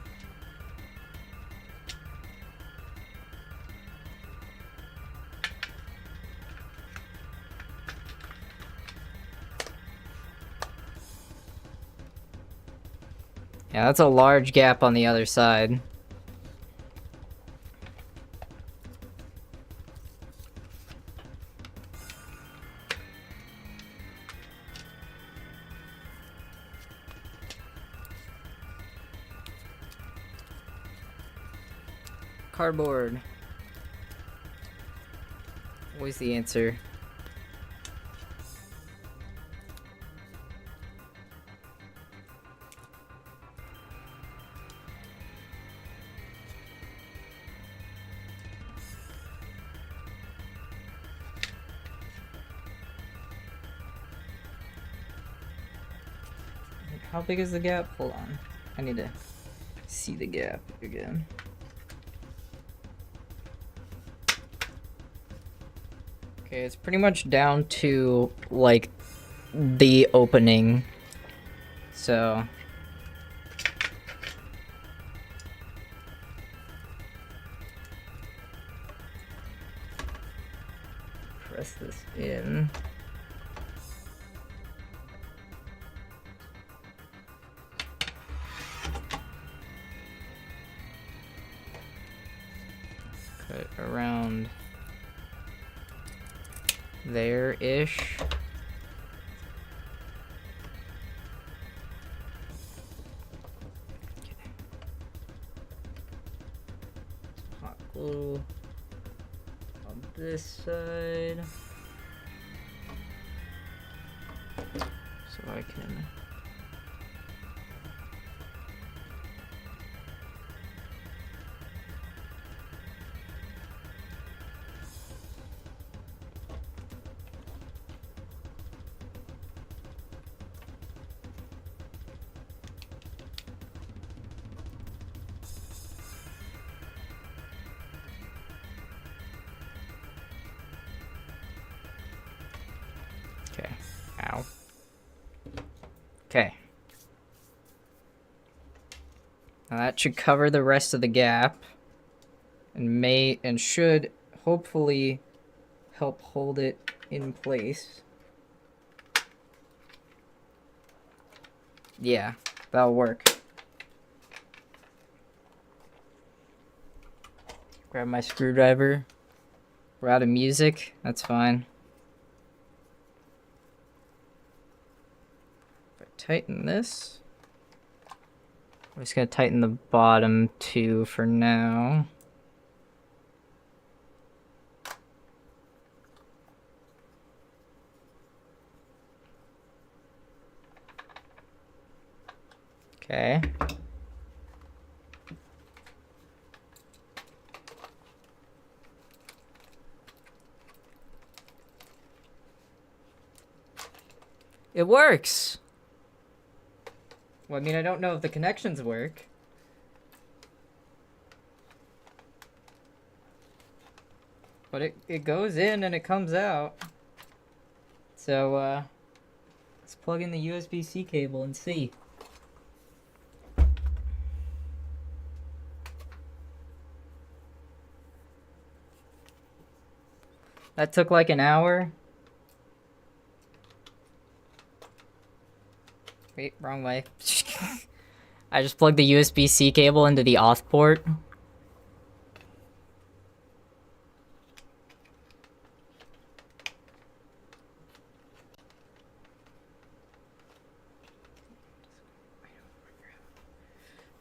Yeah, that's a large gap on the other side. Cardboard. Always the answer. How big is the gap? Hold on. I need to see the gap again. Okay, it's pretty much down to, like, the opening. So... press this in. Cut around there-ish. Hot glue on this side. So I can... Okay. Ow. Okay. Now that should cover the rest of the gap and should hopefully help hold it in place. Yeah, that'll work. Grab my screwdriver. We're out of music. That's fine. If I tighten this, I'm just gonna tighten the bottom too for now. Okay. It works! Well, I mean, I don't know if the connections work. But it goes in and it comes out. So, let's plug in the USB-C cable and see. That took like an hour. Wait, wrong way. I just plugged the USB-C cable into the auth port.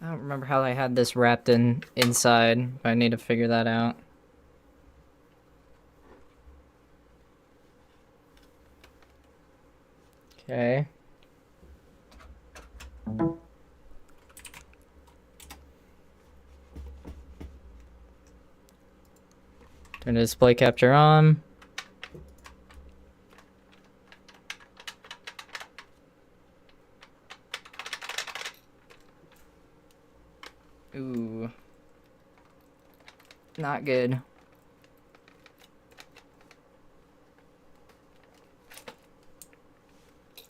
I don't remember how I had this wrapped inside, but I need to figure that out. Okay. Turn the display capture on. Ooh. Not good.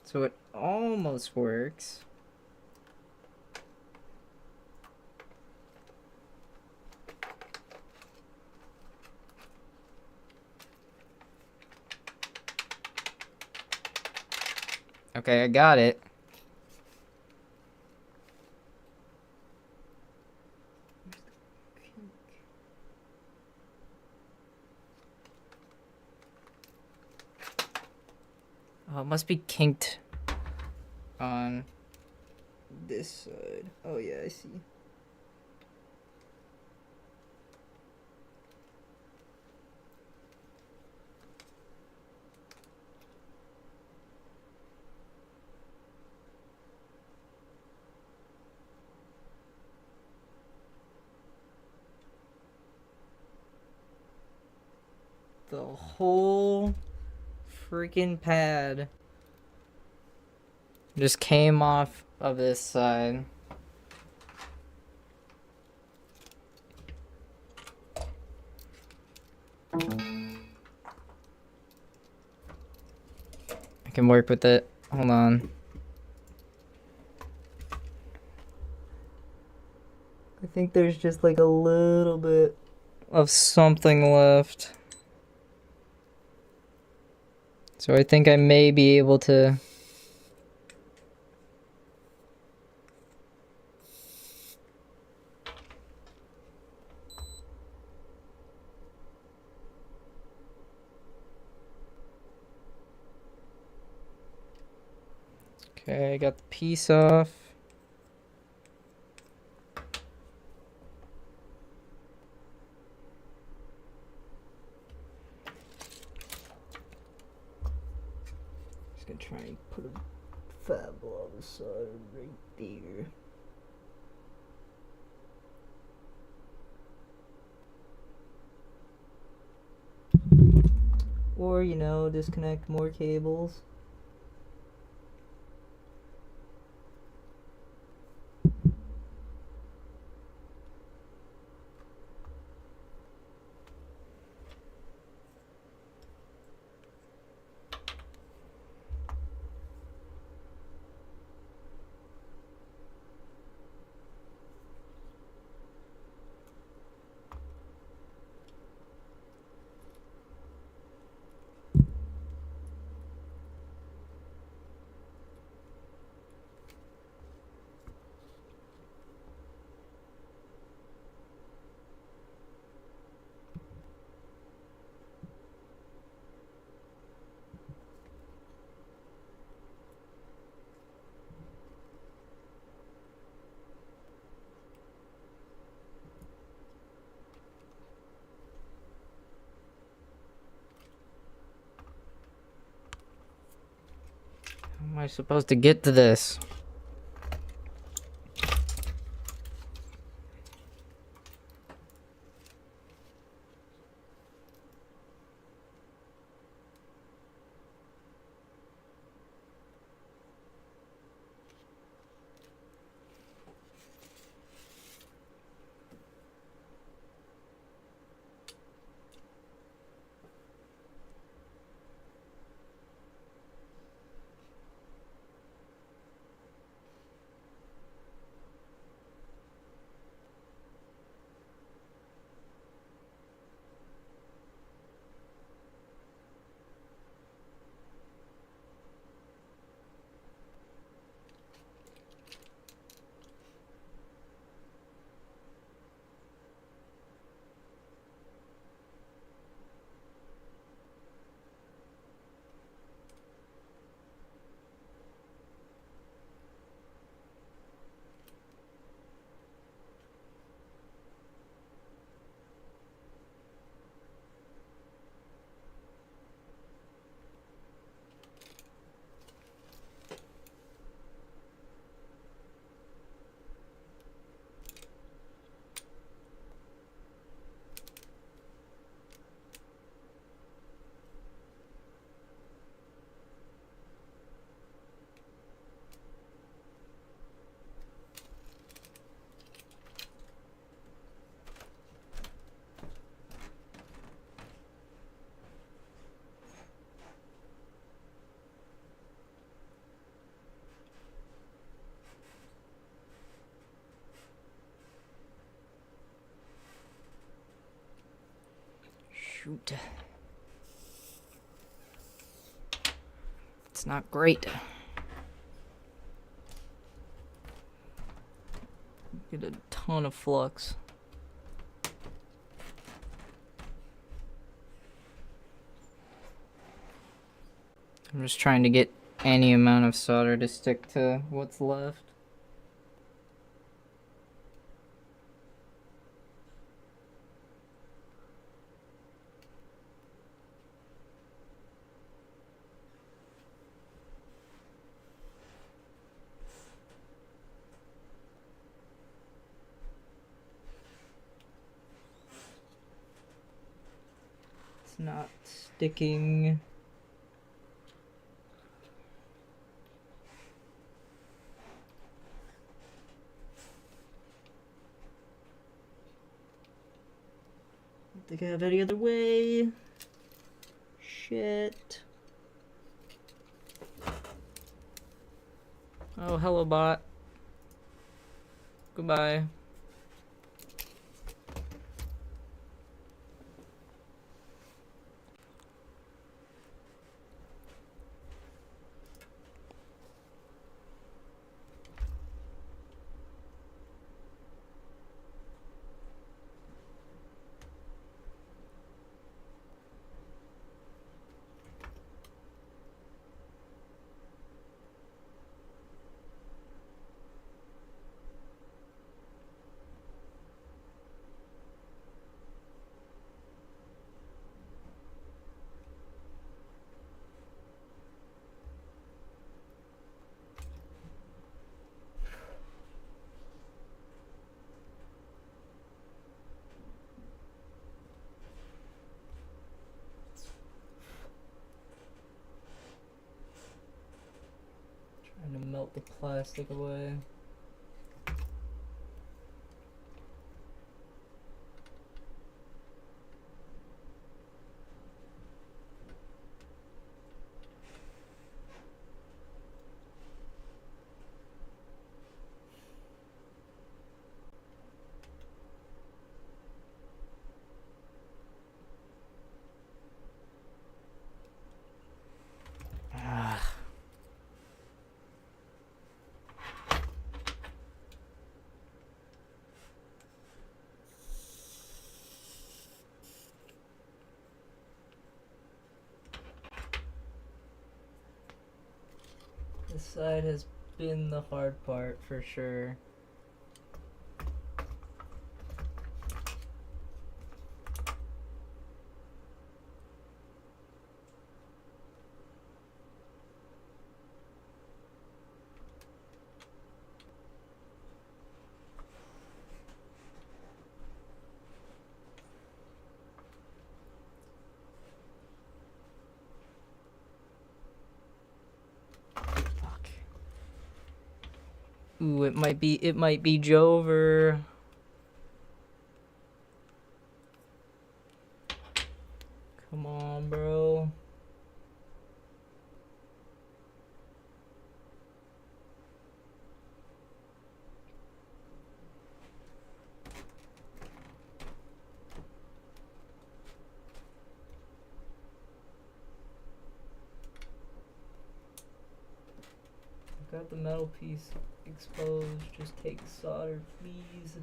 So it almost works. Okay, I got it. Oh, it must be kinked on this side. Oh yeah, I see. The whole freaking pad just came off of this side. I can work with it. Hold on. I think there's just like a little bit of something left. So I think I may be able to Okay, I got the piece off. Just gonna try and put a fab on the side right there. Or, you know, disconnect more cables. How am I supposed to get to this? Shoot. It's not great. Get a ton of flux. I'm just trying to get any amount of solder to stick to what's left. not sticking. I don't think I have any other way. Shit. Oh, hello, bot. Goodbye. Trying to melt the plastic away. This side has been the hard part for sure. Ooh, it might be Jover. Come on, bro. Got the metal piece exposed. Just take solder, please.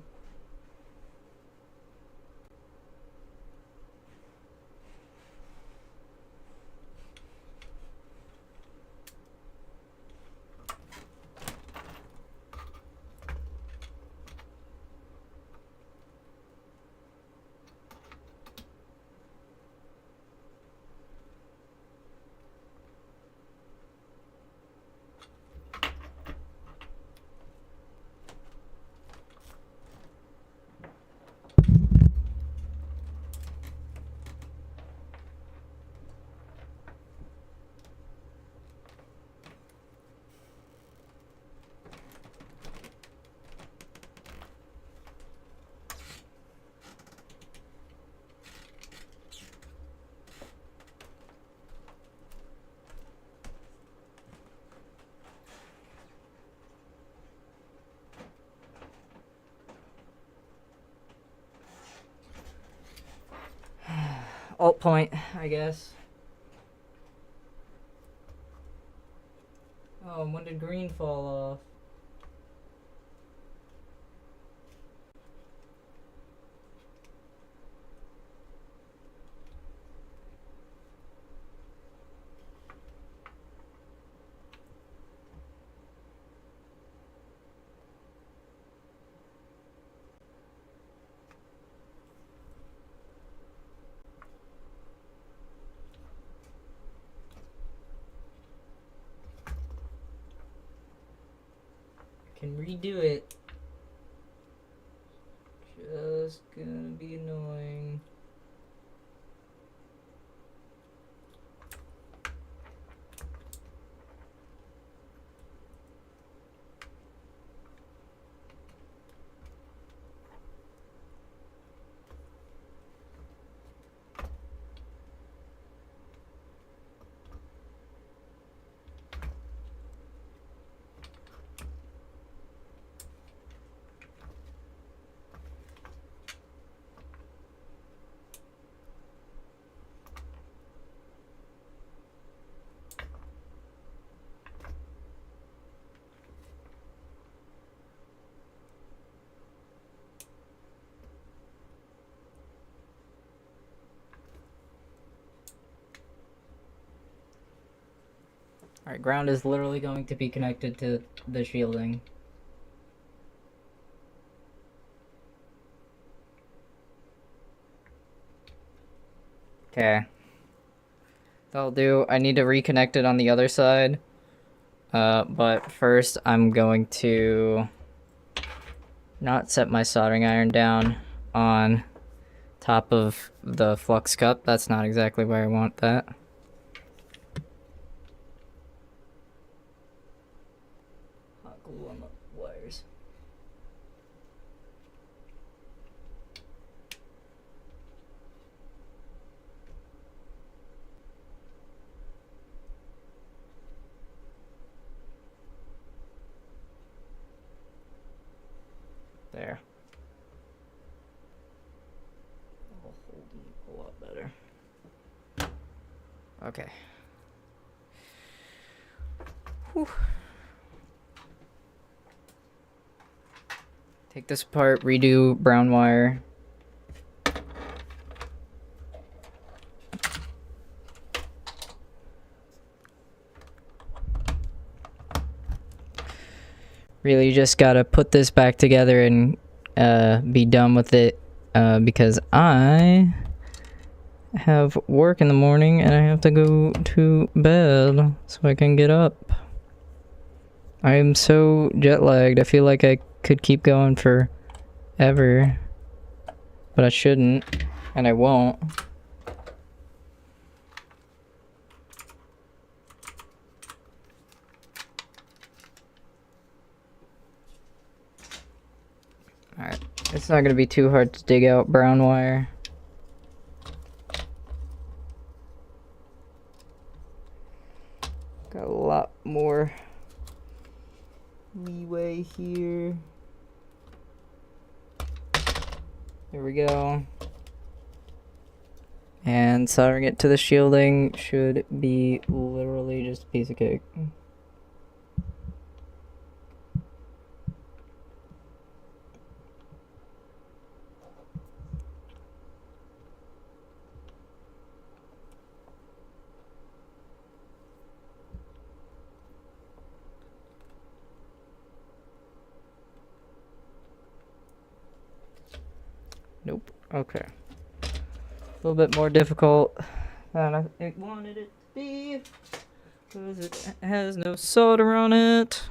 Alt point, I guess. Oh, when did green fall off? Can redo it. Just gonna be annoying. Alright, ground is literally going to be connected to the shielding. Okay. That'll do. I need to reconnect it on the other side. But first I'm going to not set my soldering iron down on top of the flux cup. That's not exactly where I want that. Hot glue on the wires. There. That'll hold a lot better. Okay. Whew. Take this apart, redo brown wire. Really just gotta put this back together and be done with it because I have work in the morning and I have to go to bed so I can get up. I am so jet lagged. I feel like I could keep going forever, but I shouldn't, and I won't. Alright, it's not gonna be too hard to dig out brown wire. Got a lot more leeway here. There we go. And soldering it to the shielding should be literally just a piece of cake. Nope. Okay. A little bit more difficult than I wanted it to be because it has no solder on it.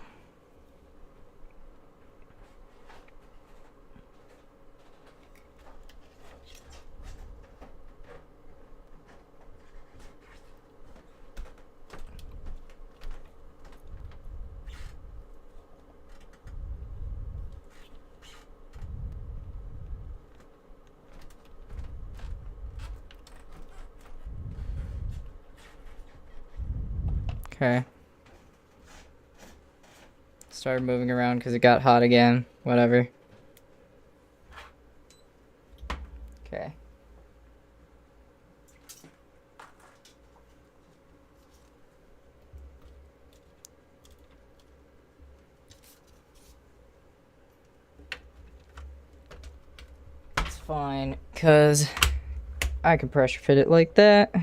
Okay. Started moving around because it got hot again. Whatever. Okay. It's fine because I can pressure fit it like that.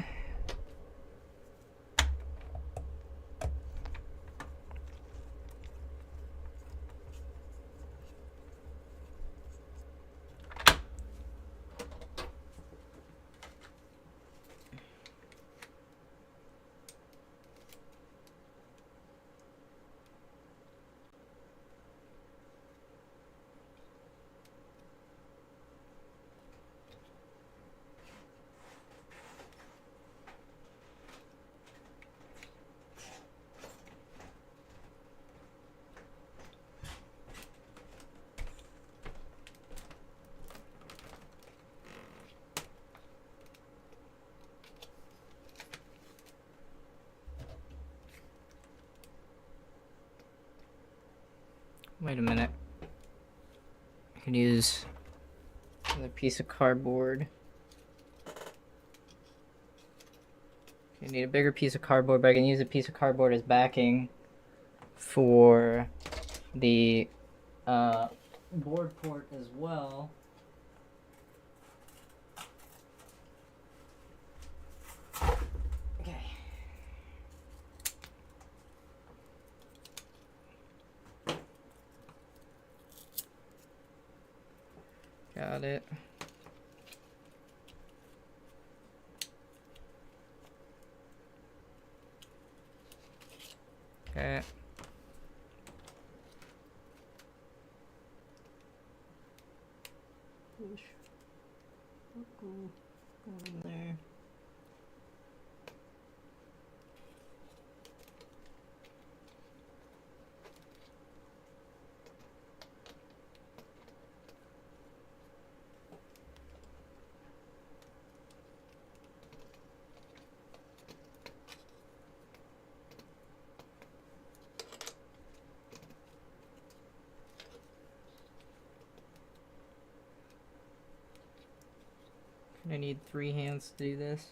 Wait a minute. I can use another piece of cardboard. I need a bigger piece of cardboard, but I can use a piece of cardboard as backing for the board port as well. Okay. Got it. Okay. Push. Go in there. I need 3 hands to do this.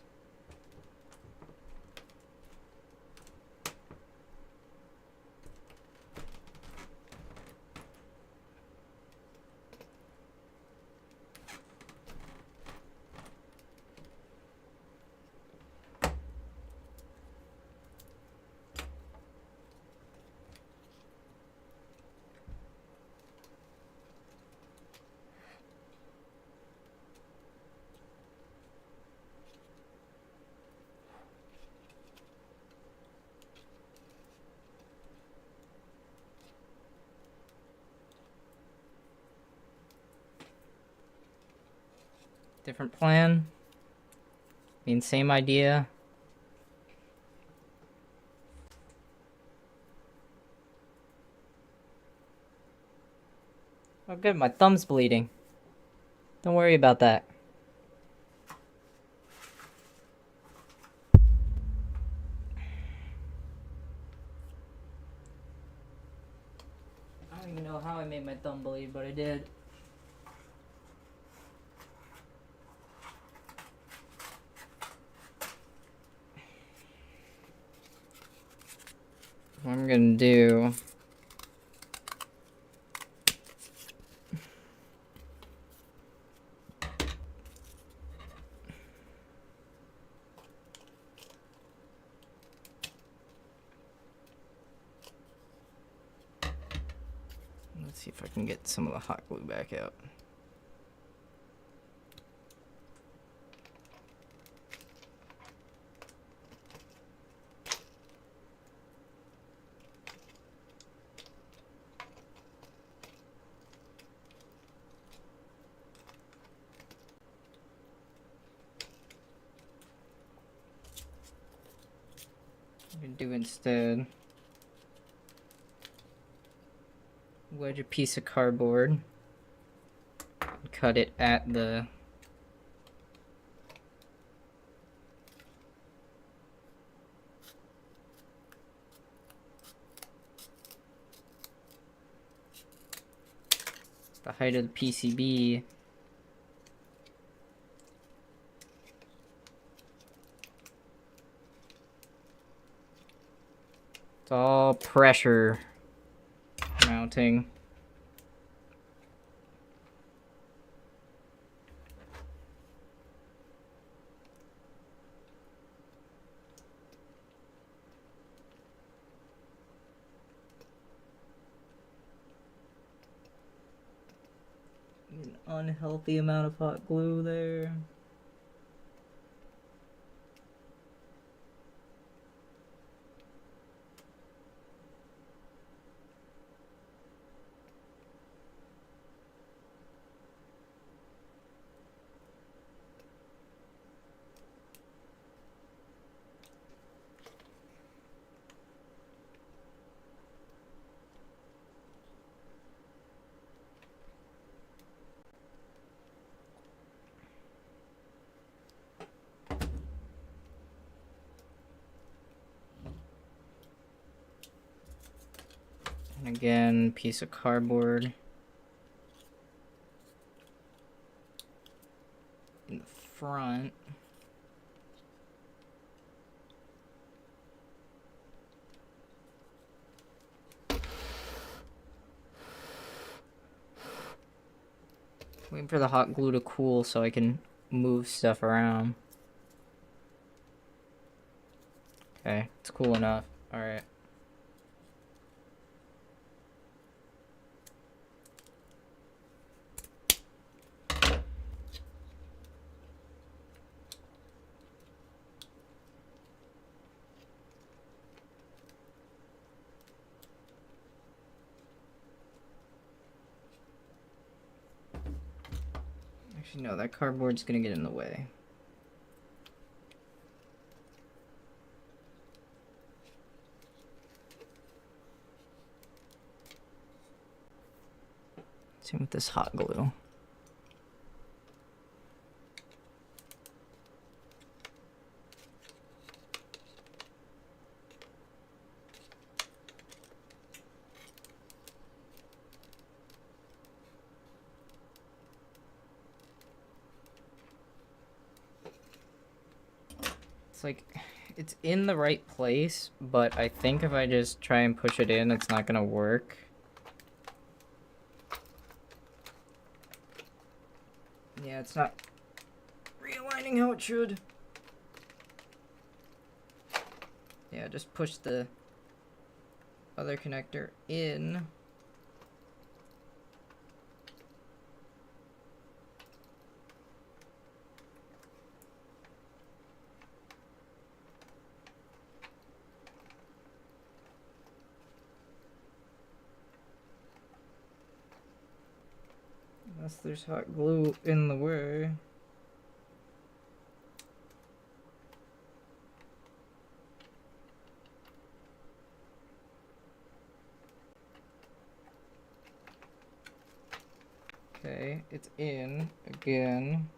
Different plan. I mean, same idea. Oh good, my thumb's bleeding. Don't worry about that. I don't even know how I made my thumb bleed, but I did. What I'm gonna do... Let's see if I can get some of the hot glue back out. I'm gonna do instead wedge a piece of cardboard and cut it at the height of the PCB. It's all pressure mounting. An unhealthy amount of hot glue there. And again, piece of cardboard in the front. Waiting for the hot glue to cool so I can move stuff around. Okay, it's cool enough. Alright. Actually, no, that cardboard's gonna get in the way. Same with this hot glue. It's like, it's in the right place, but I think if I just try and push it in, it's not gonna work. Yeah, it's not realigning how it should. Yeah, just push the other connector in. Unless there's hot glue in the way. Okay, it's in again.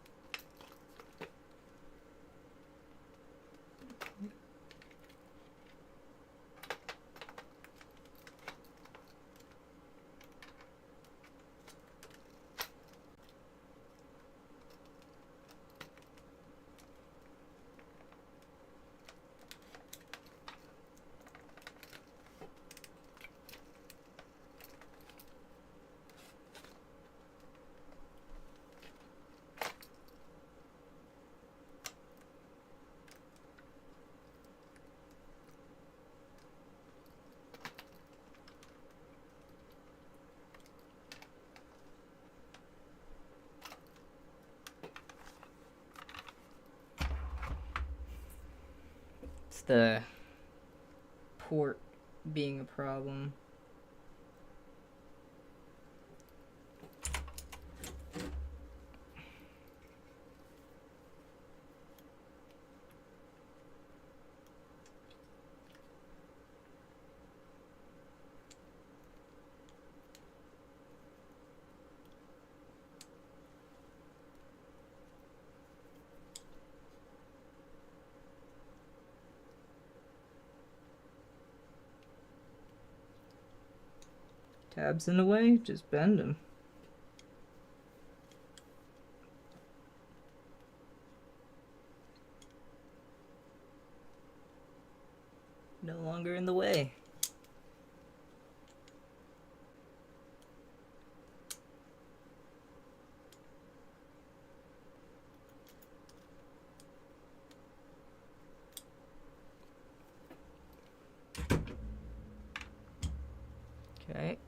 The port being a problem. Tabs in the way, just bend them. No longer in the way. Okay.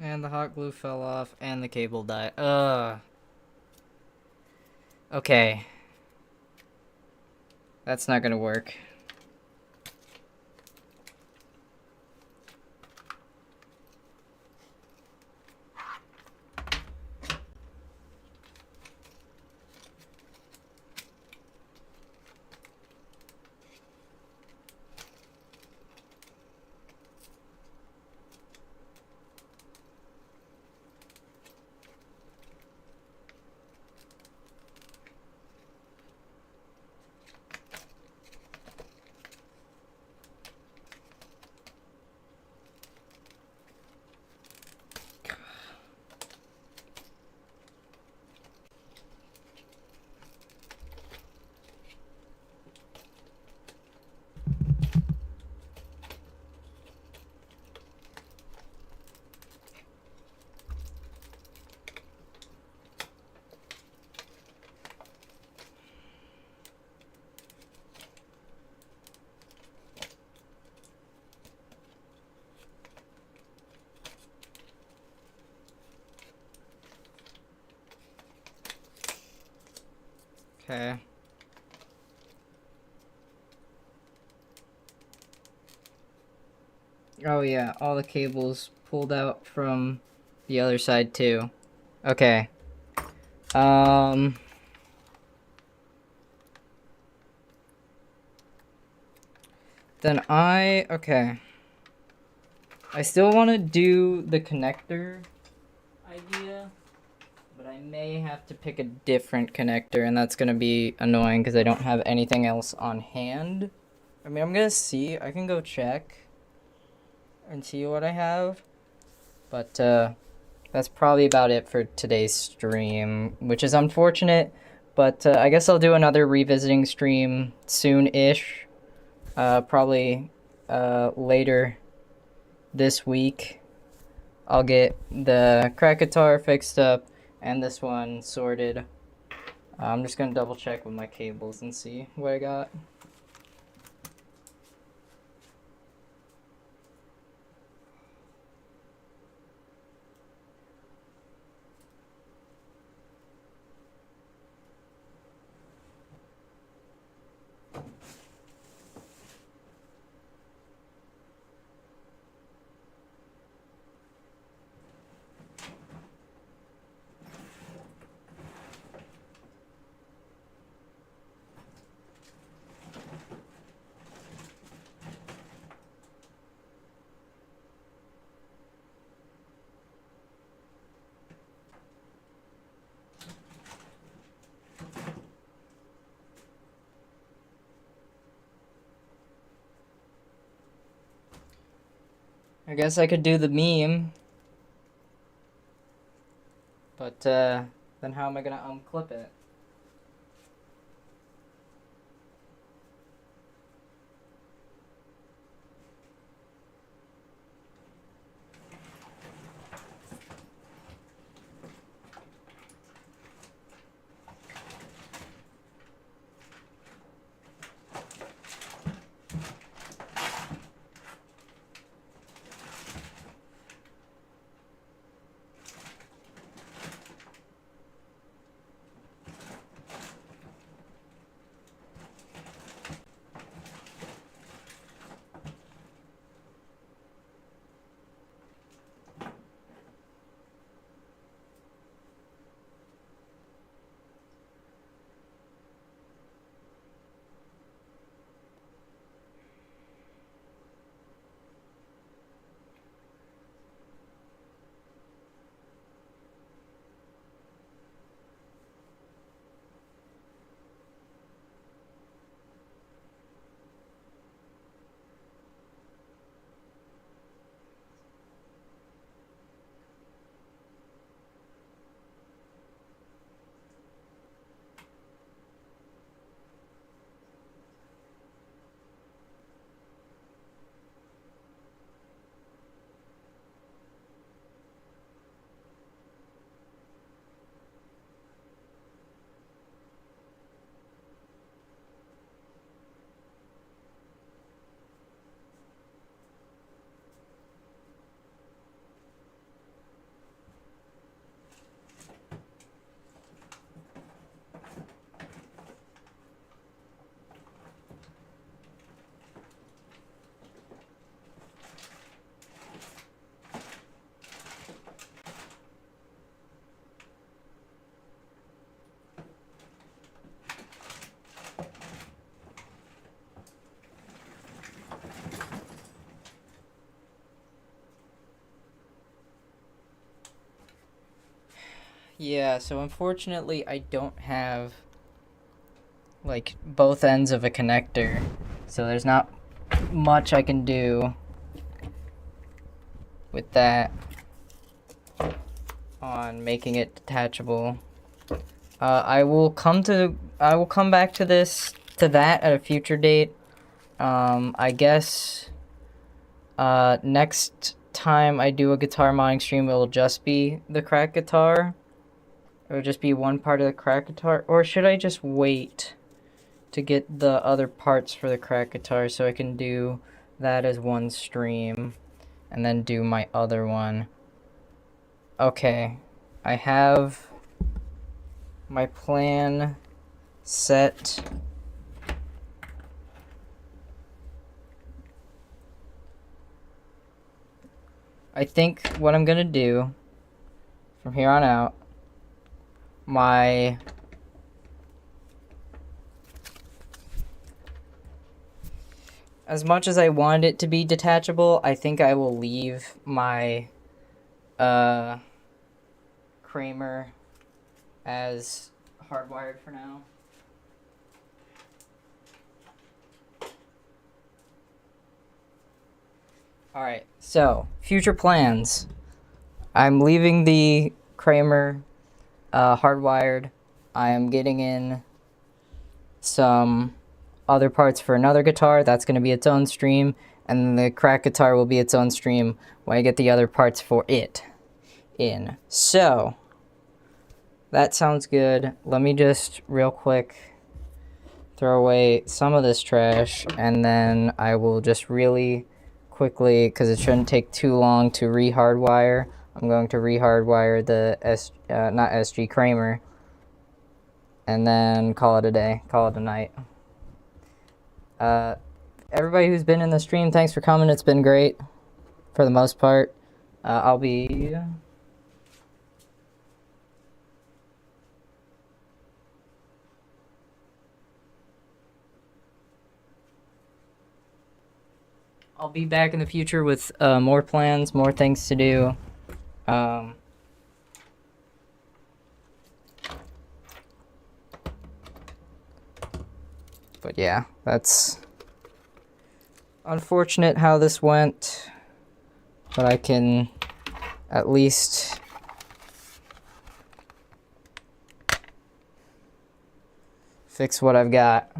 And the hot glue fell off, and the cable died. Okay. That's not gonna work. Okay. Oh yeah, all the cables pulled out from the other side too. Okay. Then okay. I still want to do the connector idea, but I may have to pick a different connector, and that's gonna be annoying because I don't have anything else on hand. I mean, I'm gonna see. I can go check and see what I have, but that's probably about it for today's stream, which is unfortunate, but I guess I'll do another revisiting stream soon-ish, probably later this week. I'll get the crack guitar fixed up and this one sorted. I'm just gonna double check with my cables and see what I got. I guess I could do the meme, but then how am I gonna unclip it? Yeah, so unfortunately I don't have like both ends of a connector, so there's not much I can do with that on making it detachable. I will come back to that at a future date. I guess next time I do a guitar modding stream, it will just be the crack guitar. It would just be one part of the crack guitar, or should I just wait to get the other parts for the crack guitar so I can do that as one stream and then do my other one? Okay, I have my plan set I think what I'm gonna do from here on out, as much as I want it to be detachable, I think I will leave my Kramer as hardwired for now. Alright, so future plans. I'm leaving the Kramer hardwired. I am getting in some other parts for another guitar. That's going to be its own stream. And then the crack guitar will be its own stream when I get the other parts for it in. So, that sounds good. Let me just real quick throw away some of this trash. And then I will just really quickly, because it shouldn't take too long to re-hardwire. I'm going to re-hardwire the not SG Kramer, and then call it a day, call it a night. Everybody who's been in the stream, thanks for coming. It's been great for the most part. I'll be back in the future with more plans, more things to do. But yeah, that's unfortunate how this went, but I can at least fix what I've got.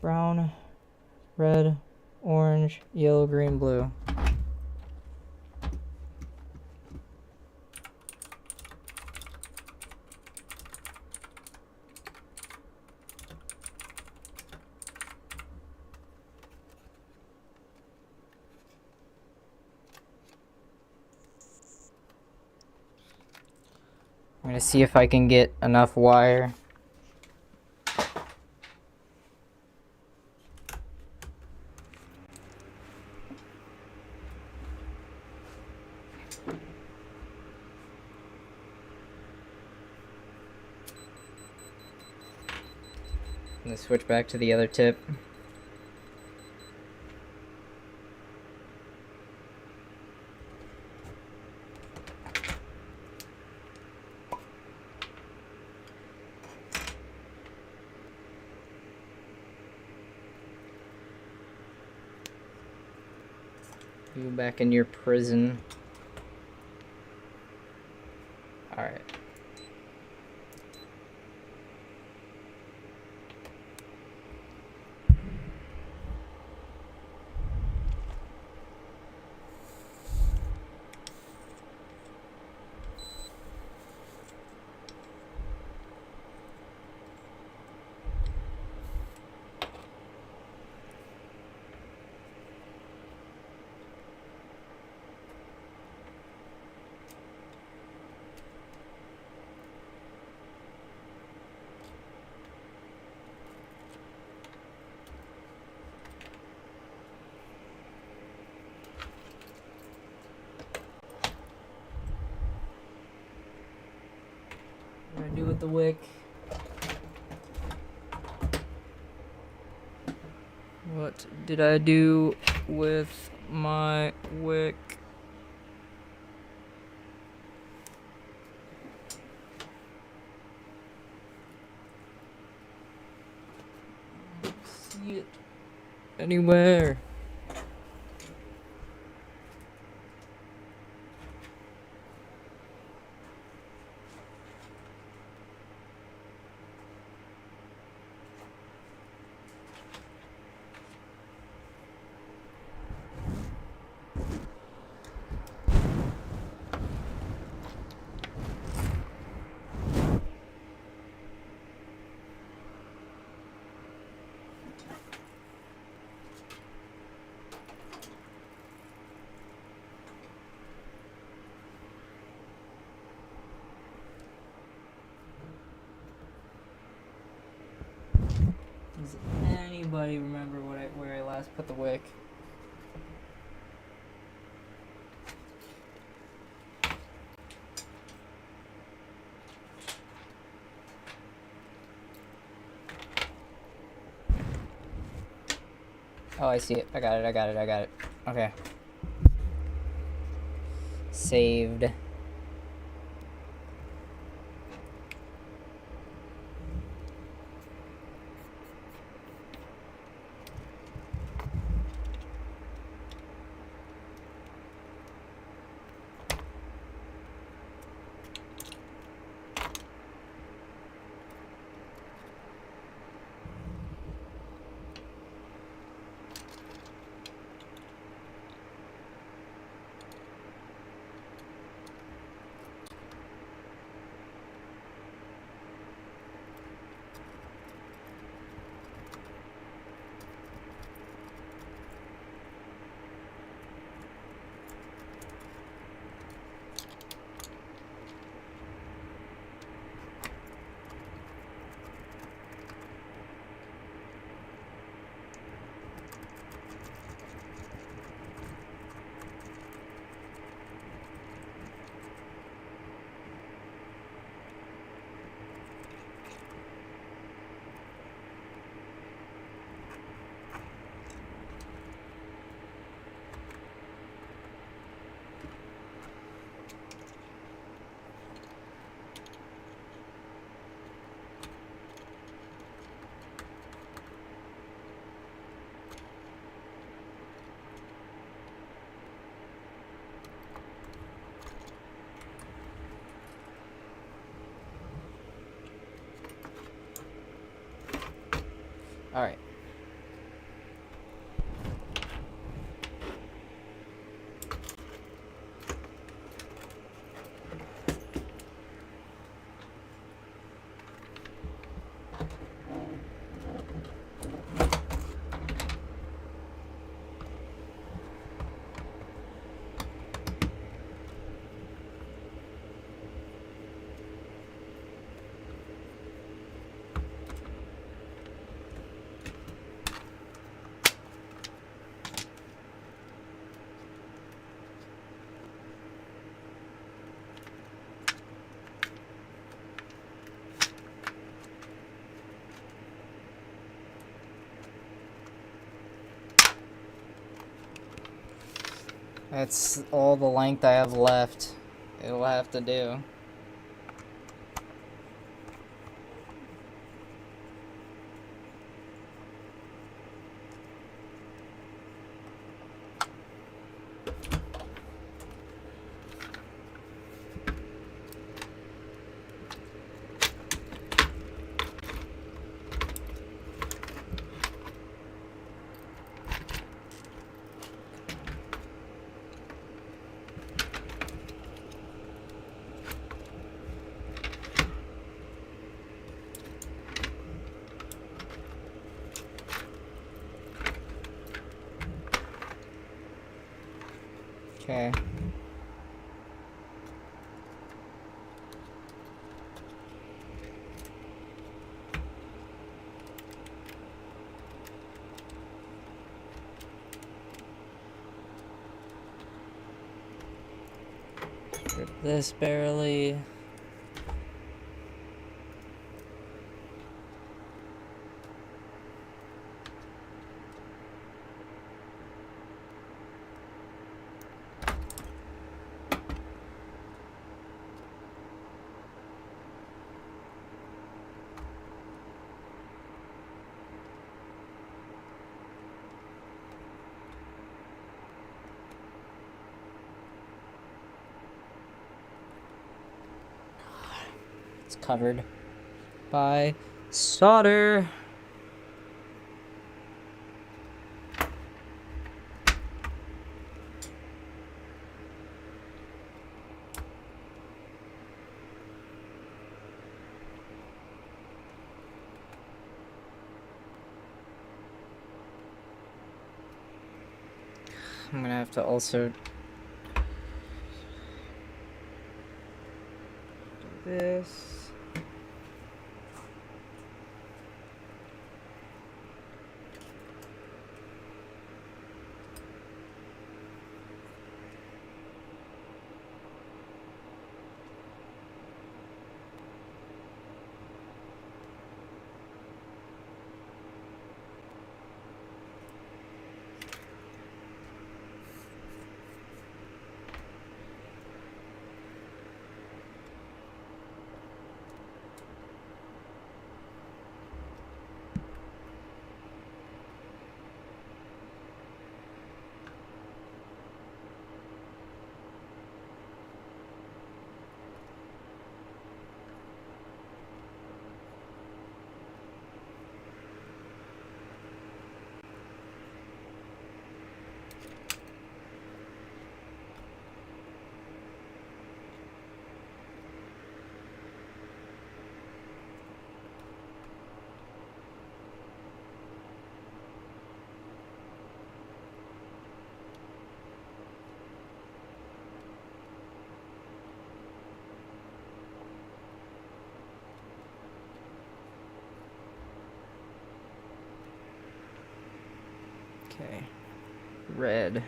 Brown, red, orange, yellow, green, blue. I'm gonna see if I can get enough wire. I'm gonna switch back to the other tip. You back in your prison. Alright. What did I do with the wick? What did I do with my wick? I don't see it anywhere. nobody remember where I last put the wick. Oh, I see it. I got it. Okay. Saved. All right. That's all the length I have left. It'll have to do. Okay. Rip this barely. It's covered by solder. I'm gonna have to also do this. Okay. Red.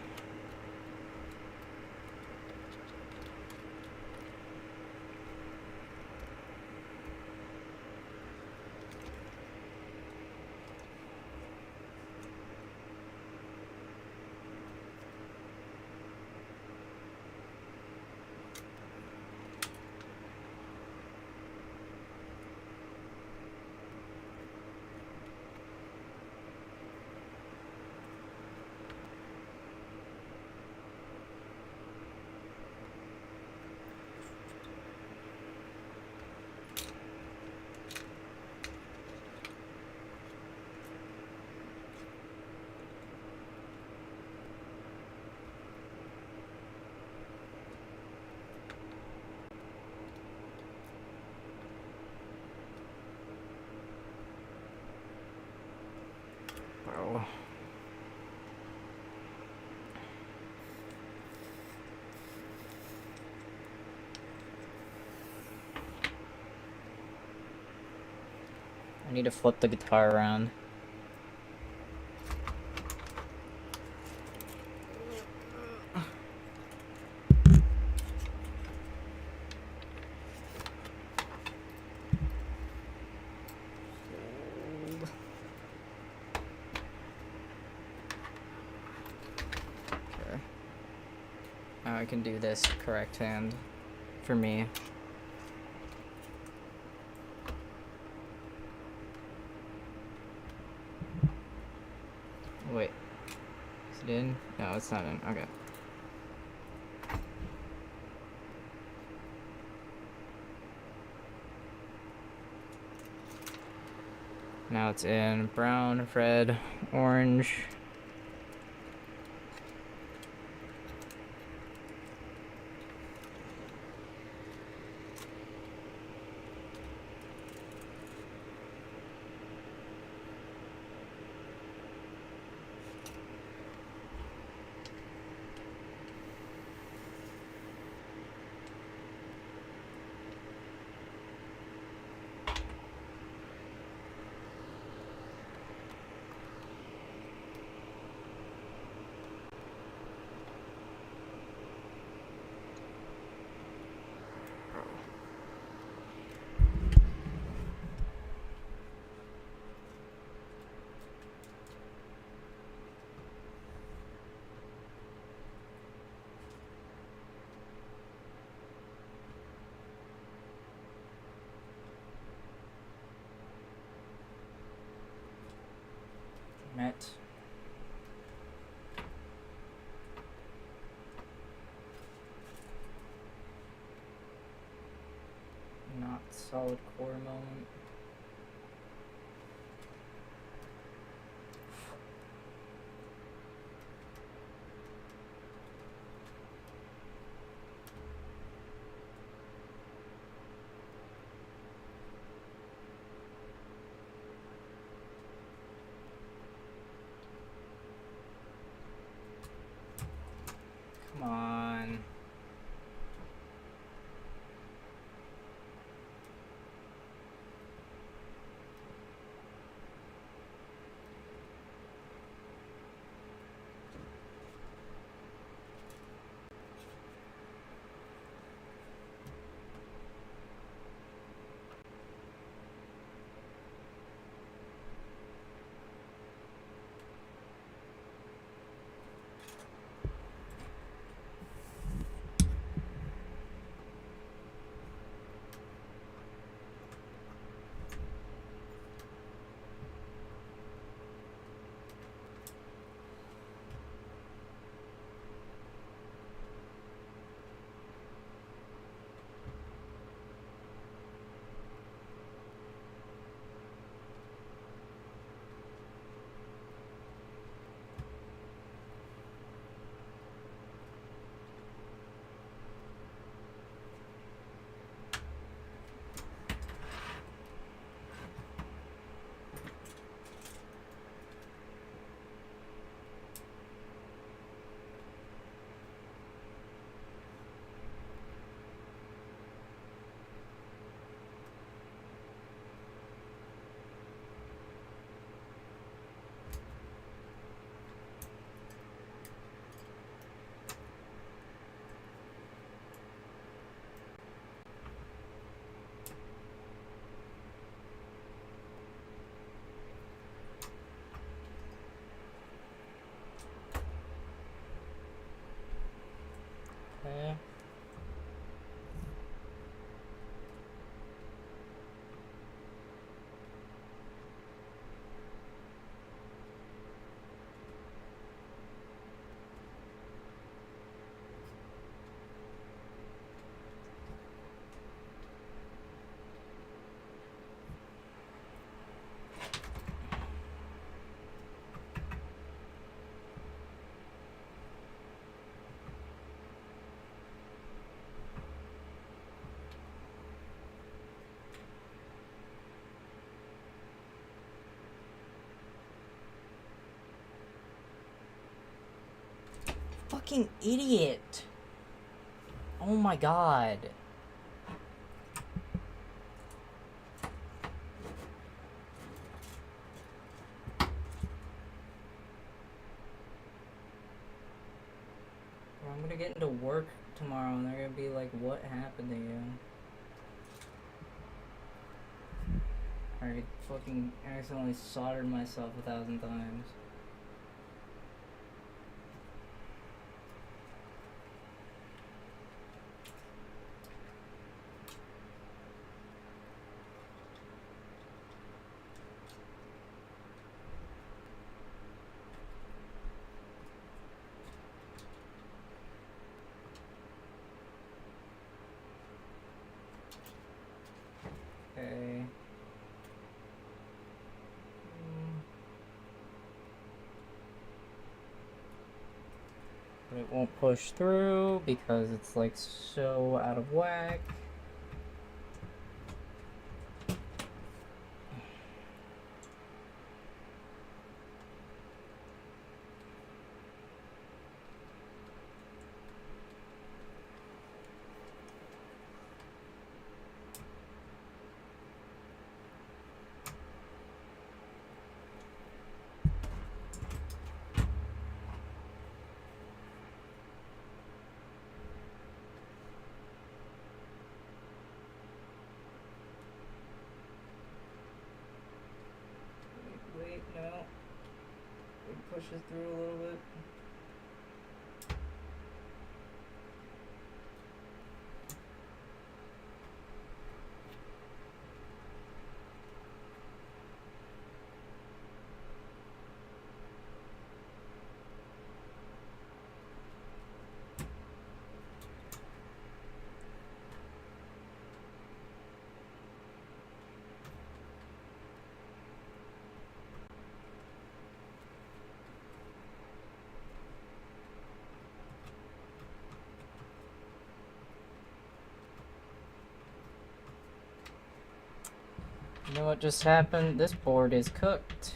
Wow. I need to flip the guitar around. Okay. Now I can do this correct hand for me. Wait. Is it in? No, it's not in. Okay. Now it's in brown, red, orange. Met. Not solid core moment. Come on. fucking idiot. Oh my god. I'm gonna get into work tomorrow and they're gonna be like, what happened to you? I fucking accidentally soldered myself 1,000 times. Okay. But it won't push through because it's like so out of whack. Wait, no. It pushes through a little bit. You know what just happened? This board is cooked.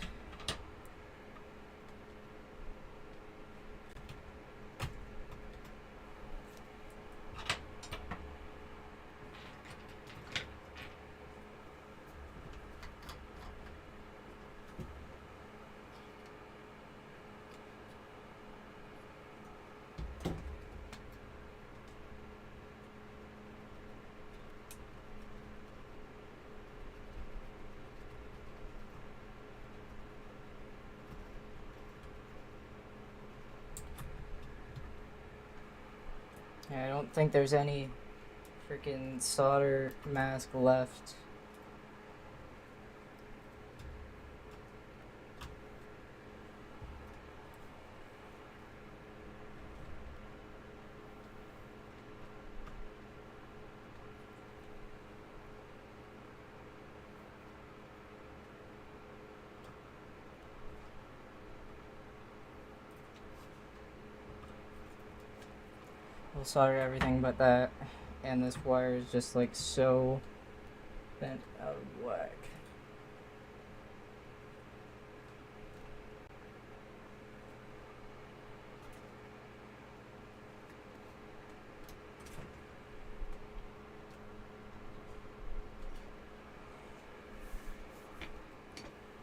Yeah, I don't think there's any freaking solder mask left. We'll solder everything but that, and this wire is just like so bent out of whack.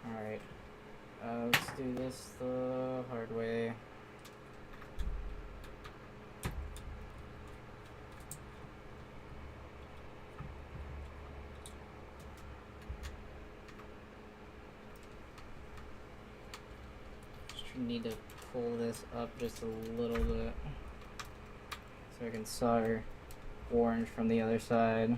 Alright, let's do this the hard way. Need to pull this up just a little bit so I can solder orange from the other side.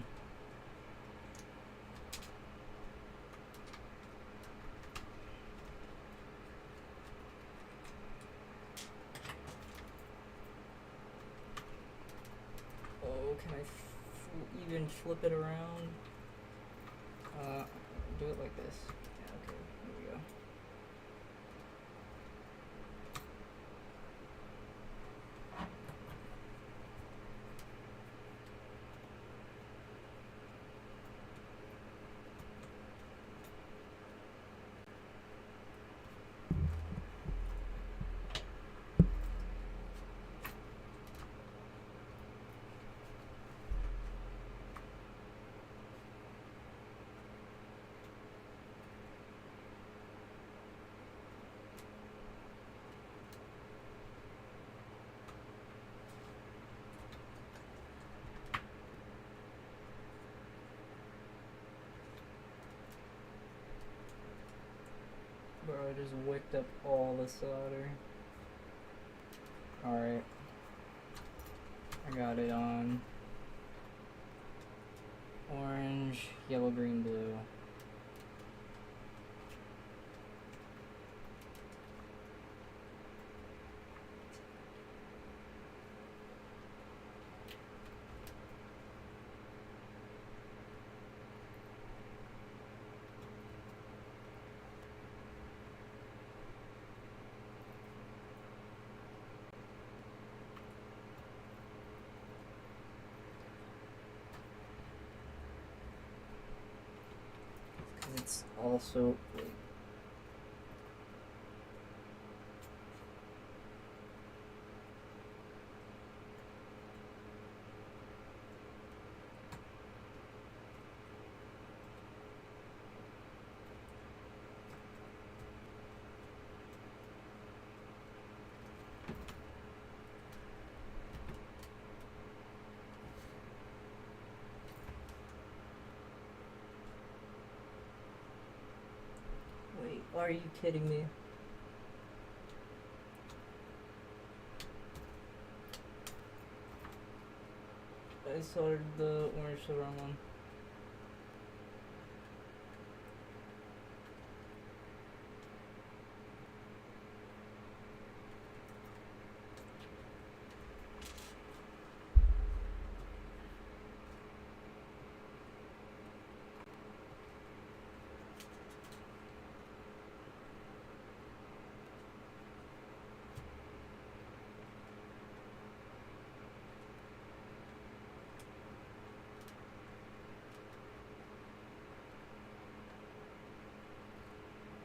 Oh, can I even flip it around? Do it like this. Yeah, okay, here we go. picked up all the solder. Alright. I got it on orange, yellow, green, blue. It's also like, wait, are you kidding me? I soldered the orange to the wrong one.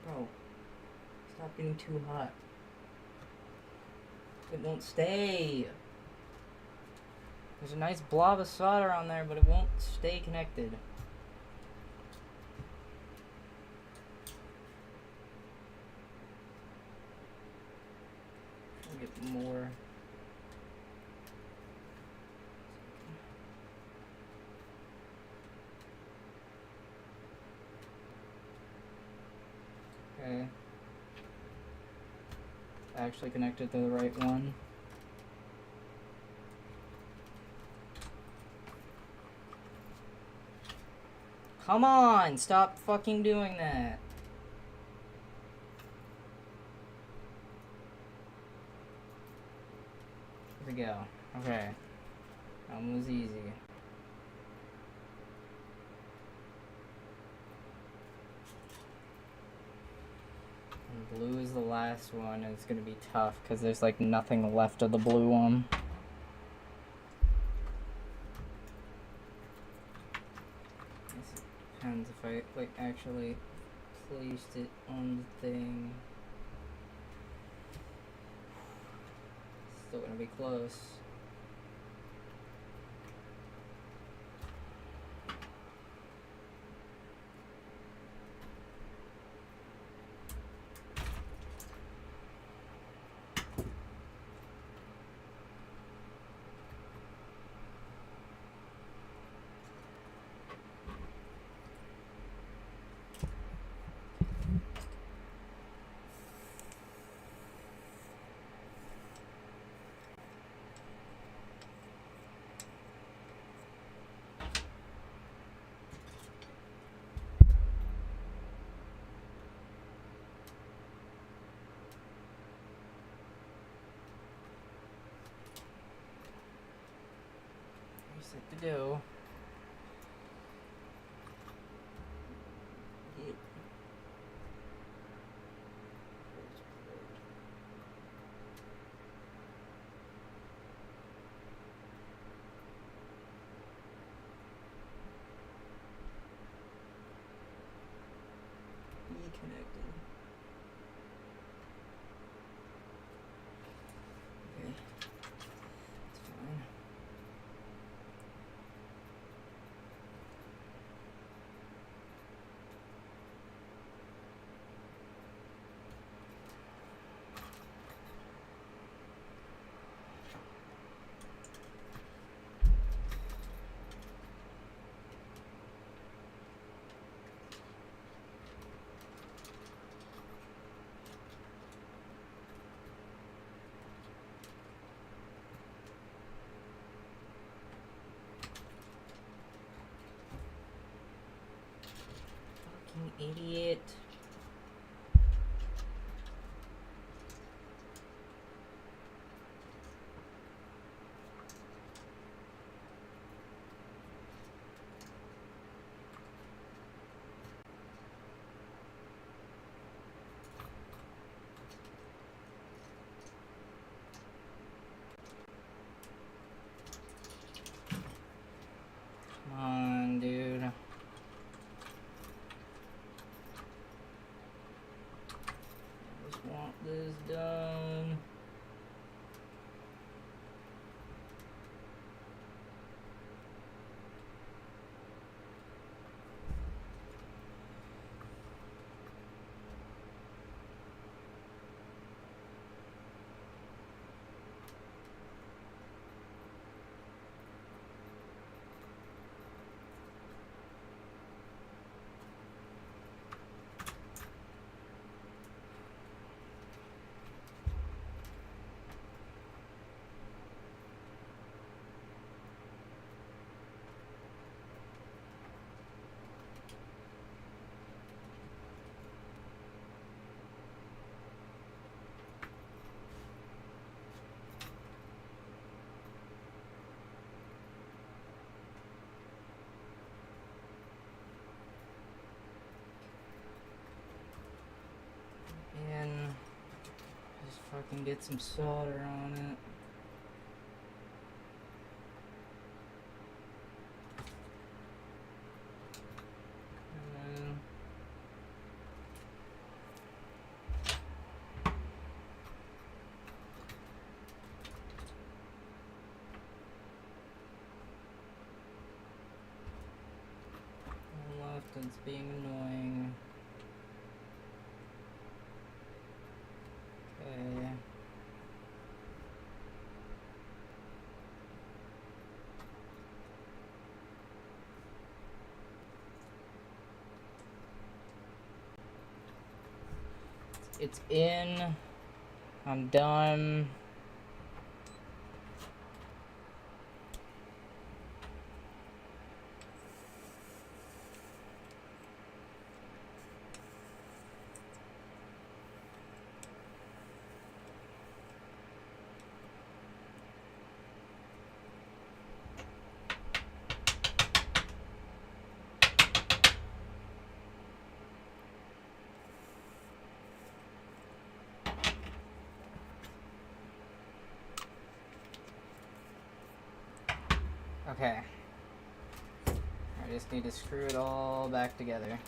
Bro, stop getting too hot. It won't stay. There's a nice blob of solder on there, but it won't stay connected. I'll get more. Okay. Actually connected to the right one. Come on, stop fucking doing that. Here we go. Okay. That one was easy. And blue is the last one, and it's gonna be tough because there's like nothing left of the blue one. Depends if I like actually placed it on the thing. Still gonna be close. Set to go. Be connected. Okay. It's fine. Idiot. Come on, dude. I just want this done. And just fucking get some solder on it. And then one left and it's being annoying. Okay. It's in. I'm done. Okay. I just need to screw it all back together.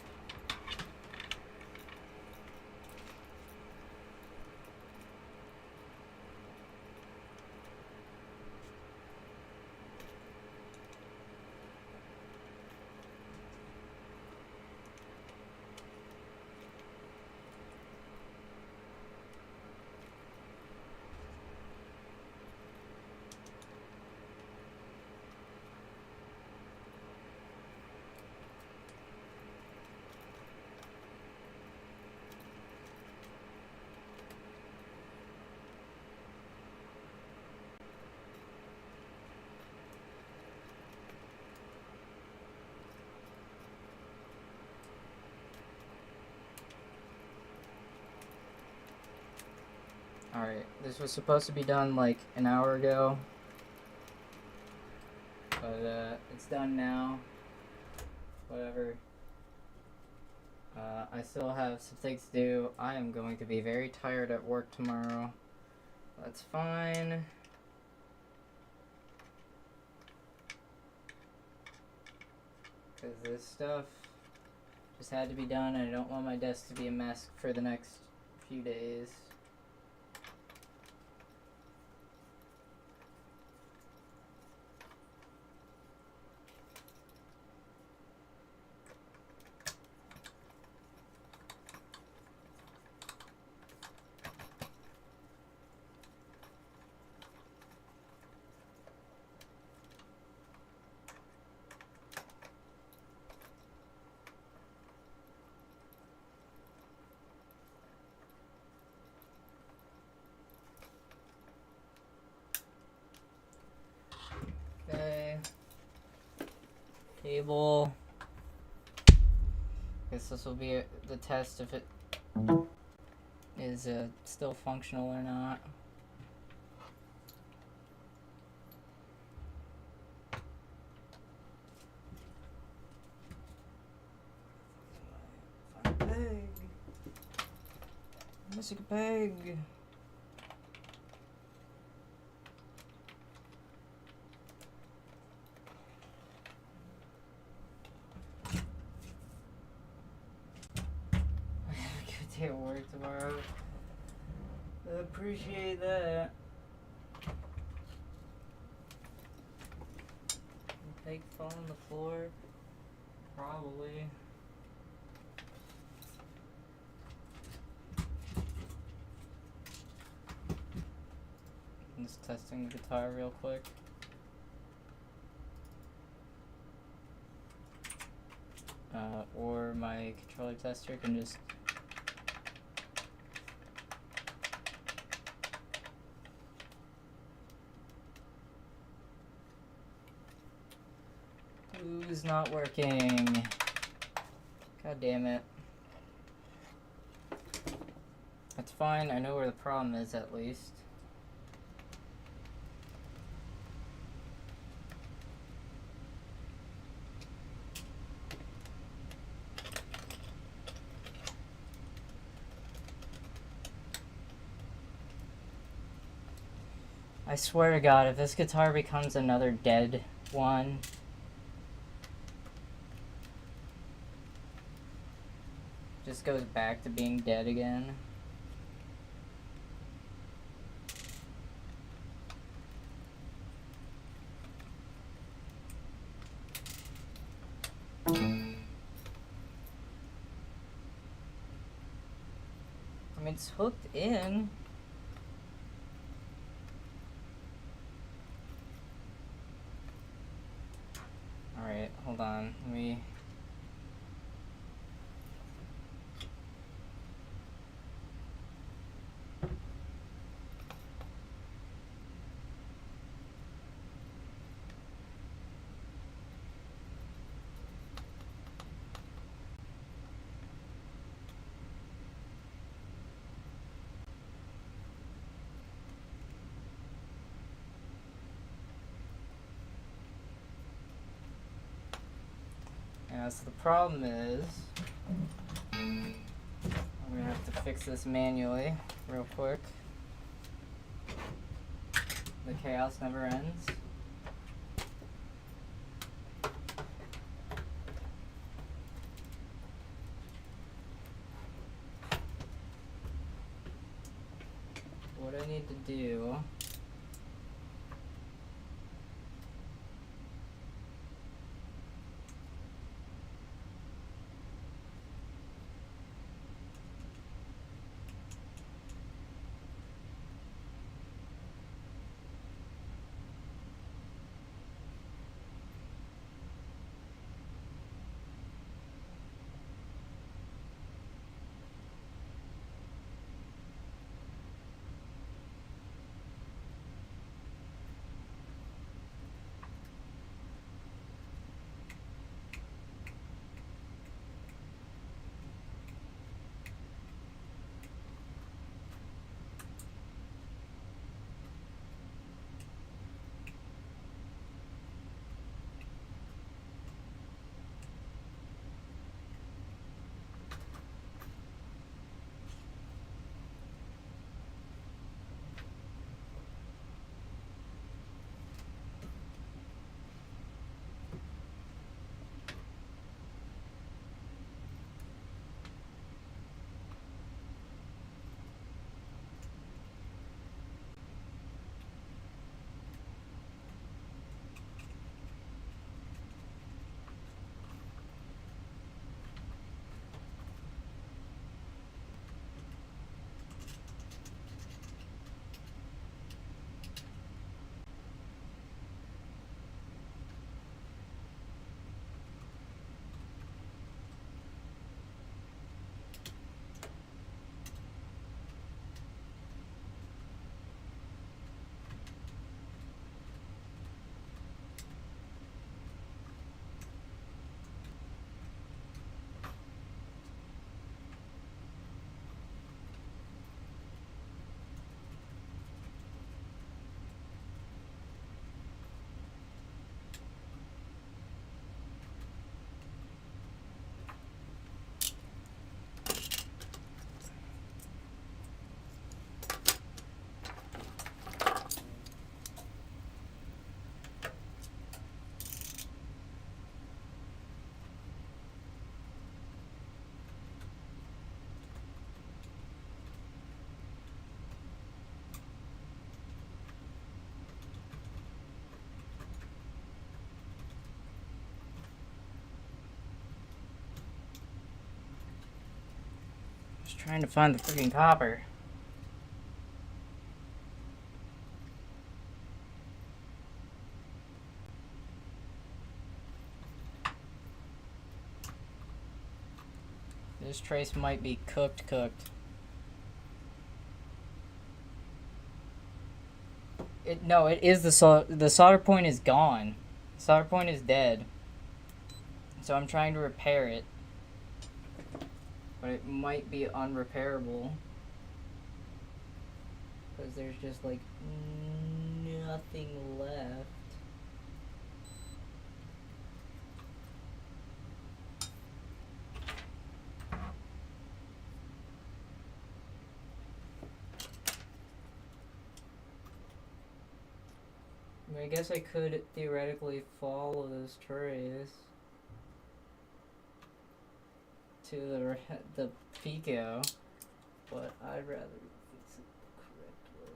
Alright, this was supposed to be done like an hour ago. But it's done now. Whatever. I still have some things to do. I am going to be very tired at work tomorrow. That's fine. Because this stuff just had to be done, and I don't want my desk to be a mess for the next few days. Okay. Cable. Guess this will be the test if it is still functional or not. Find a peg. I'm missing a peg. Good day at work tomorrow. I appreciate that. Peg fall on the floor? Probably. I'm just testing the guitar real quick. Or my controller tester can just Who's not working? God damn it. That's fine, I know where the problem is at least. I swear to God, if this guitar becomes another dead one, just goes back to being dead again. I mean, it's hooked in. Alright, hold on. Let me... Yeah, so the problem is, I'm gonna have to fix this manually, real quick. The chaos never ends. What I need to do... Just trying to find the freaking copper. This trace might be cooked. No, it is the solder point is gone. The solder point is dead. So I'm trying to repair it. But it might be unrepairable. Because there's just like nothing left. I guess I could theoretically follow this trace to the Pico, but I'd rather fix it the correct way.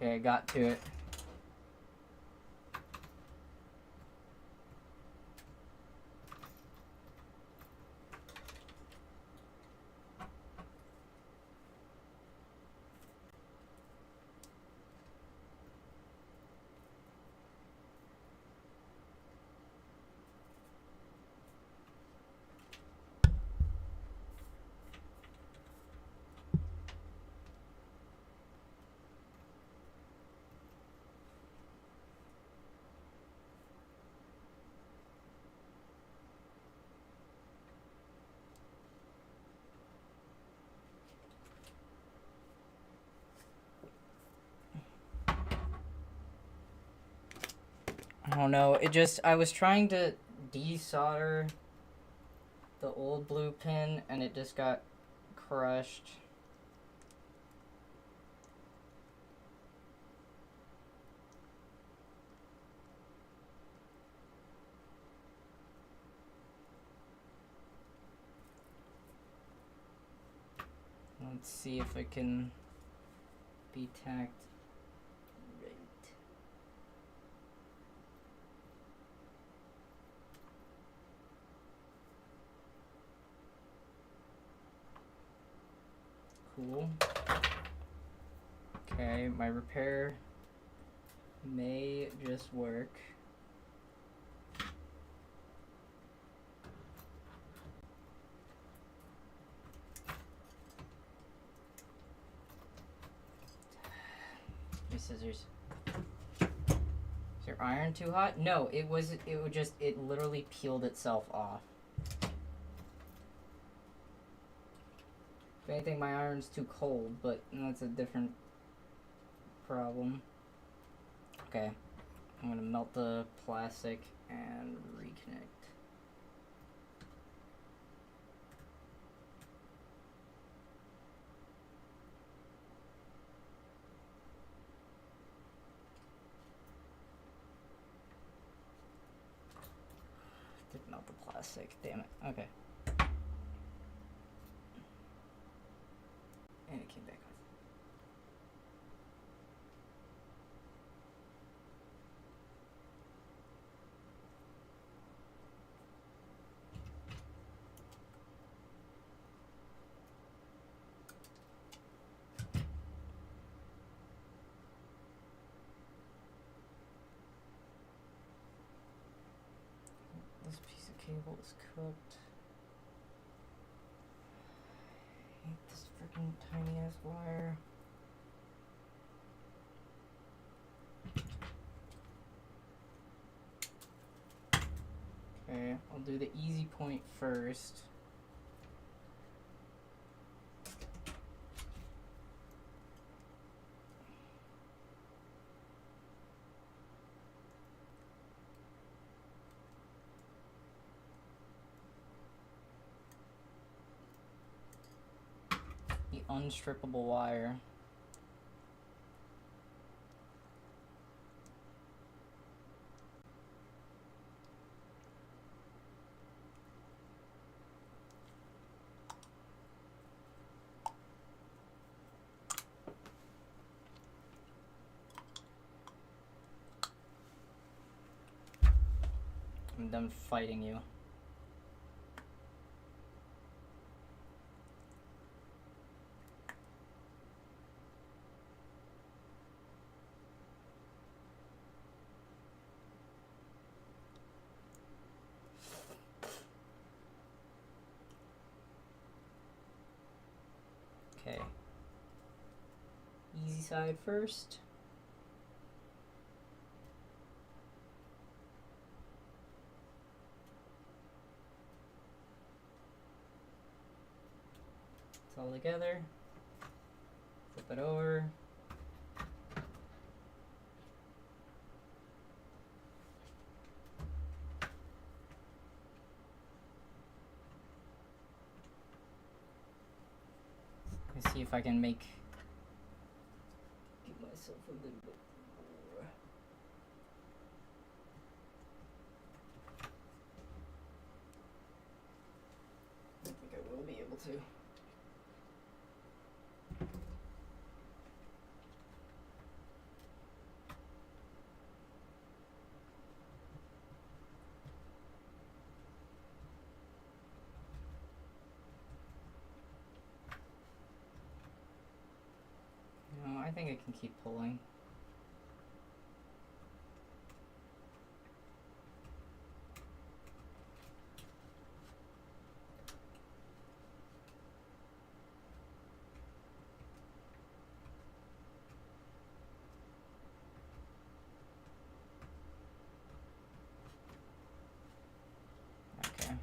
Okay, I got to it. I don't know, I was trying to desolder the old blue pin and it just got crushed. Let's see if it can be tacked right. Cool. Okay, my repair may just work. Scissors. Is your iron too hot? No, it literally peeled itself off. If anything, my iron's too cold, but that's a different problem. Okay, I'm gonna melt the plastic and reconnect. Didn't melt the plastic, damn it. Okay. And it came back on. This piece of cable is cooked. I hate this freaking tiny ass wire. Okay, I'll do the easy point first. The unstrippable wire. I'm done fighting you. Okay. Easy side first. It's all together. Flip it over. Let's see if I can give myself a little bit more. I think I will be able to. No, I think I can keep pulling. Okay.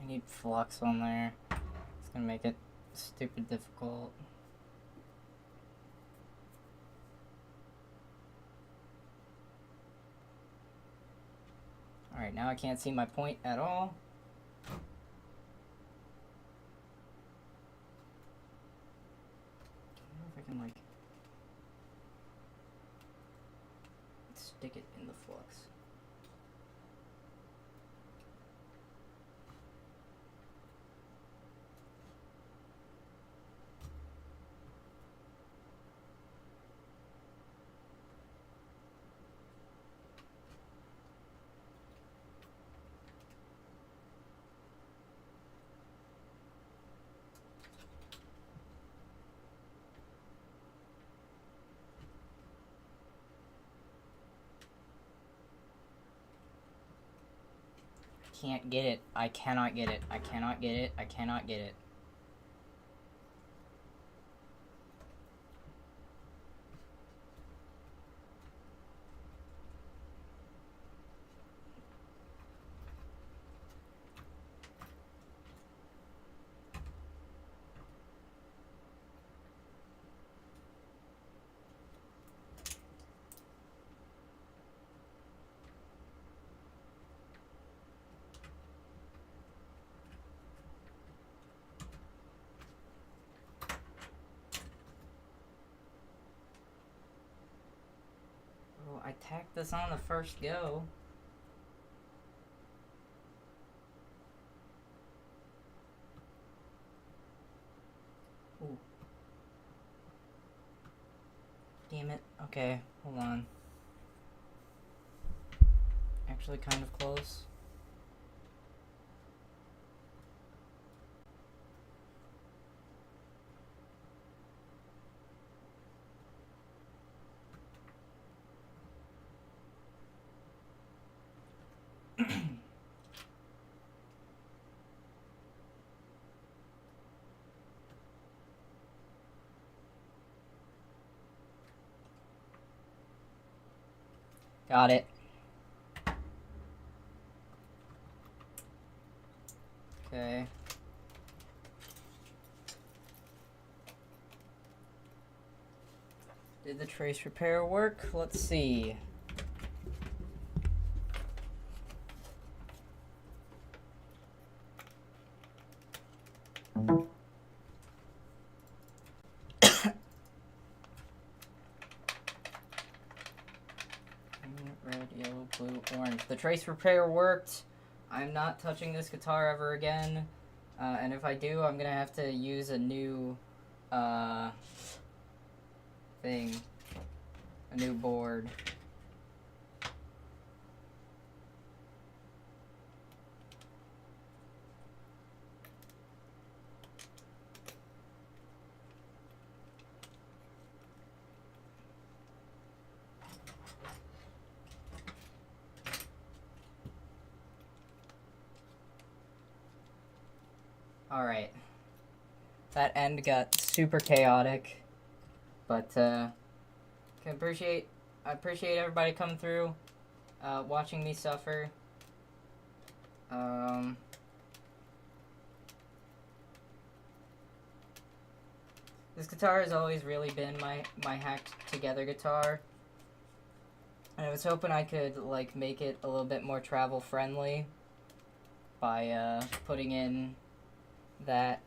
I need flux on there. It's gonna make it stupid difficult. Alright, now I can't see my point at all. I wonder if I can, like, stick it in the flux. Can't get it. I cannot get it. I cannot get it. I cannot get it. Well, I tacked this on the first go. Ooh. damn it. Okay, hold on. Actually kind of close. Got it. Okay. Did the trace repair work? Let's see. Red, yellow, blue, orange. The trace repair worked. I'm not touching this guitar ever again. And if I do, I'm gonna have to use a new thing. A new board. Alright. That end got super chaotic. But, I appreciate everybody coming through, watching me suffer. This guitar has always really been my hacked together guitar. And I was hoping I could, like, make it a little bit more travel friendly by, putting in that,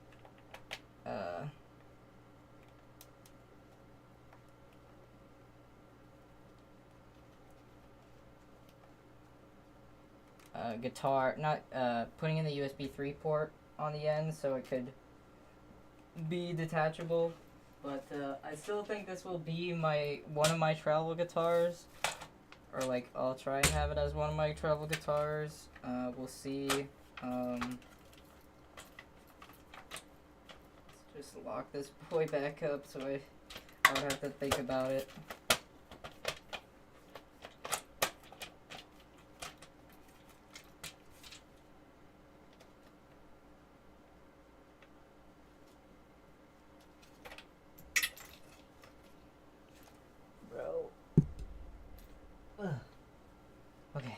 guitar, not, putting in the USB 3 port on the end so it could be detachable. But, I still think this will be one of my travel guitars. Or, like, I'll try and have it as one of my travel guitars. We'll see. Let's just lock this boy back up so I don't have to think about it. Bro. Ugh. Okay.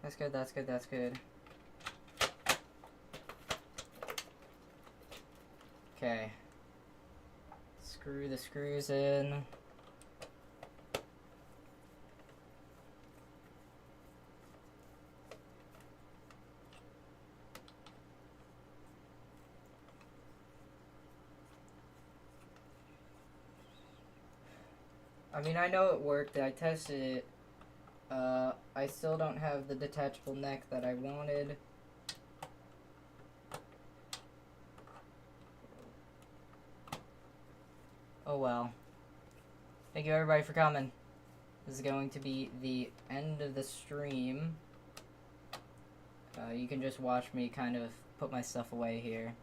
That's good, that's good, that's good. Okay. Screw the screws in. I mean, I know it worked. I tested it. I still don't have the detachable neck that I wanted. Oh well. Thank you everybody for coming. This is going to be the end of the stream. You can just watch me kind of put my stuff away here.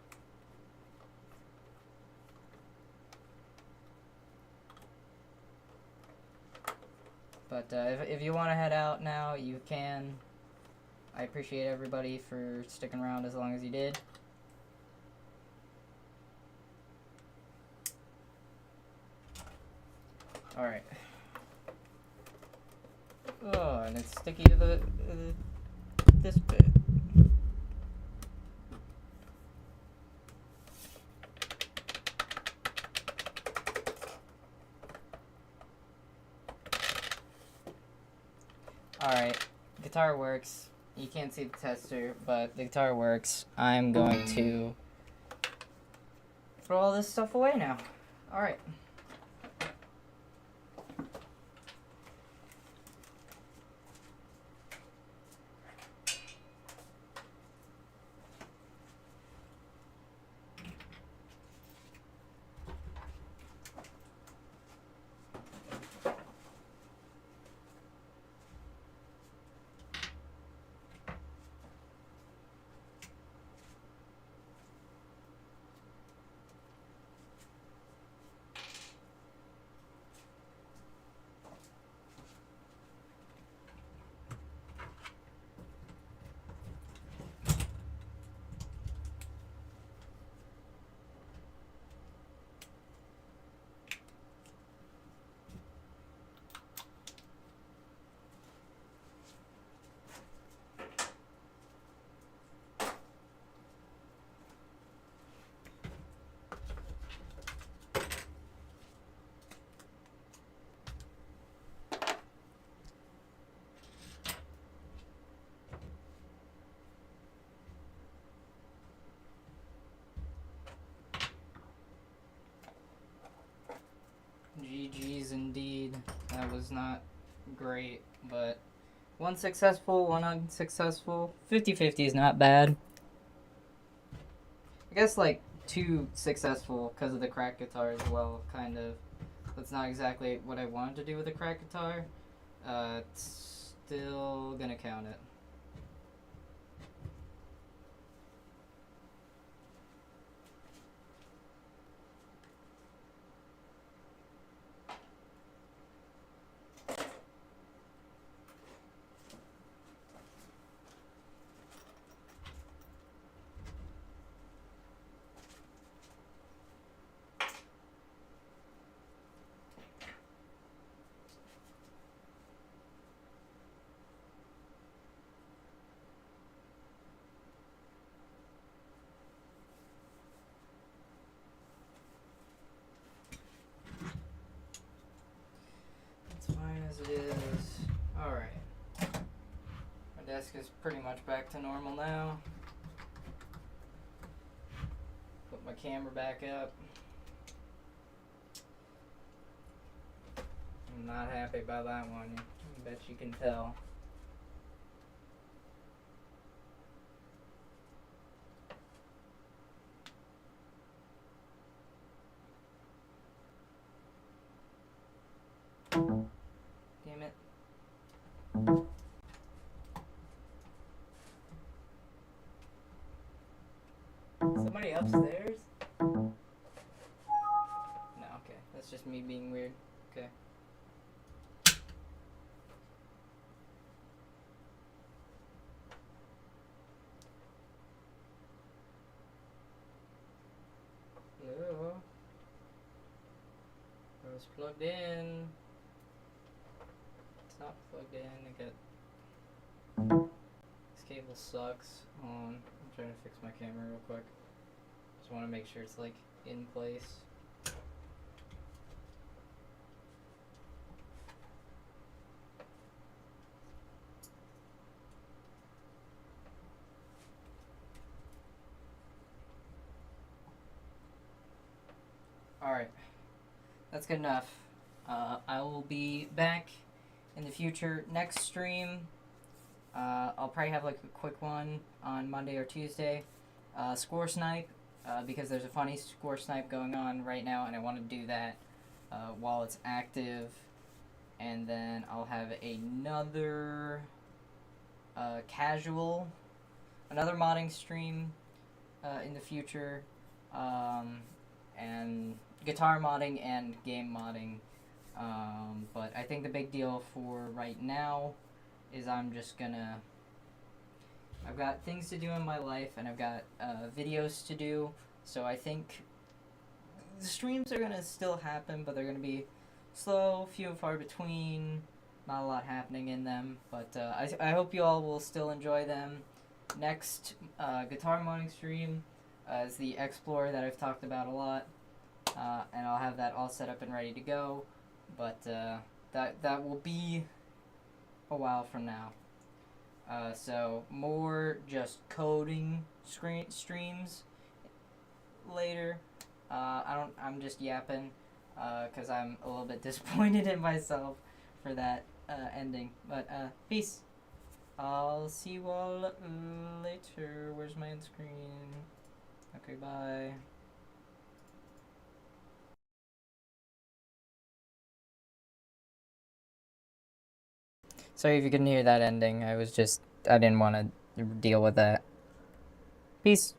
But if you want to head out now, you can. I appreciate everybody for sticking around as long as you did. Alright. Oh, and it's sticky to this bit. Alright, guitar works. You can't see the tester, but the guitar works. I'm going to throw all this stuff away now. Alright. was not great, but one successful, one unsuccessful. 50-50 is not bad. I guess like 2 successful because of the crack guitar as well, kind of. That's not exactly what I wanted to do with a crack guitar. It's still gonna count it. Fine as it is. Alright. My desk is pretty much back to normal now. Put my camera back up. I'm not happy about that one. I bet you can tell. Damn it. Somebody upstairs? No, okay. That's just me being weird. Okay. Hello? I was plugged in. It's not plugged in. This cable sucks. Hold on. I'm trying to fix my camera real quick. Just want to make sure it's like in place. Alright. That's good enough. I will be back in the future. Next stream, I'll probably have like a quick one on Monday or Tuesday. Score snipe, because there's a funny score snipe going on right now, and I want to do that while it's active. And then I'll have another another modding stream in the future, and guitar modding and game modding. But I think the big deal for right now is I've got things to do in my life, and I've got videos to do, so I think the streams are gonna still happen, but they're gonna be slow, few and far between, not a lot happening in them, but I hope you all will still enjoy them. Next guitar modding stream is the Explorer that I've talked about a lot, and I'll have that all set up and ready to go, but that will be a while from now. So more just coding streams later. I'm just yapping because I'm a little bit disappointed in myself for that ending. But peace. I'll see you all later. Where's my end screen? Okay, bye. Sorry if you couldn't hear that ending. I didn't want to deal with that. Peace.